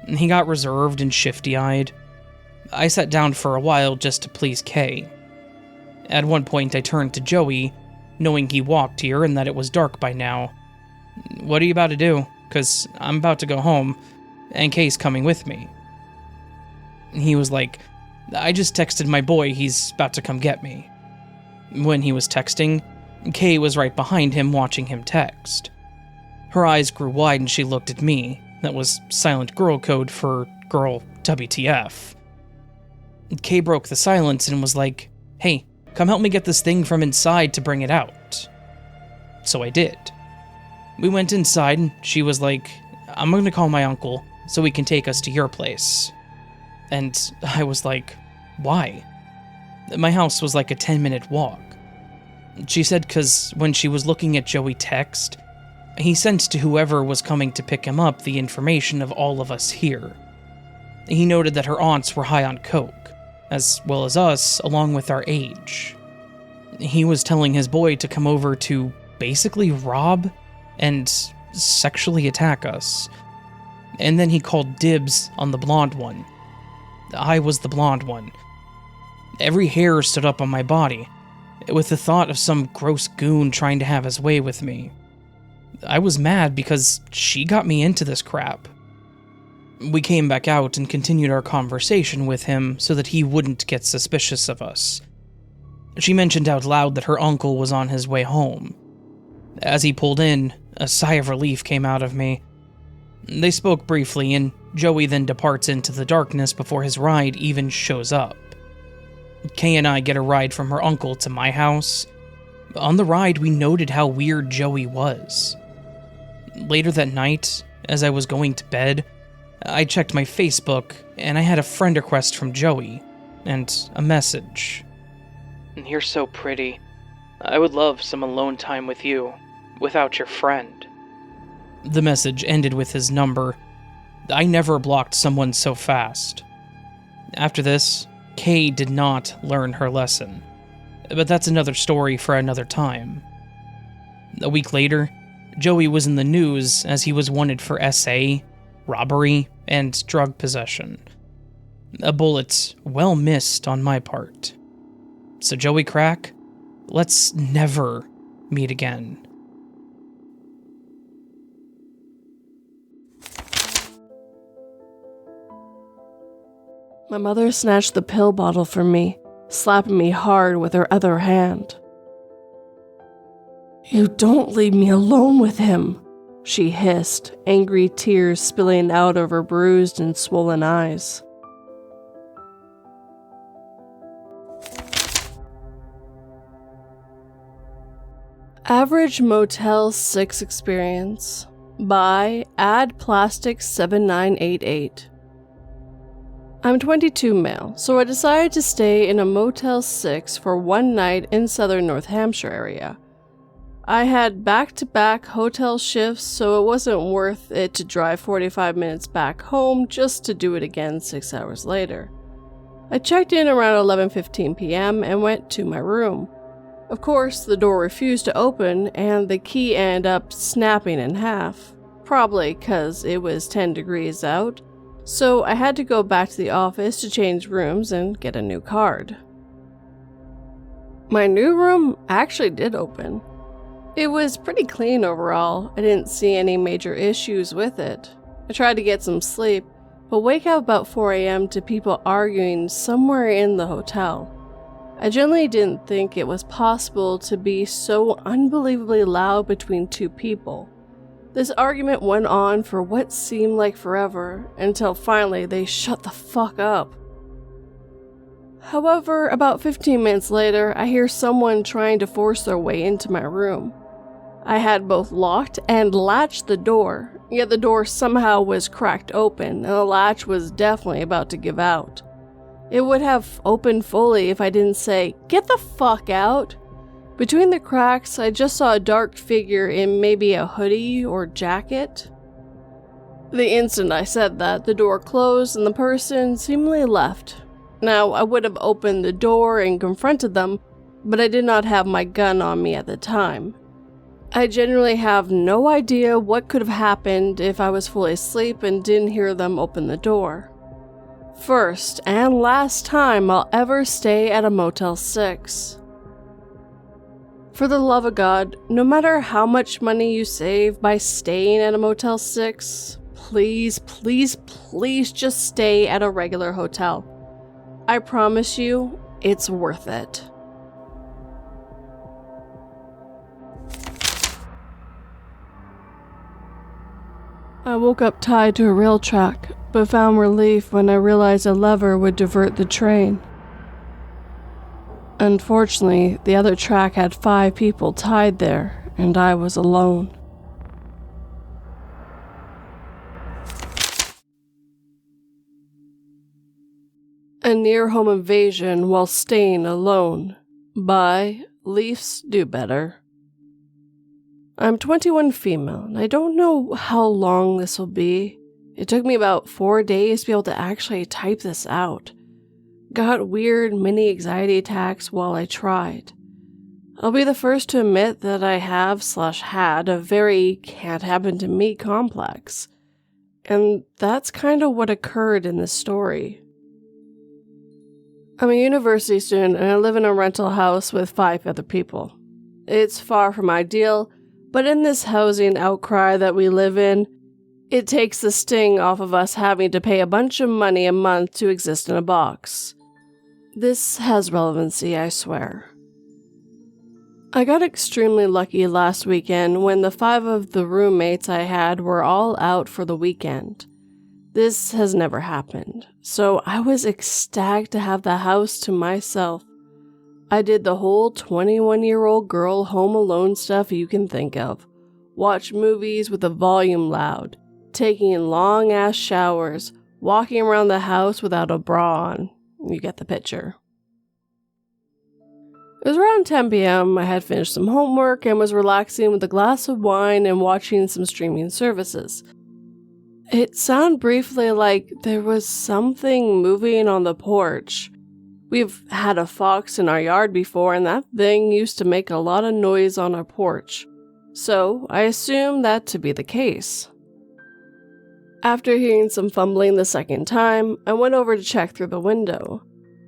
He got reserved and shifty-eyed. I sat down for a while just to please Kay. At one point I turned to Joey, knowing he walked here and that it was dark by now. "What are you about to do? 'Cause I'm about to go home, and Kay's coming with me." He was like, "I just texted my boy, he's about to come get me." When he was texting, Kay was right behind him watching him text. Her eyes grew wide and she looked at me. That was silent girl code for girl WTF. Kay broke the silence and was like, "Hey, come help me get this thing from inside to bring it out." So I did. We went inside and she was like, "I'm going to call my uncle so he can take us to your place." And I was like, "Why?" My house was like a 10-minute walk. She said 'cause when she was looking at Joey text, he sent to whoever was coming to pick him up the information of all of us here. He noted that her aunts were high on coke, as well as us, along with our age. He was telling his boy to come over to basically rob and sexually attack us. And then he called dibs on the blonde one. I was the blonde one. Every hair stood up on my body, with the thought of some gross goon trying to have his way with me. I was mad because she got me into this crap. We came back out and continued our conversation with him so that he wouldn't get suspicious of us. She mentioned out loud that her uncle was on his way home. As he pulled in, a sigh of relief came out of me. They spoke briefly, and Joey then departs into the darkness before his ride even shows up. Kay and I get a ride from her uncle to my house. On the ride, we noted how weird Joey was. Later that night, as I was going to bed, I checked my Facebook, and I had a friend request from Joey, and a message. "You're so pretty. I would love some alone time with you, without your friend." The message ended with his number. I never blocked someone so fast. After this, Kay did not learn her lesson. But that's another story for another time. A week later, Joey was in the news as he was wanted for SA, robbery, and drug possession. A bullet well missed on my part. So Joey Crack, let's never meet again. My mother snatched the pill bottle from me, slapping me hard with her other hand. "You don't leave me alone with him," she hissed, angry tears spilling out of her bruised and swollen eyes. Average Motel 6 Experience by AddPlastic7988. I'm 22 male, so I decided to stay in a Motel 6 for one night in southern North Hampshire area. I had back-to-back hotel shifts, so it wasn't worth it to drive 45 minutes back home just to do it again 6 hours later. I checked in around 11:15 p.m. and went to my room. Of course, the door refused to open and the key ended up snapping in half, probably because it was 10 degrees out. So I had to go back to the office to change rooms and get a new card. My new room actually did open. It was pretty clean overall. I didn't see any major issues with it. I tried to get some sleep, but wake up about 4 a.m. to people arguing somewhere in the hotel. I generally didn't think it was possible to be so unbelievably loud between two people. This argument went on for what seemed like forever, until finally they shut the fuck up. However, about 15 minutes later, I hear someone trying to force their way into my room. I had both locked and latched the door, yet the door somehow was cracked open, and the latch was definitely about to give out. It would have opened fully if I didn't say, "Get the fuck out!" Between the cracks, I just saw a dark figure in maybe a hoodie or jacket. The instant I said that, the door closed and the person seemingly left. Now, I would have opened the door and confronted them, but I did not have my gun on me at the time. I genuinely have no idea what could have happened if I was fully asleep and didn't hear them open the door. First and last time I'll ever stay at a Motel 6. For the love of God, no matter how much money you save by staying at a Motel 6, please, please, please just stay at a regular hotel. I promise you, it's worth it. I woke up tied to a rail track, but found relief when I realized a lever would divert the train. Unfortunately, the other track had 5 people tied there, and I was alone. A near-home invasion while staying alone. By Leafs Do Better. I'm 21 female, and I don't know how long this will be. It took me about 4 days to be able to actually type this out. Got weird mini anxiety attacks while I tried. I'll be the first to admit that I have/had a very can't happen to me complex. And that's kind of what occurred in this story. I'm a university student and I live in a rental house with 5 other people. It's far from ideal, but in this housing outcry that we live in, it takes the sting off of us having to pay a bunch of money a month to exist in a box. This has relevancy, I swear. I got extremely lucky last weekend when the 5 of the roommates I had were all out for the weekend. This has never happened, so I was ecstatic to have the house to myself. I did the whole 21-year-old girl home alone stuff you can think of. Watch movies with the volume loud, taking long-ass showers, walking around the house without a bra on. You get the picture. It was around 10 p.m. I had finished some homework and was relaxing with a glass of wine and watching some streaming services. It sounded briefly like there was something moving on the porch. We've had a fox in our yard before, and that thing used to make a lot of noise on our porch, so I assumed that to be the case. After hearing some fumbling the second time, I went over to check through the window.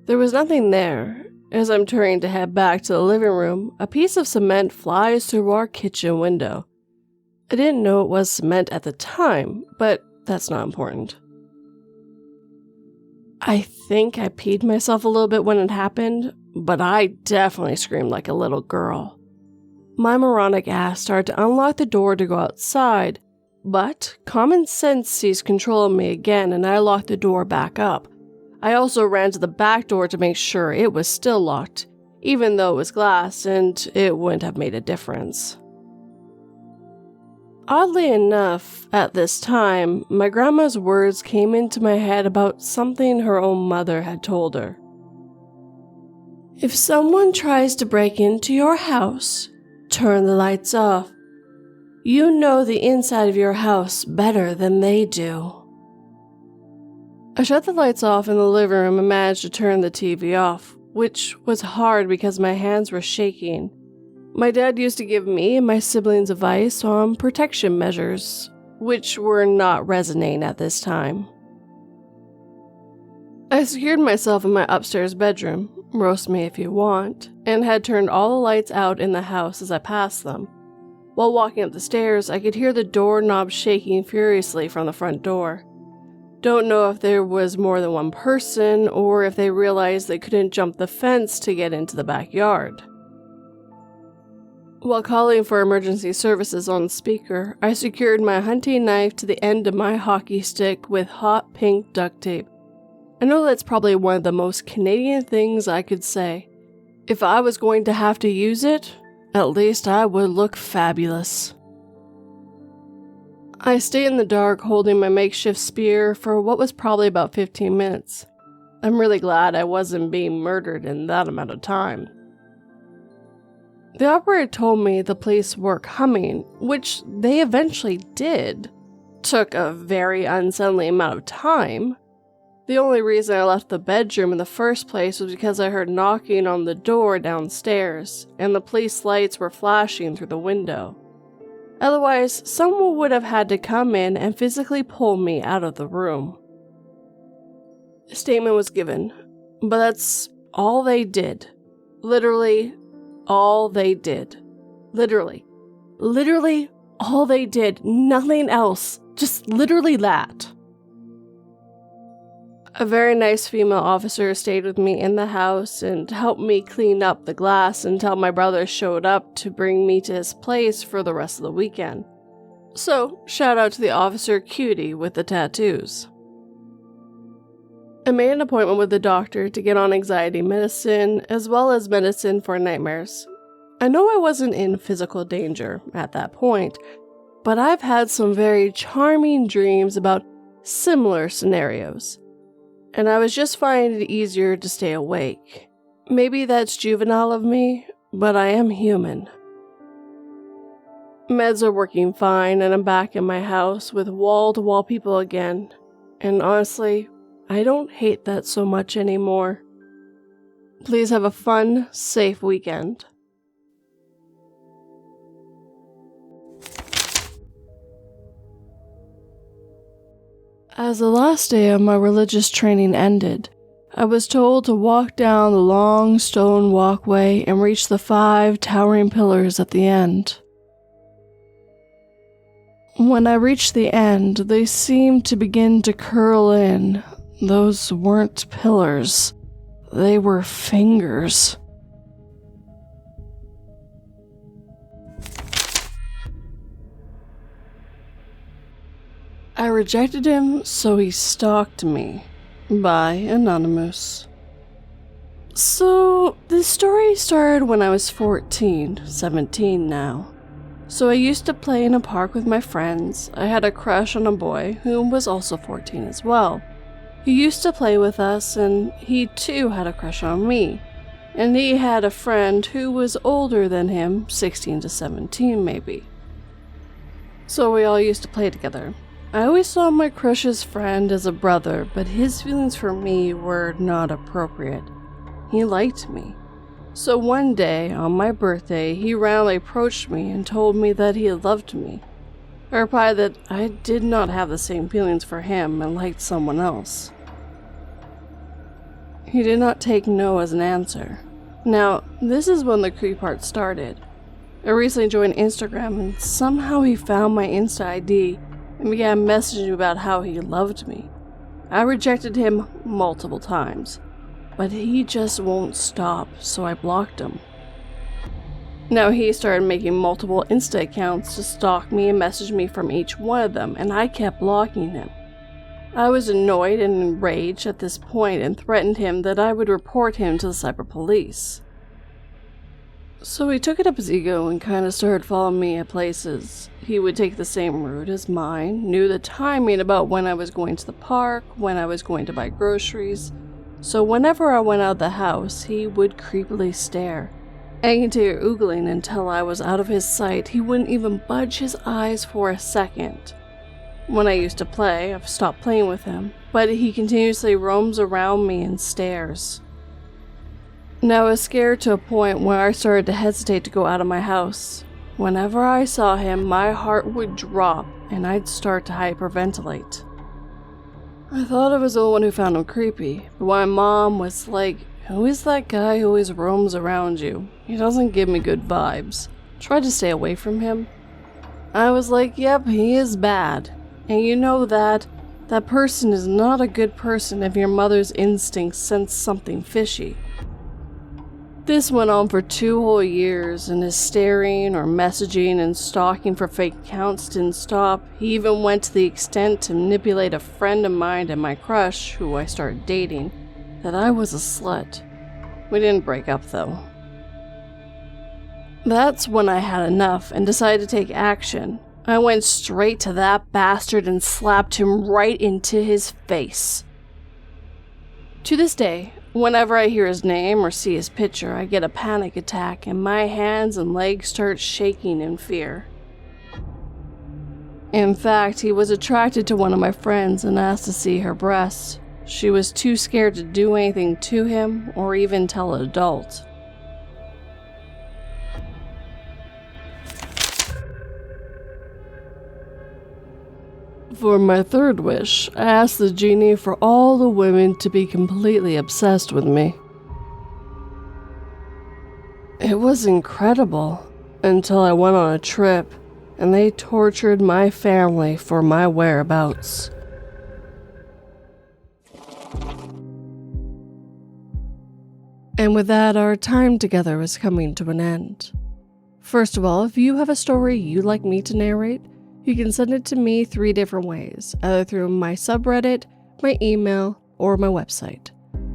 There was nothing there. As I'm turning to head back to the living room, a piece of cement flies through our kitchen window. I didn't know it was cement at the time, but that's not important. I think I peed myself a little bit when it happened, but I definitely screamed like a little girl. My moronic ass started to unlock the door to go outside, but common sense seized control of me again and I locked the door back up. I also ran to the back door to make sure it was still locked, even though it was glass and it wouldn't have made a difference. Oddly enough, at this time, my grandma's words came into my head about something her own mother had told her. If someone tries to break into your house, turn the lights off. You know the inside of your house better than they do. I shut the lights off in the living room and managed to turn the TV off, which was hard because my hands were shaking. My dad used to give me and my siblings advice on protection measures, which were not resonating at this time. I secured myself in my upstairs bedroom, roast me if you want, and had turned all the lights out in the house as I passed them. While walking up the stairs, I could hear the doorknob shaking furiously from the front door. Don't know if there was more than one person or if they realized they couldn't jump the fence to get into the backyard. While calling for emergency services on the speaker, I secured my hunting knife to the end of my hockey stick with hot pink duct tape. I know that's probably one of the most Canadian things I could say. If I was going to have to use it, at least I would look fabulous. I stayed in the dark holding my makeshift spear for what was probably about 15 minutes. I'm really glad I wasn't being murdered in that amount of time. The operator told me the police were coming, which they eventually did. took a very unsettling amount of time. The only reason I left the bedroom in the first place was because I heard knocking on the door downstairs, and the police lights were flashing through the window. Otherwise, someone would have had to come in and physically pull me out of the room. A statement was given, but that's all they did. Literally, all they did. Literally all they did. Nothing else. Just literally that. A very nice female officer stayed with me in the house and helped me clean up the glass until my brother showed up to bring me to his place for the rest of the weekend. So, shout out to the officer cutie with the tattoos. I made an appointment with the doctor to get on anxiety medicine as well as medicine for nightmares. I know I wasn't in physical danger at that point, but I've had some very charming dreams about similar scenarios. And I was just finding it easier to stay awake. Maybe that's juvenile of me, but I am human. Meds are working fine, and I'm back in my house with wall-to-wall people again. And honestly, I don't hate that so much anymore. Please have a fun, safe weekend. As the last day of my religious training ended, I was told to walk down the long stone walkway and reach the 5 towering pillars at the end. When I reached the end, they seemed to begin to curl in. Those weren't pillars. They were fingers. I rejected him, so he stalked me. By Anonymous. So, this story started when I was 17 now. So I used to play in a park with my friends. I had a crush on a boy who was also 14 as well. He used to play with us, and he too had a crush on me. And he had a friend who was older than him, 16 to 17 maybe. So we all used to play together. I always saw my crush's friend as a brother, but his feelings for me were not appropriate. He liked me. So one day, on my birthday, he roundly approached me and told me that he loved me. I replied that I did not have the same feelings for him and liked someone else. He did not take no as an answer. Now, this is when the creepy part started. I recently joined Instagram, and somehow he found my Insta ID and began messaging about how he loved me. I rejected him multiple times, but he just won't stop, so I blocked him. Now he started making multiple Insta accounts to stalk me and message me from each one of them, and I kept blocking him. I was annoyed and enraged at this point and threatened him that I would report him to the cyber police. So he took it up his ego and kind of started following me at places. He would take the same route as mine, knew the timing about when I was going to the park, when I was going to buy groceries. So whenever I went out of the house, he would creepily stare. I continued oogling until I was out of his sight. He wouldn't even budge his eyes for a second. When I used to play, I've stopped playing with him, but he continuously roams around me and stares. Now I was scared to a point where I started to hesitate to go out of my house. Whenever I saw him, my heart would drop and I'd start to hyperventilate. I thought I was the one who found him creepy, but my mom was like, "Who is that guy who always roams around you? He doesn't give me good vibes. Try to stay away from him." I was like, "Yep, he is bad. And you know that person is not a good person if your mother's instincts sense something fishy." This went on for 2 whole years, and his staring or messaging and stalking for fake accounts didn't stop. He even went to the extent to manipulate a friend of mine and my crush, who I started dating, that I was a slut. We didn't break up though. That's when I had enough and decided to take action. I went straight to that bastard and slapped him right into his face. To this day, whenever I hear his name or see his picture, I get a panic attack and my hands and legs start shaking in fear. In fact, he was attracted to one of my friends and asked to see her breasts. She was too scared to do anything to him or even tell an adult. For my third wish, I asked the genie for all the women to be completely obsessed with me. It was incredible, until I went on a trip, and they tortured my family for my whereabouts. And with that, our time together is coming to an end. First of all, if you have a story you'd like me to narrate, you can send it to me 3 different ways, either through my subreddit, my email, or my website.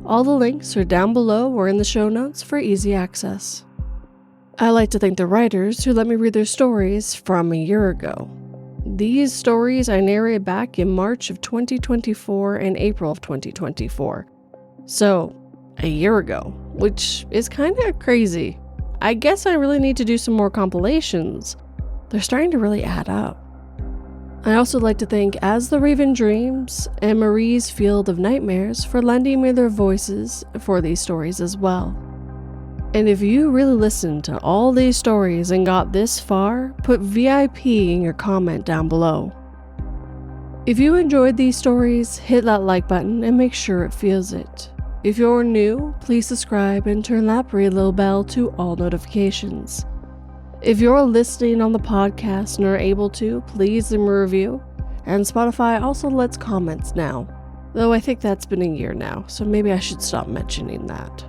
All the links are down below or in the show notes for easy access. I like to thank the writers who let me read their stories from a year ago. These stories I narrated back in March of 2024 and April of 2024. So, a year ago, which is kinda crazy. I guess I really need to do some more compilations. They're starting to really add up. I also like to thank As the Raven Dreams and Marie's Field of Nightmares for lending me their voices for these stories as well. And if you really listened to all these stories and got this far, put VIP in your comment down below. If you enjoyed these stories, hit that like button and make sure it feels it. If you're new, please subscribe and turn that pretty little bell to all notifications. If you're listening on the podcast and are able to, please leave a review. And Spotify also lets comments now, though I think that's been a year now, so maybe I should stop mentioning that.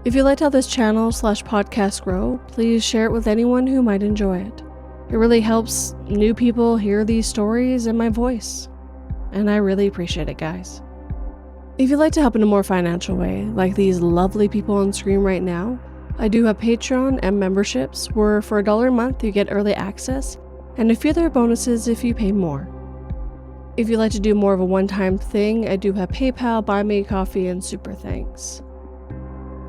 If you liked how this channel/podcast grow, please share it with anyone who might enjoy it. It really helps new people hear these stories and my voice, and I really appreciate it, guys. If you'd like to help in a more financial way, like these lovely people on screen right now, I do have Patreon and memberships where for $1 a month you get early access and a few other bonuses if you pay more. If you'd like to do more of a one-time thing, I do have PayPal, Buy Me a Coffee, and Super Thanks.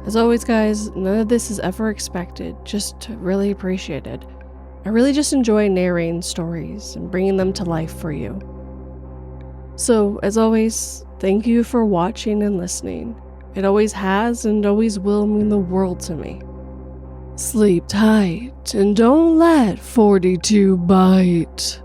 As always, guys, none of this is ever expected, just really appreciated. I really just enjoy narrating stories and bringing them to life for you. So, as always, thank you for watching and listening. It always has and always will mean the world to me. Sleep tight and don't let 42 bite.